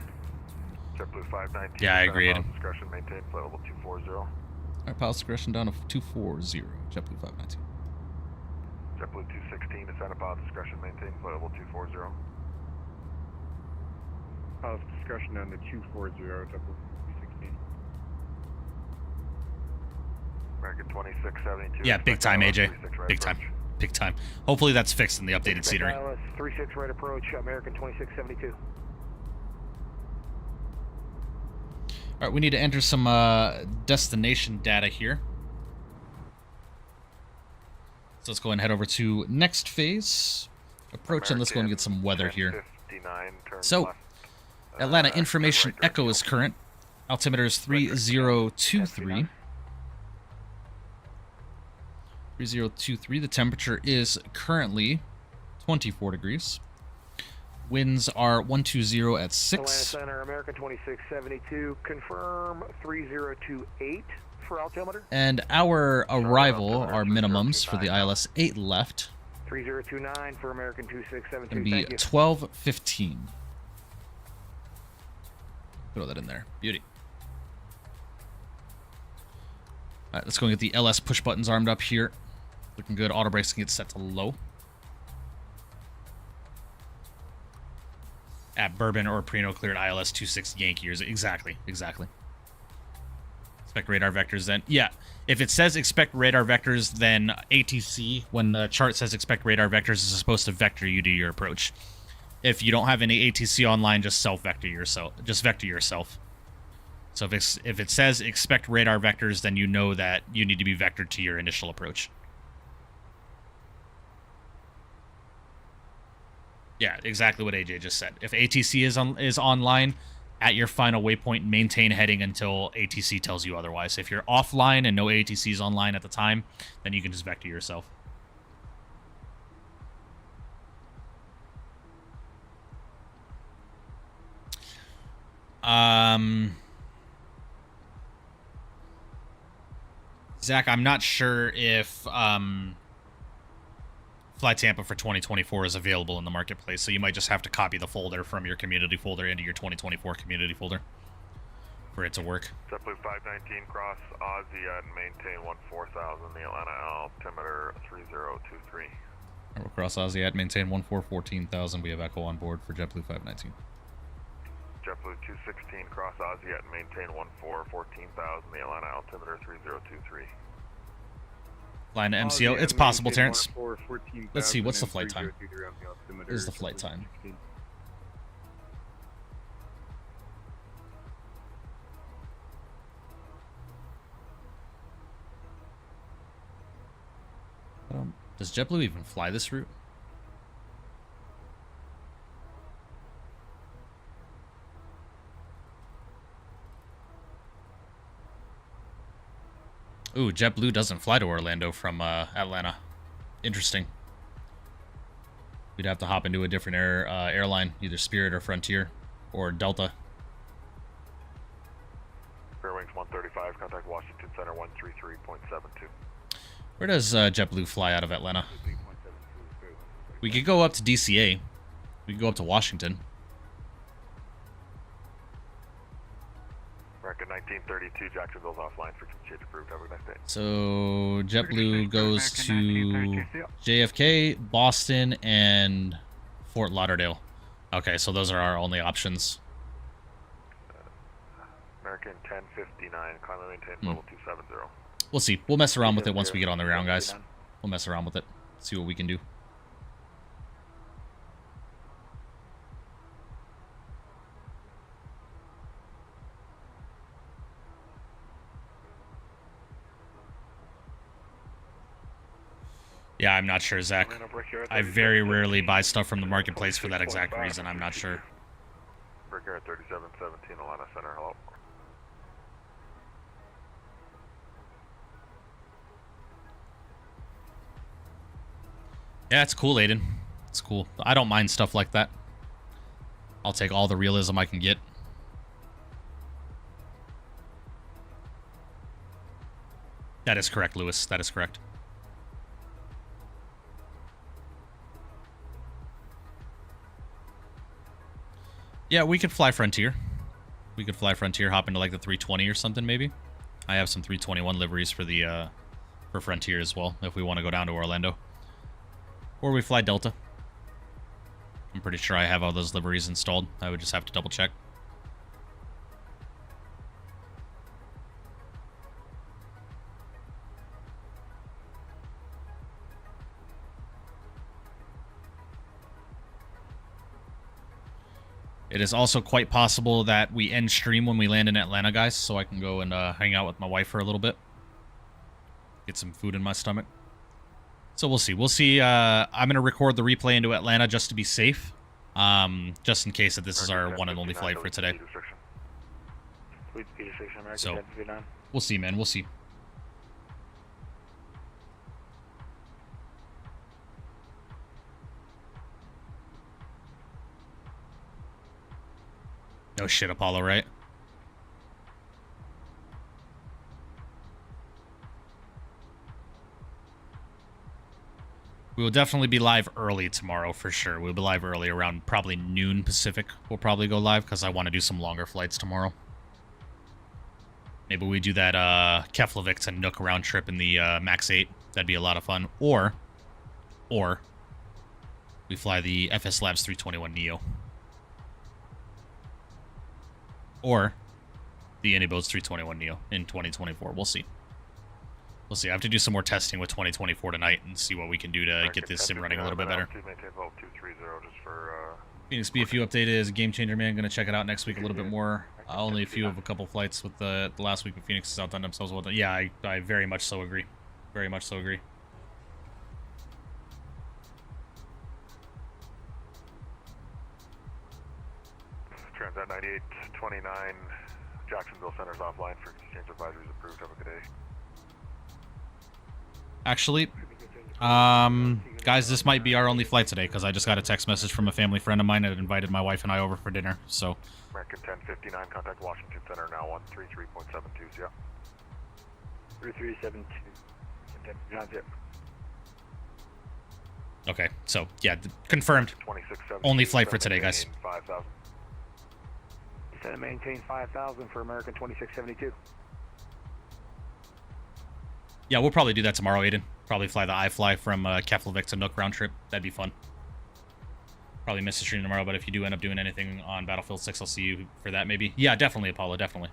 JetBlue 519. Yeah, I agree. Discretion, maintain flight level 240. Alright, pilot discretion down to 240, JetBlue 519. JetBlue 216, descend to pilot discretion, maintain flight level 240. Pilot discretion down to 240, JetBlue 216. American 2672. Yeah, big time, AJ. Big time. Big time. Hopefully that's fixed in the updated scenery. ILS 36 right approach, American 2672. Alright, we need to enter some destination data here. So let's go and head over to next phase. Approach, and let's go and get some weather here. So, Atlanta Information Echo is current. Altimeter is 3023. 3023. The temperature is currently 24 degrees. Winds are 120 at 6. Atlanta Center, American 2672. Confirm 3028 for altimeter. And our arrival, our minimums for the ILS 8 left, 3029 for American 2672. going to be 12:15. Throw that in there. Beauty. All right, let's go and get the LS push buttons armed up here. Looking good. Auto brakes can get set to low. At Bourbon or Prino cleared ILS 26 Yankee. Exactly. Expect radar vectors then. Yeah, if it says expect radar vectors, then ATC, when the chart says expect radar vectors, is supposed to vector you to your approach. If you don't have any ATC online, just self-vector yourself. Just vector yourself. So if it says expect radar vectors, then you know that you need to be vectored to your initial approach. Yeah, exactly what AJ just said. If ATC is online at your final waypoint, maintain heading until ATC tells you otherwise. If you're offline and no ATC is online at the time, then you can just vector yourself. Zach, I'm not sure if Fly Tampa for 2024 is available in the marketplace, so you might just have to copy the folder from your community folder into your 2024 community folder for it to work. JetBlue 519, cross Aussie and maintain 14,000, the Atlanta altimeter 3023. We'll cross Aussie at maintain 14,000. We have Echo on board for JetBlue 519. JetBlue 216, cross Aussie at maintain 14,000, the Atlanta altimeter 3023. Flying to MCO. It's possible, Terrence. Let's see, what's the flight time? What is the flight time? Does JetBlue even fly this route? Ooh, JetBlue doesn't fly to Orlando from Atlanta. Interesting. We'd have to hop into a different airline, either Spirit or Frontier or Delta. Fairwings 135, contact Washington Center 133.72. Where does JetBlue fly out of Atlanta? We could go up to DCA. We could go up to Washington. American 1932, Jacksonville's offline, frequency change approved. Have a nice day. So JetBlue goes to JFK, Boston, and Fort Lauderdale. Okay, so those are our only options. American 1059, climb and maintain level 270. We'll see. We'll mess around with it once we get on the ground, guys. We'll mess around with it. See what we can do. Yeah, I'm not sure, Zach. I very rarely buy stuff from the marketplace for that exact reason. I'm not sure. Brickyard 3717, Atlanta Center. Hello. Yeah, it's cool, Aiden. It's cool. I don't mind stuff like that. I'll take all the realism I can get. That is correct, Lewis. That is correct. Yeah, we could fly Frontier. We could fly Frontier, hop into like the 320 or something, maybe. I have some 321 liveries for the for Frontier as well, if we want to go down to Orlando. Or we fly Delta. I'm pretty sure I have all those liveries installed. I would just have to double check. It is also quite possible that we end stream when we land in Atlanta, guys, so I can go and hang out with my wife for a little bit. Get some food in my stomach. So we'll see. We'll see. I'm going to record the replay into Atlanta just to be safe. Just in case that this is our one and only flight for today. So, we'll see, man. We'll see. No shit, Apollo, right? We will definitely be live early tomorrow for sure. We'll be live early around probably noon Pacific. We'll probably go live because I want to do some longer flights tomorrow. Maybe we do that Keflavik to Nook round trip in the Max 8. That'd be a lot of fun. Or we fly the FS Labs 321 Neo. Or the Anyboats 321 Neo in 2024. We'll see. We'll see. I have to do some more testing with 2024 tonight and see what we can do to get this sim running a little bit better. Phoenix BFU update is a game changer, man. Gonna check it out next week a little bit more. Only a few of a couple flights with the last week with Phoenix has outdone themselves well done. Yeah, I very much so agree. Very much so agree. Transat 9829, Jacksonville Center's offline. Frequency change advisories approved. Have a good day. Actually, guys, this might be our only flight today because I just got a text message from a family friend of mine that invited my wife and I over for dinner. So, American 1059, contact Washington Center now 133.72. Yeah. 3372. Okay, so yeah, confirmed. Only flight for today, guys. 5,000. Set and maintain 5,000 for American 2672. Yeah, we'll probably do that tomorrow, Aiden. Probably fly the iFly from Keflavik to Nook round trip. That'd be fun. Probably miss the stream tomorrow, but if you do end up doing anything on Battlefield 6, I'll see you for that maybe. Yeah, definitely, Apollo, definitely.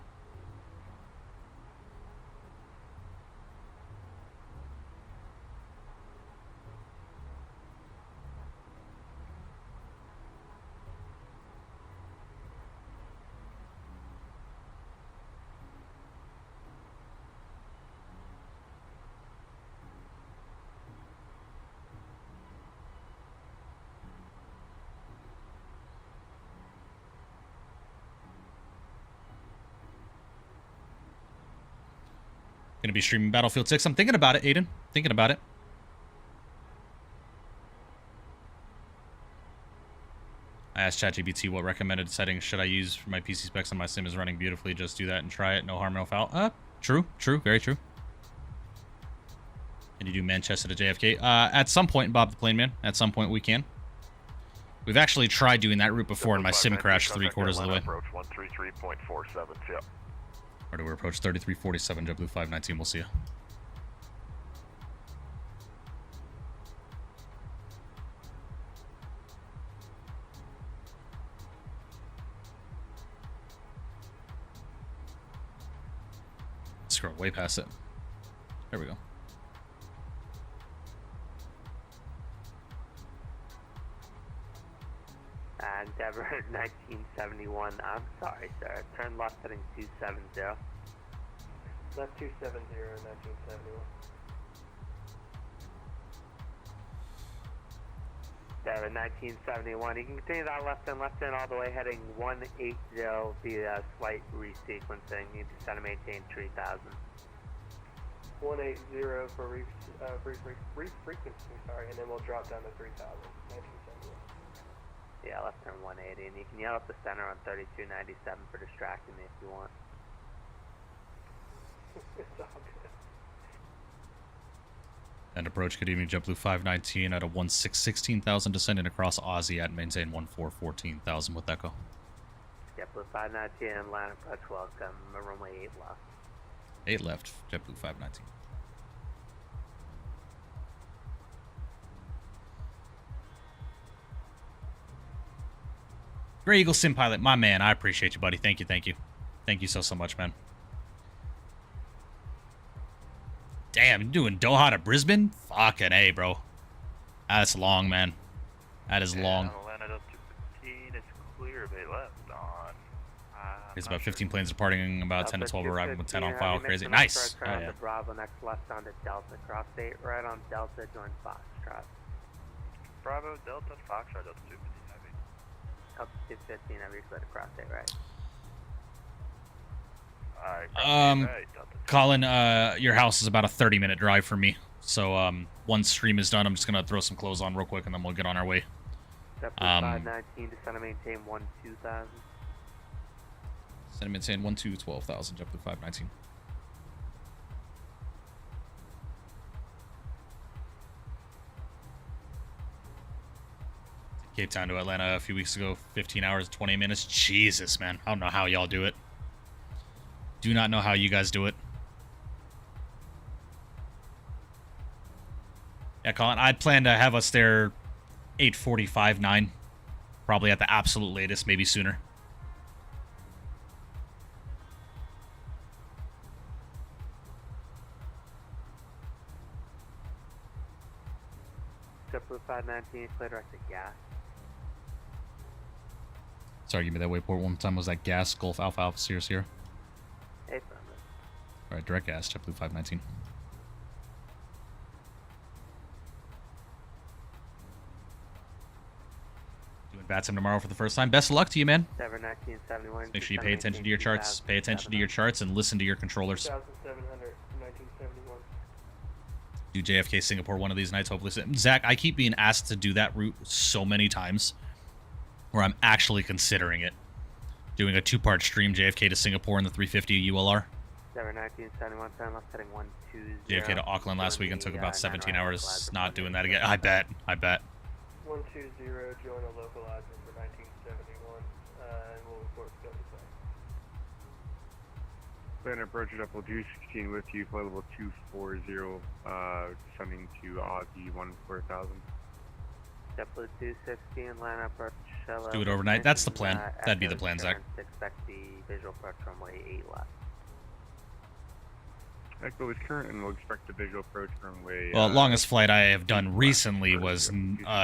Gonna be streaming Battlefield 6. I'm thinking about it, Aiden. Thinking about it. I asked ChatGPT what recommended settings should I use for my PC specs, and my sim is running beautifully. Just do that and try it. No harm, no foul. True, very true. Can you do Manchester to JFK? At some point, Bob the Plane Man. At some point, we can. We've actually tried doing that route before, and my sim crashed 3/4 of the way. Approach 133.47, yep. Or do we approach 3347, JetBlue 519? We'll see you. Scroll way past it. There we go. Endeavor 1971. I'm sorry, sir. Turn left heading 270. Left 270, 1971. Endeavor 1971. You can continue that left in all the way heading 180 via slight resequencing. You descend and maintain 3000. 180 for refrequency, sorry, and then we'll drop down to 3000. 1971. Yeah, left turn 180, and you can yell up the center on 3297 for distracting me if you want. It's all good. And approach, good evening, JetBlue 519 at a 16,000, descending across Aussie at maintain 14,000 with Echo. JetBlue 519, line approach, welcome, runway 8 left. 8 left, JetBlue 519. Grey Eagle Sim Pilot, my man, I appreciate you, buddy. Thank you. Thank you so much, man. Damn, you doing Doha to Brisbane? Fucking A, bro. That's long, man. That is long. Landed up to 15, it's clear, they left on... There's about 15 planes departing, about 10 to 12 arriving with 10 on file. Crazy. Nice! Oh, yeah. Bravo, next left onto Delta, cross 8, right on Delta, join Foxtrot. Bravo, Delta, Foxtrot, Delta 215, heavy. Up to 215, heavy, clear to cross 8, right. Colin, your house is about a 30-minute drive for me. So, once stream is done, I'm just gonna throw some clothes on real quick, and then we'll get on our way. Step 519, descend and maintain 12,000. Descend and maintain 12,000, JetBlue 519. Cape Town to Atlanta a few weeks ago, 15 hours, 20 minutes. Jesus, man. I don't know how y'all do it. Do not know how you guys do it. Yeah, Colin, I'd plan to have us there 8:45, 9. Probably at the absolute latest, maybe sooner. JetBlue 519, clear direct to gas. Sorry, give me that wayport one more time. Was that gas, Gulf Alpha Alpha Sierra Sierra? Affirmative. Alright, direct gas, JetBlue 519. Doing BATSIM tomorrow for the first time. Best of luck to you, man. 1971. Make sure you pay attention to your charts. Pay attention to your charts and listen to your controllers. 2,700, 1971. Do JFK Singapore one of these nights, hopefully. Zach, I keep being asked to do that route so many times where I'm actually considering it. Doing a 2-part stream, JFK to Singapore in the 350 ULR. 1971, turn left heading 120. JFK to Auckland last week and took about 17 hours. Not doing that again. I bet. 120, join a localizer for 1971, and we'll report scope effect. Plan approach at Apple 216 with you, flight level 240, descending to Aussie 14,000. JetBlue 216, line approach. Do it overnight. That's the plan. That'd be the plan, Zach. Expect the visual approach runway 8 left. Echo is current, and we'll expect the visual approach runway. Well, longest flight I have done recently was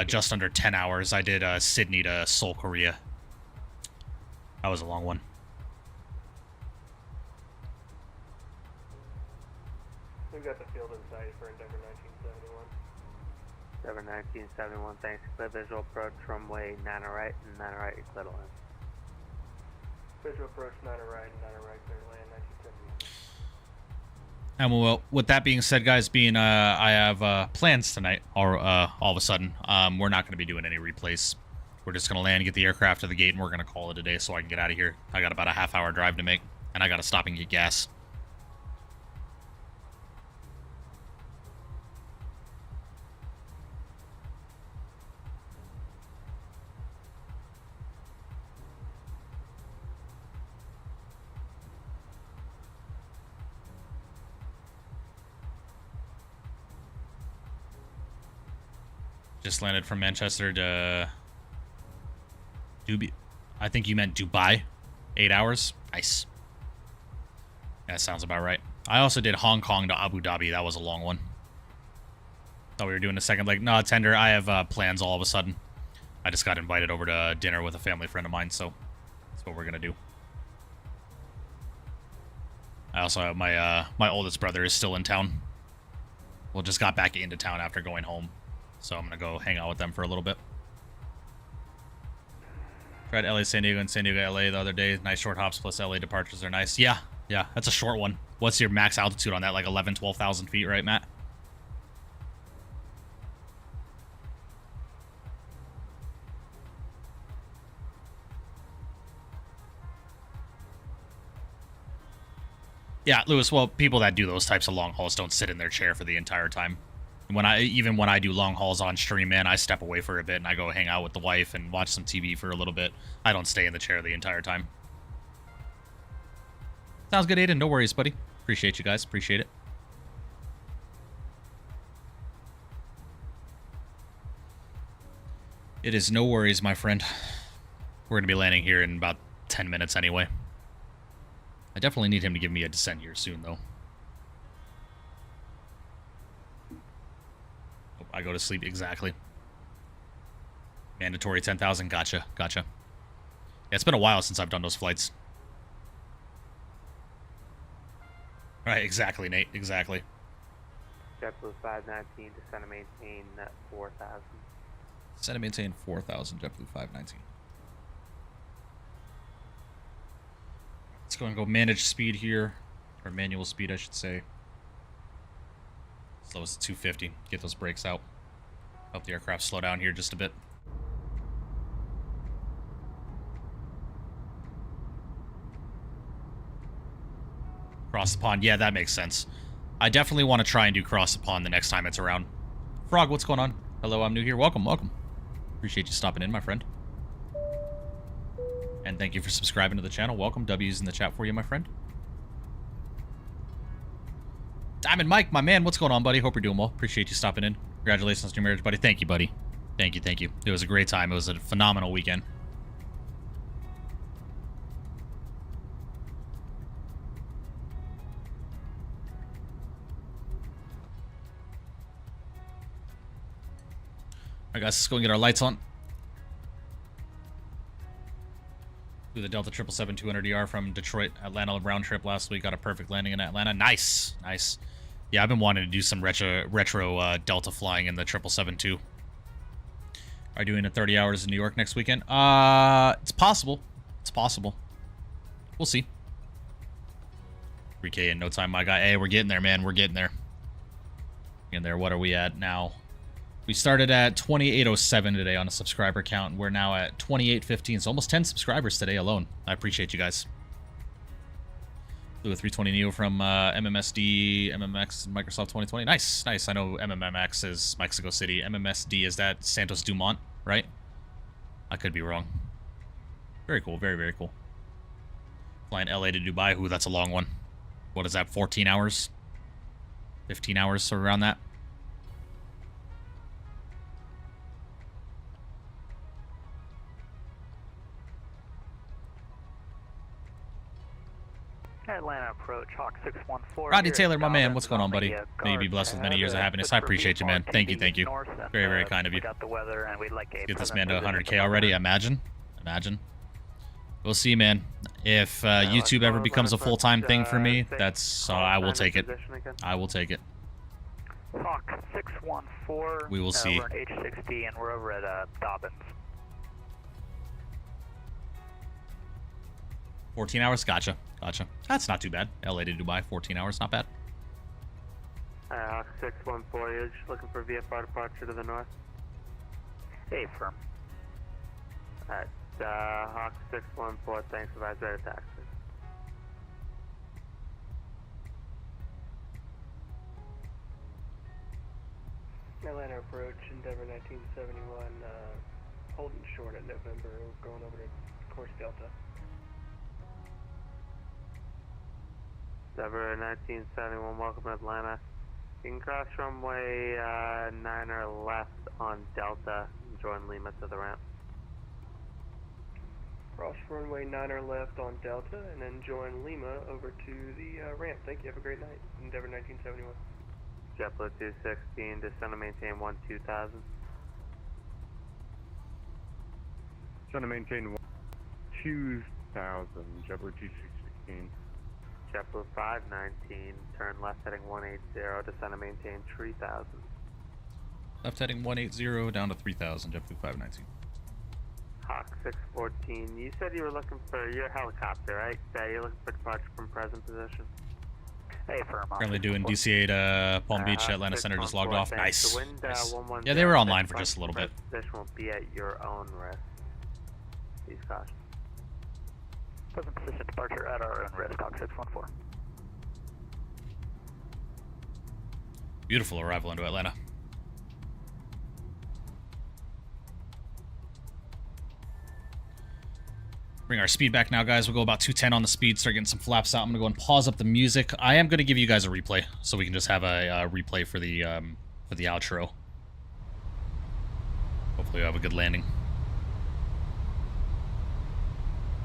just under 10 hours. I did Sydney to Seoul, Korea. That was a long one. We've got the field in sight for Endeavor 1971. Endeavor 1971, thanks. Clear visual approach runway 9 right and 9 right, you're clear to land. Visual approach 9 right and 9 right, clear to land 1971. And well, with that being said, guys, I have plans tonight, or all of a sudden, we're not going to be doing any replays. We're just going to land, get the aircraft to the gate, and we're going to call it a day so I can get out of here. I got about a half-hour drive to make, and I got to stop and get gas. Just landed from Manchester to Dubai. I think you meant Dubai. 8 hours. Nice. That sounds about right. I also did Hong Kong to Abu Dhabi. That was a long one. Thought we were doing a second leg. No, Tender, I have plans all of a sudden. I just got invited over to dinner with a family friend of mine, so that's what we're going to do. I also have my oldest brother is still in town. Well, just got back into town after going home. So I'm going to go hang out with them for a little bit. Tried LA, San Diego, and San Diego, LA the other day. Nice short hops plus LA departures are nice. Yeah, that's a short one. What's your max altitude on that? Like 11, 12,000 feet, right, Matt? Yeah, Lewis, well, people that do those types of long hauls don't sit in their chair for the entire time. Even when I do long hauls on stream, man, I step away for a bit and I go hang out with the wife and watch some TV for a little bit. I don't stay in the chair the entire time. Sounds good, Aiden. No worries, buddy. Appreciate you guys. Appreciate it. It is no worries, my friend. We're going to be landing here in about 10 minutes anyway. I definitely need him to give me a descent here soon, though. I go to sleep, exactly. Mandatory 10,000, gotcha. Yeah, it's been a while since I've done those flights. Right, exactly, Nate, exactly. JetBlue 519, descend and maintain 4,000. Descend and maintain 4,000, JetBlue 519. Let's go and go manage speed here, or manual speed, I should say. Slow as 250. Get those brakes out. Help the aircraft slow down here just a bit. Cross the pond. Yeah, that makes sense. I definitely want to try and do cross the pond the next time it's around. Frog, what's going on? Hello, I'm new here. Welcome. Appreciate you stopping in, my friend. And thank you for subscribing to the channel. Welcome. W's in the chat for you, my friend. Diamond Mike, my man, what's going on, buddy? Hope you're doing well. Appreciate you stopping in. Congratulations on your marriage, buddy. Thank you, buddy. Thank you. It was a great time. It was a phenomenal weekend. Alright, guys, let's go and get our lights on. Do the Delta 777-200ER from Detroit, Atlanta round trip last week. Got a perfect landing in Atlanta. Nice. Yeah, I've been wanting to do some retro Delta flying in the 777-2. Are you doing it 30 hours in New York next weekend? It's possible. We'll see. 3K in no time, my guy. Hey, we're getting there, man. We're getting there. What are we at now? We started at 2807 today on a subscriber count. We're now at 2815, so almost 10 subscribers today alone. I appreciate you guys. Flew a 320 Neo from MMSD, MMX, Microsoft 2020. Nice. I know MMX is Mexico City. MMSD, is that Santos Dumont, right? I could be wrong. Very cool. Very cool. Flying LA to Dubai. Ooh, that's a long one. What is that, 14 hours? 15 hours, sort of around that? Atlanta approach, Hawk 614. Rodney Taylor, my man, what's going on, buddy? May you be blessed with many years of happiness. I appreciate you, man. Thank you. Very kind of you. Get this man to 100K already. Imagine. We'll see, man. If YouTube ever becomes a full-time thing for me, that's I will take it. Hawk 614. We will see. We're at H60 and we're over at Dobbins. 14 hours? Gotcha. That's not too bad. LA to Dubai, 14 hours, not bad. Hawk 614, you're just looking for VFR departure to the north? Hey, firm. Alright, Hawk 614, thanks, advise ready to taxi. Atlanta approach, Endeavor 1971, holding short at November, going over to course Delta. Endeavor 1971, welcome to Atlanta. You can cross runway 9 left on Delta and join Lima to the ramp. Cross runway 9 left on Delta and then join Lima over to the ramp. Thank you, have a great night. Endeavor 1971. JetBlue 216, descend and maintain 2000. Trying to maintain 2000, JetBlue 2616. JetBlue 519, turn left heading 180, descend and maintain 3000. Left heading 180 down to 3000, JetBlue 519. Hawk 614, you said you were looking for your helicopter, right? Yeah, you're looking for departure from present position. Hey, firm. Currently doing DC-8 Palm Beach, Atlanta Center just logged off. Nice. The wind, Nice. 110, Yeah, they were online for just a little bit. Position will be at your own risk. Please caution. Present position departure at our own risk, Hawk 614. Beautiful arrival into Atlanta. Bring our speed back now, guys. We'll go about 210 on the speed, start getting some flaps out. I'm going to go and pause up the music. I am going to give you guys a replay, so we can just have a replay for the outro. Hopefully we have a good landing.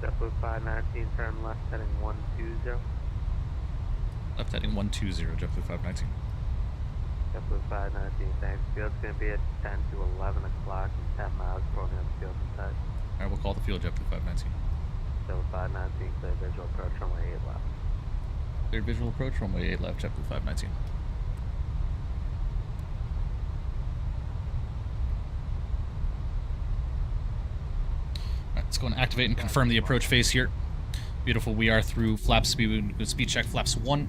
JetBlue 519, turn left heading 120. Left heading 120, JetBlue 519. JetBlue 519, thanks. Field's going to be at 10 to 11 o'clock and 10 miles before we have the field in sight. Alright, we'll call the field, JetBlue 519. JetBlue 519, clear visual approach runway 8 left. Clear visual approach, runway 8 left, JetBlue 519. Alright, let's go and activate and confirm the approach phase here. Beautiful, we are through flap speed, speed check, flaps 1.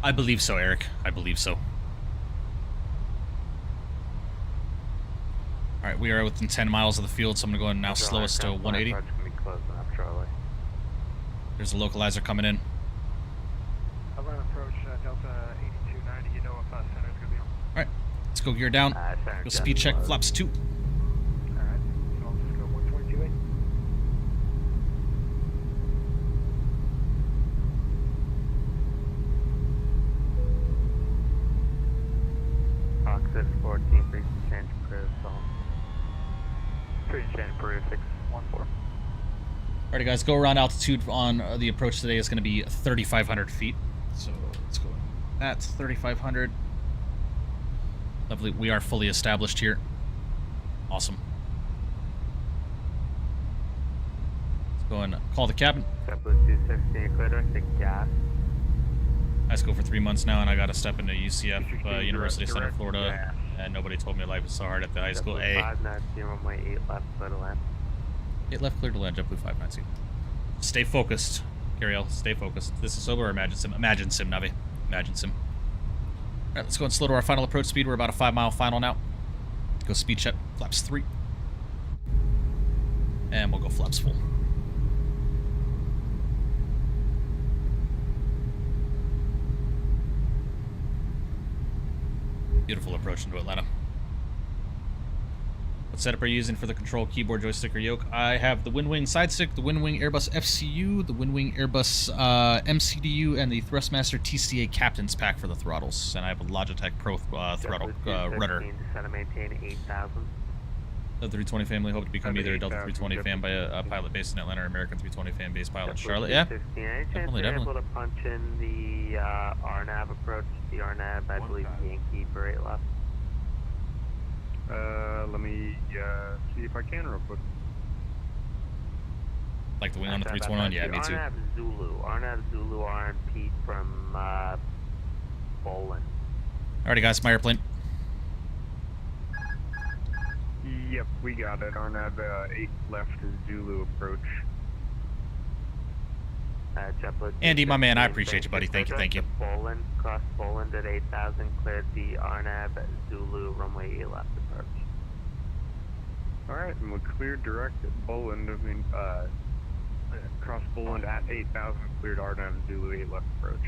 I believe so, Eric. I believe so. Alright, we are within 10 miles of the field, so I'm going to go and now slow us to 180. There's a localizer coming in. Atlanta approach, Delta 8290, you know what center is going to be on. Alright, let's go gear down. Go speed check, flaps 2. Alright, so I'll just go 122.8. Hawk 614, please change cruise zone. Please change Peru 614. Alrighty, guys, go around altitude on the approach today is going to be 3,500 feet. So let's go. That's 3,500. Lovely. We are fully established here. Awesome. Let's go and call the cabin. JetBlue 216, clear to take gas. I go for 3 months now, and I got to step into UCF, University of Central Florida, and nobody told me life was so hard at the high school. JetBlue 519, runway 8 left, clear to land. 8 left, clear to land, JetBlue 519. Stay focused, Cariel. Stay focused. This is sober or Imagine Sim? Imagine Sim, Navi. Imagine Sim. All right, let's go and slow to our final approach speed. We're about a 5-mile final now. Go speed check, flaps 3. And we'll go flaps full. Beautiful approach into Atlanta. What setup are you using for the control keyboard, joystick, or yoke? I have the Winwing side stick, the Winwing Airbus FCU, the Winwing Airbus MCDU, and the Thrustmaster TCA Captain's Pack for the throttles. And I have a Logitech Pro throttle rudder. Descend and maintain 8,000. The 320 family hope to become either a Delta 320 fan by a pilot based in Atlanta or American 320 fan based pilot in Charlotte. Yeah, definitely. Able to punch in the RNAV approach, the RNAV, I believe Yankee for 8 left. Let me see if I can real quick. Like the wing on the 321? Yeah, me too. RNAV Zulu RNP from Bolin. Alrighty, guys, my airplane. Yep, We got it. RNAV 8 left is Zulu approach. JetBlue. Andy, my man, I appreciate you, buddy. Thank you, thank you. Poland, cross Poland at 8,000, cleared the RNAV Zulu runway 8 left approach. Alright, and we cleared direct at Poland. I mean, cross Poland at 8,000, cleared RNAV Zulu 8 left approach.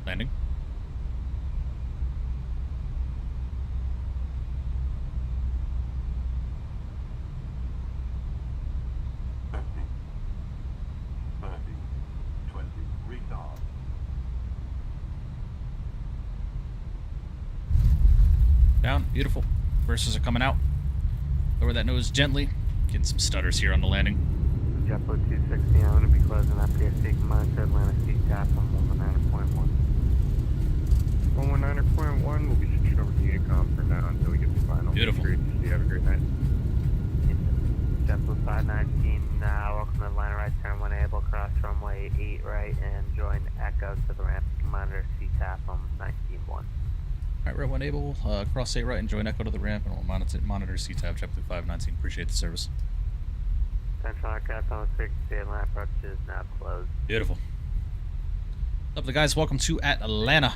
Landing. Down, beautiful. Verses are coming out. Lower that nose gently. Getting some stutters here on the landing. JetBlue 260, I'm going to be closing up PSC command to Atlanta CTAP on 119.1. 119.1, we'll be switching over to Unicom for now until we get the final. Beautiful. Great to see you. Have a great night. JetBlue 519, welcome to Atlanta right, turn 1 able, cross runway 8 right, and join Echo to the ramp. Commander CTAP on 19.1. Alright, right 1 able, cross 8 right and join Echo to the ramp, and we'll monitor CTAP, JetBlue 519. Appreciate the service. Central aircraft on 60, Atlanta approach is now closed. Beautiful. Lovely, guys. Welcome to Atlanta.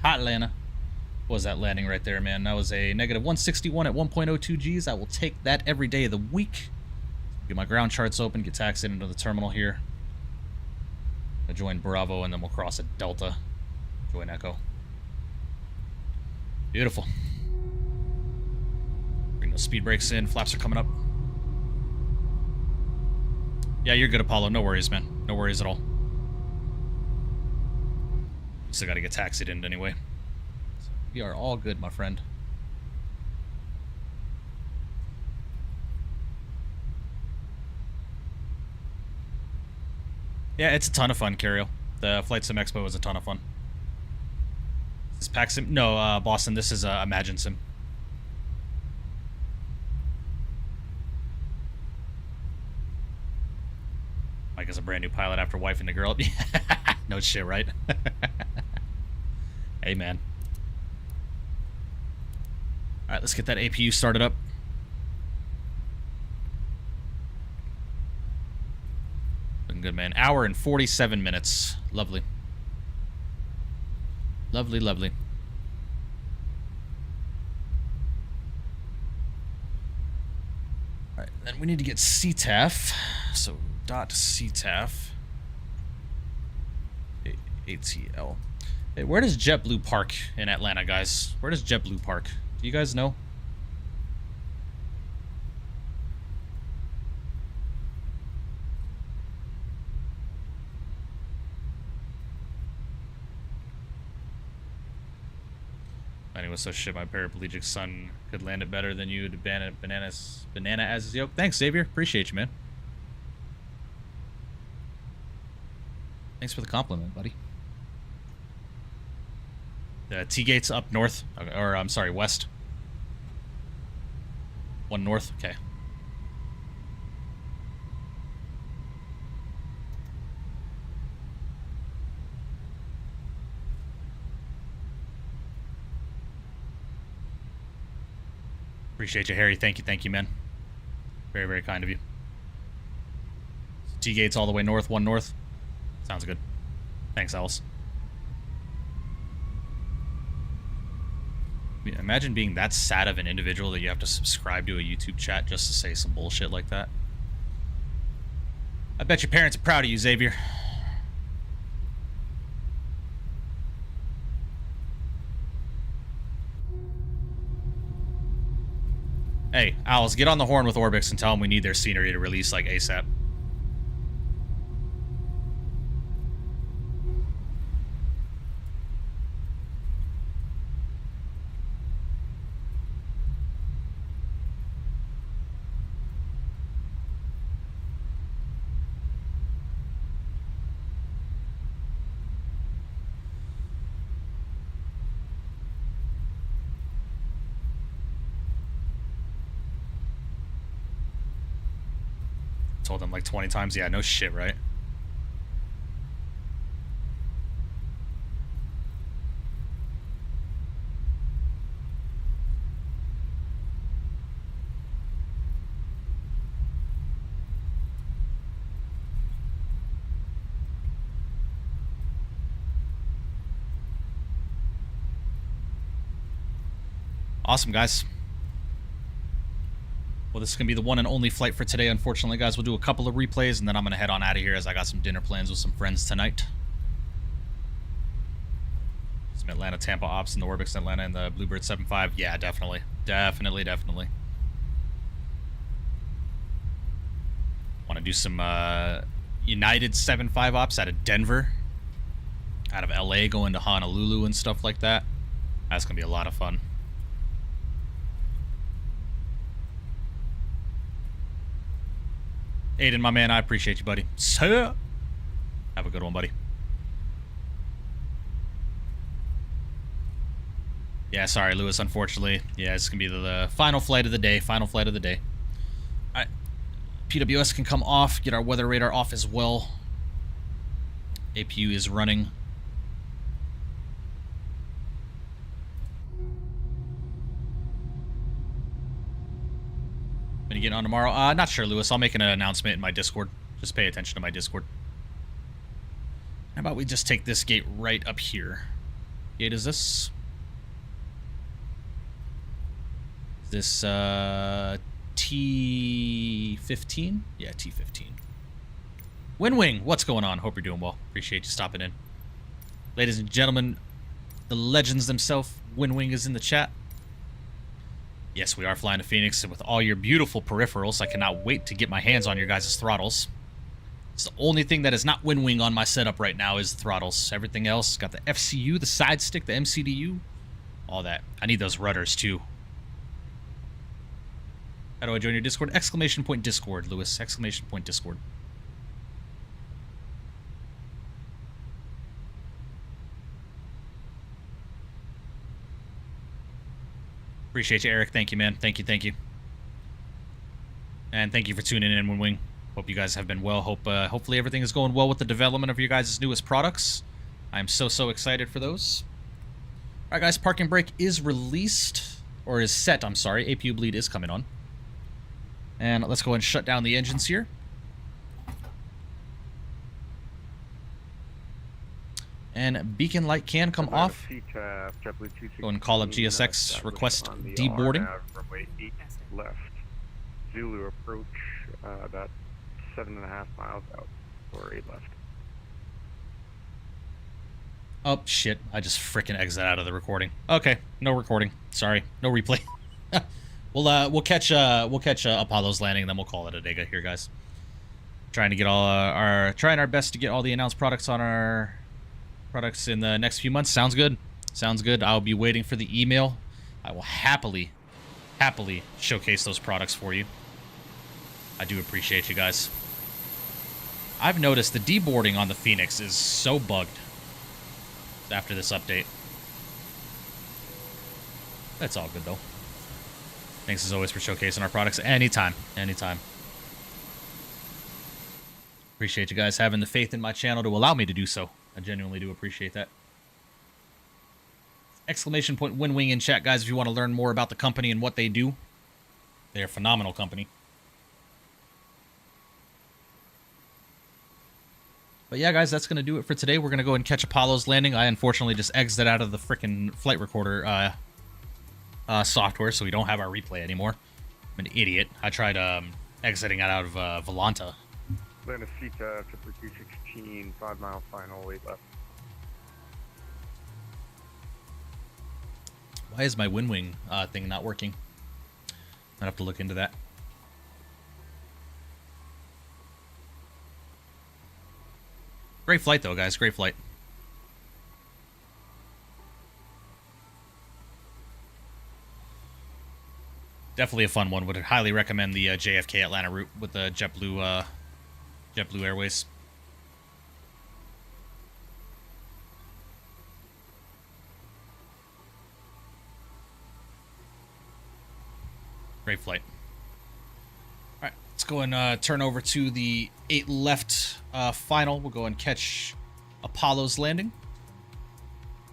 Hot Atlanta. What was that landing right there, man? That was a negative 161 at 1.02 Gs. I will take that every day of the week. Get my ground charts open, get taxied into the terminal here. I'll join Bravo, and then we'll cross at Delta. Join Echo. Beautiful. Bring those speed brakes in. Flaps are coming up. Yeah, you're good, Apollo. No worries, man. No worries at all. Still got to get taxied in anyway. So we are all good, my friend. Yeah, it's a ton of fun, Cariel. The Flight Sim Expo was a ton of fun. Is this Pack Sim? No, Boston, this is Imagine Sim. Mike is a brand new pilot after wifing the girl. No shit, right? Hey, man. All right, let's get that APU started up. Looking good, man. Hour and 47 minutes. Lovely. Lovely, lovely. All right, then we need to get CTAF. So, .CTAF. ATL. Hey, where does JetBlue park in Atlanta, guys? Where does JetBlue park? Do you guys know? Anyway, so shit, my paraplegic son could land it better than you to banana as his yoke. Thanks, Xavier. Appreciate you, man. Thanks for the compliment, buddy. The T-gate's up north, or I'm sorry, west. One north, okay. Appreciate you, Harry. Thank you, man. Very, very kind of you. T-gate's all the way north, one north. Sounds good. Thanks, Alice. Imagine being that sad of an individual that you have to subscribe to a YouTube chat just to say some bullshit like that. I bet your parents are proud of you, Xavier. Hey, Alice, get on the horn with Orbix and tell them we need their scenery to release, like, ASAP. Told them like 20 times. Yeah, no shit, right? Awesome, guys. Well, this is going to be the one and only flight for today, unfortunately, guys. We'll do a couple of replays, and then I'm going to head on out of here as I got some dinner plans with some friends tonight. Some Atlanta Tampa ops in the Orbix Atlanta and the Bluebird 7.5. Yeah, definitely. Definitely. Want to do some United 7.5 ops out of Denver, out of LA, going to Honolulu and stuff like that. That's going to be a lot of fun. Aiden, my man, I appreciate you, buddy. Sir, have a good one, buddy. Yeah, sorry, Lewis, unfortunately. Yeah, it's going to be the final flight of the day. Final flight of the day. All right. PWS can come off. Get our weather radar off as well. APU is running. Gonna get on tomorrow. Not sure, Lewis. I'll make an announcement in my Discord. Just pay attention to my Discord. How about we just take this gate right up here? Gate is this? Is this T15? Yeah, T15. Winwing, what's going on? Hope you're doing well. Appreciate you stopping in. Ladies and gentlemen, the legends themselves, Winwing is in the chat. Yes, we are flying to Phoenix, and with all your beautiful peripherals, I cannot wait to get my hands on your guys' throttles. It's the only thing that is not Winwing on my setup right now is the throttles. Everything else, got the FCU, the side stick, the MCDU, all that. I need those rudders, too. How do I join your Discord? Exclamation point Discord, Lewis. Exclamation point Discord. Appreciate you, Eric. Thank you, man. Thank you. And thank you for tuning in, Winwing. Hope you guys have been well. Hopefully everything is going well with the development of your guys' newest products. I'm so excited for those. All right, guys. Parking brake is released. Or is set, I'm sorry. APU bleed is coming on. And let's go ahead and shut down the engines here. And beacon light can come off. Go and call up GSX, request deboarding. Runway 8 left. Zulu approach about 7.5 miles out, or 8 left. Oh shit! I just frickin' exit out of the recording. Okay, no recording. Sorry, no replay. We'll catch Apollo's landing, and then we'll call it a day here, guys. Trying to get all trying our best to get all the announced products on our products in the next few months. Sounds good. Sounds good. I'll be waiting for the email. I will happily showcase those products for you. I do appreciate you guys. I've noticed the deboarding on the Phoenix is so bugged after this update. That's all good though. Thanks as always for showcasing our products. Anytime. Appreciate you guys having the faith in my channel to allow me to do so. I genuinely do appreciate that. Exclamation point Winwing in chat, guys, if you want to learn more about the company and what they do. They're a phenomenal company. But yeah, guys, that's going to do it for today. We're going to go and catch Apollo's landing. I unfortunately just exited out of the frickin' flight recorder software, so we don't have our replay anymore. I'm an idiot. I tried exiting out of Volanta. Atlanta Sita, 216, 5 mile final, 8 left. Why is my Winwing thing not working? I'd have to look into that. Great flight, though, guys. Great flight. Definitely a fun one. Would highly recommend the JFK Atlanta route with the JetBlue Airways. Great flight. All right, Let's go and turn over to the 8 left final. We'll go and catch Apollo's landing.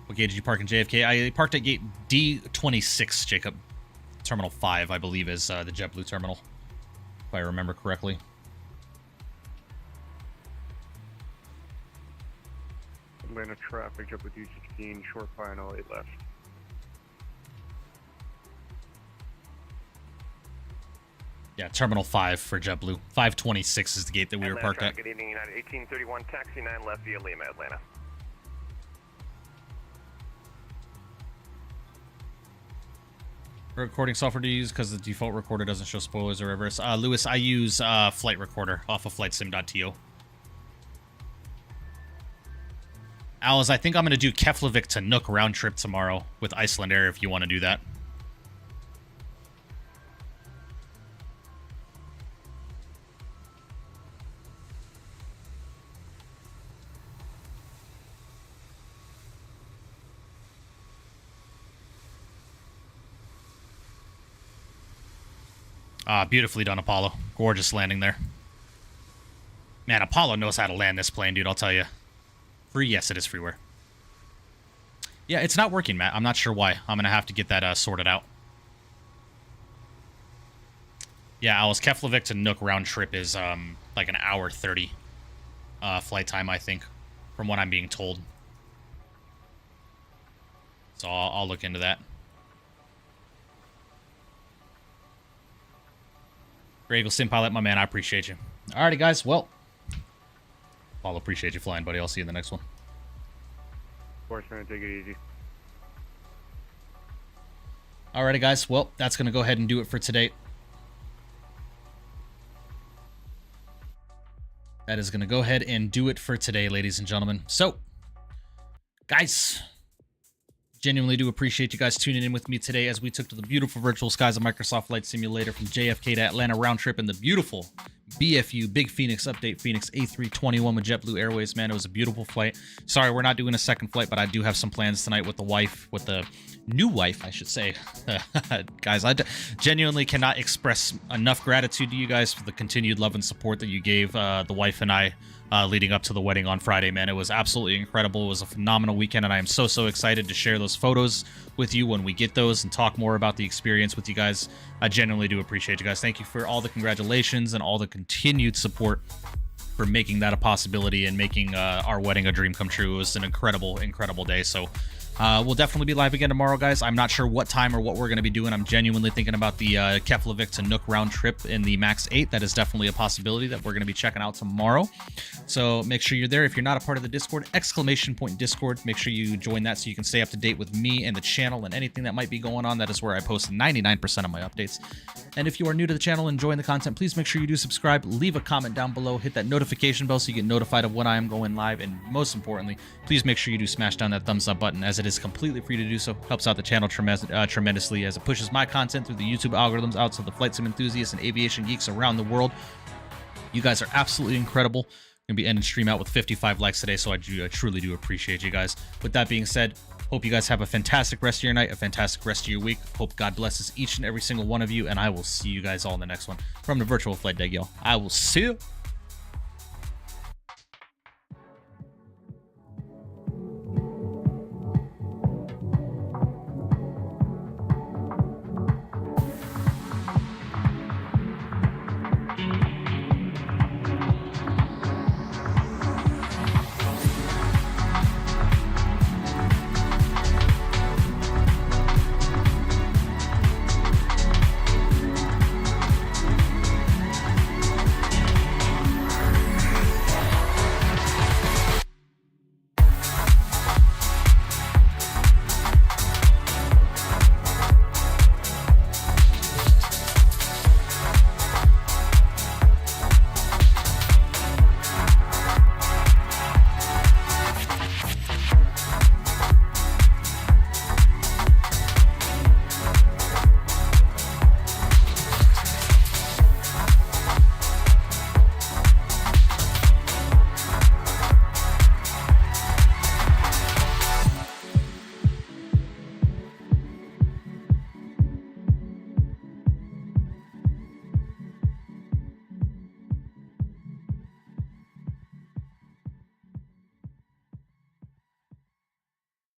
What gate did you park in JFK? I parked at gate D26, Jacob. Terminal 5, I believe, is the JetBlue terminal, if I remember correctly. Atlanta traffic, JetBlue 216, short final, 8 left. Yeah, Terminal 5 for JetBlue. 526 is the gate that we were parked at. Good evening, United 1831, taxi 9 left via Lima, Atlanta. Recording software to use because the default recorder doesn't show spoilers or reverse. Lewis, I use Flight Recorder off of flightsim.to. Alice, I think I'm going to do Keflavik to Nook round trip tomorrow with Iceland Air if you want to do that. Beautifully done, Apollo. Gorgeous landing there. Man, Apollo knows how to land this plane, dude, I'll tell you. Free? Yes, it is freeware. Yeah, it's not working, Matt. I'm not sure why. I'm going to have to get that sorted out. Yeah, Alice, Keflavik to Nook round trip is like an hour 30 flight time, I think, from what I'm being told. So I'll look into that. Greg Sim Pilot, my man, I appreciate you. Alrighty, guys, well, I'll appreciate you flying, buddy. I'll see you in the next one. Of course, man, take it easy. Alrighty, guys, well, that's going to go ahead and do it for today. That is going to go ahead and do it for today, ladies and gentlemen. So, guys, genuinely do appreciate you guys tuning in with me today as we took to the beautiful virtual skies of Microsoft Flight Simulator from JFK to Atlanta round trip in the beautiful BFU, Big Phoenix Update Phoenix A321 with JetBlue Airways. Man, it was a beautiful flight. Sorry, we're not doing a second flight, but I do have some plans tonight with the wife, with the new wife, I should say. Guys, I genuinely cannot express enough gratitude to you guys for the continued love and support that you gave the wife and I leading up to the wedding on Friday, man. It was absolutely incredible. It was a phenomenal weekend, and I am so excited to share those photos with you when we get those and talk more about the experience with you guys. I genuinely do appreciate you guys. Thank you for all the congratulations and all the continued support for making that a possibility and making our wedding a dream come true. It was an incredible day. So we'll definitely be live again tomorrow, guys. I'm not sure what time or what we're going to be doing. I'm genuinely thinking about the Keflavik to Nook round trip in the MAX 8. That is definitely a possibility that we're going to be checking out tomorrow. So make sure you're there. If you're not a part of the Discord, !Discord. Make sure you join that so you can stay up to date with me and the channel and anything that might be going on. That is where I post 99% of my updates. And if you are new to the channel and enjoying the content, please make sure you do subscribe, leave a comment down below, hit that notification bell so you get notified of when I am going live, and most importantly, please make sure you do smash down that thumbs up button, as it is completely free to do so. Helps out the channel tremendously as it pushes my content through the YouTube algorithms out to the flight sim enthusiasts and aviation geeks around the world. You guys are absolutely incredible. I'm going to be ending stream out with 55 likes today, so I truly do appreciate you guys. With that being said, hope you guys have a fantastic rest of your night, a fantastic rest of your week. Hope God blesses each and every single one of you, and I will see you guys all in the next one. From the Virtual Flight Deck, y'all. I will see you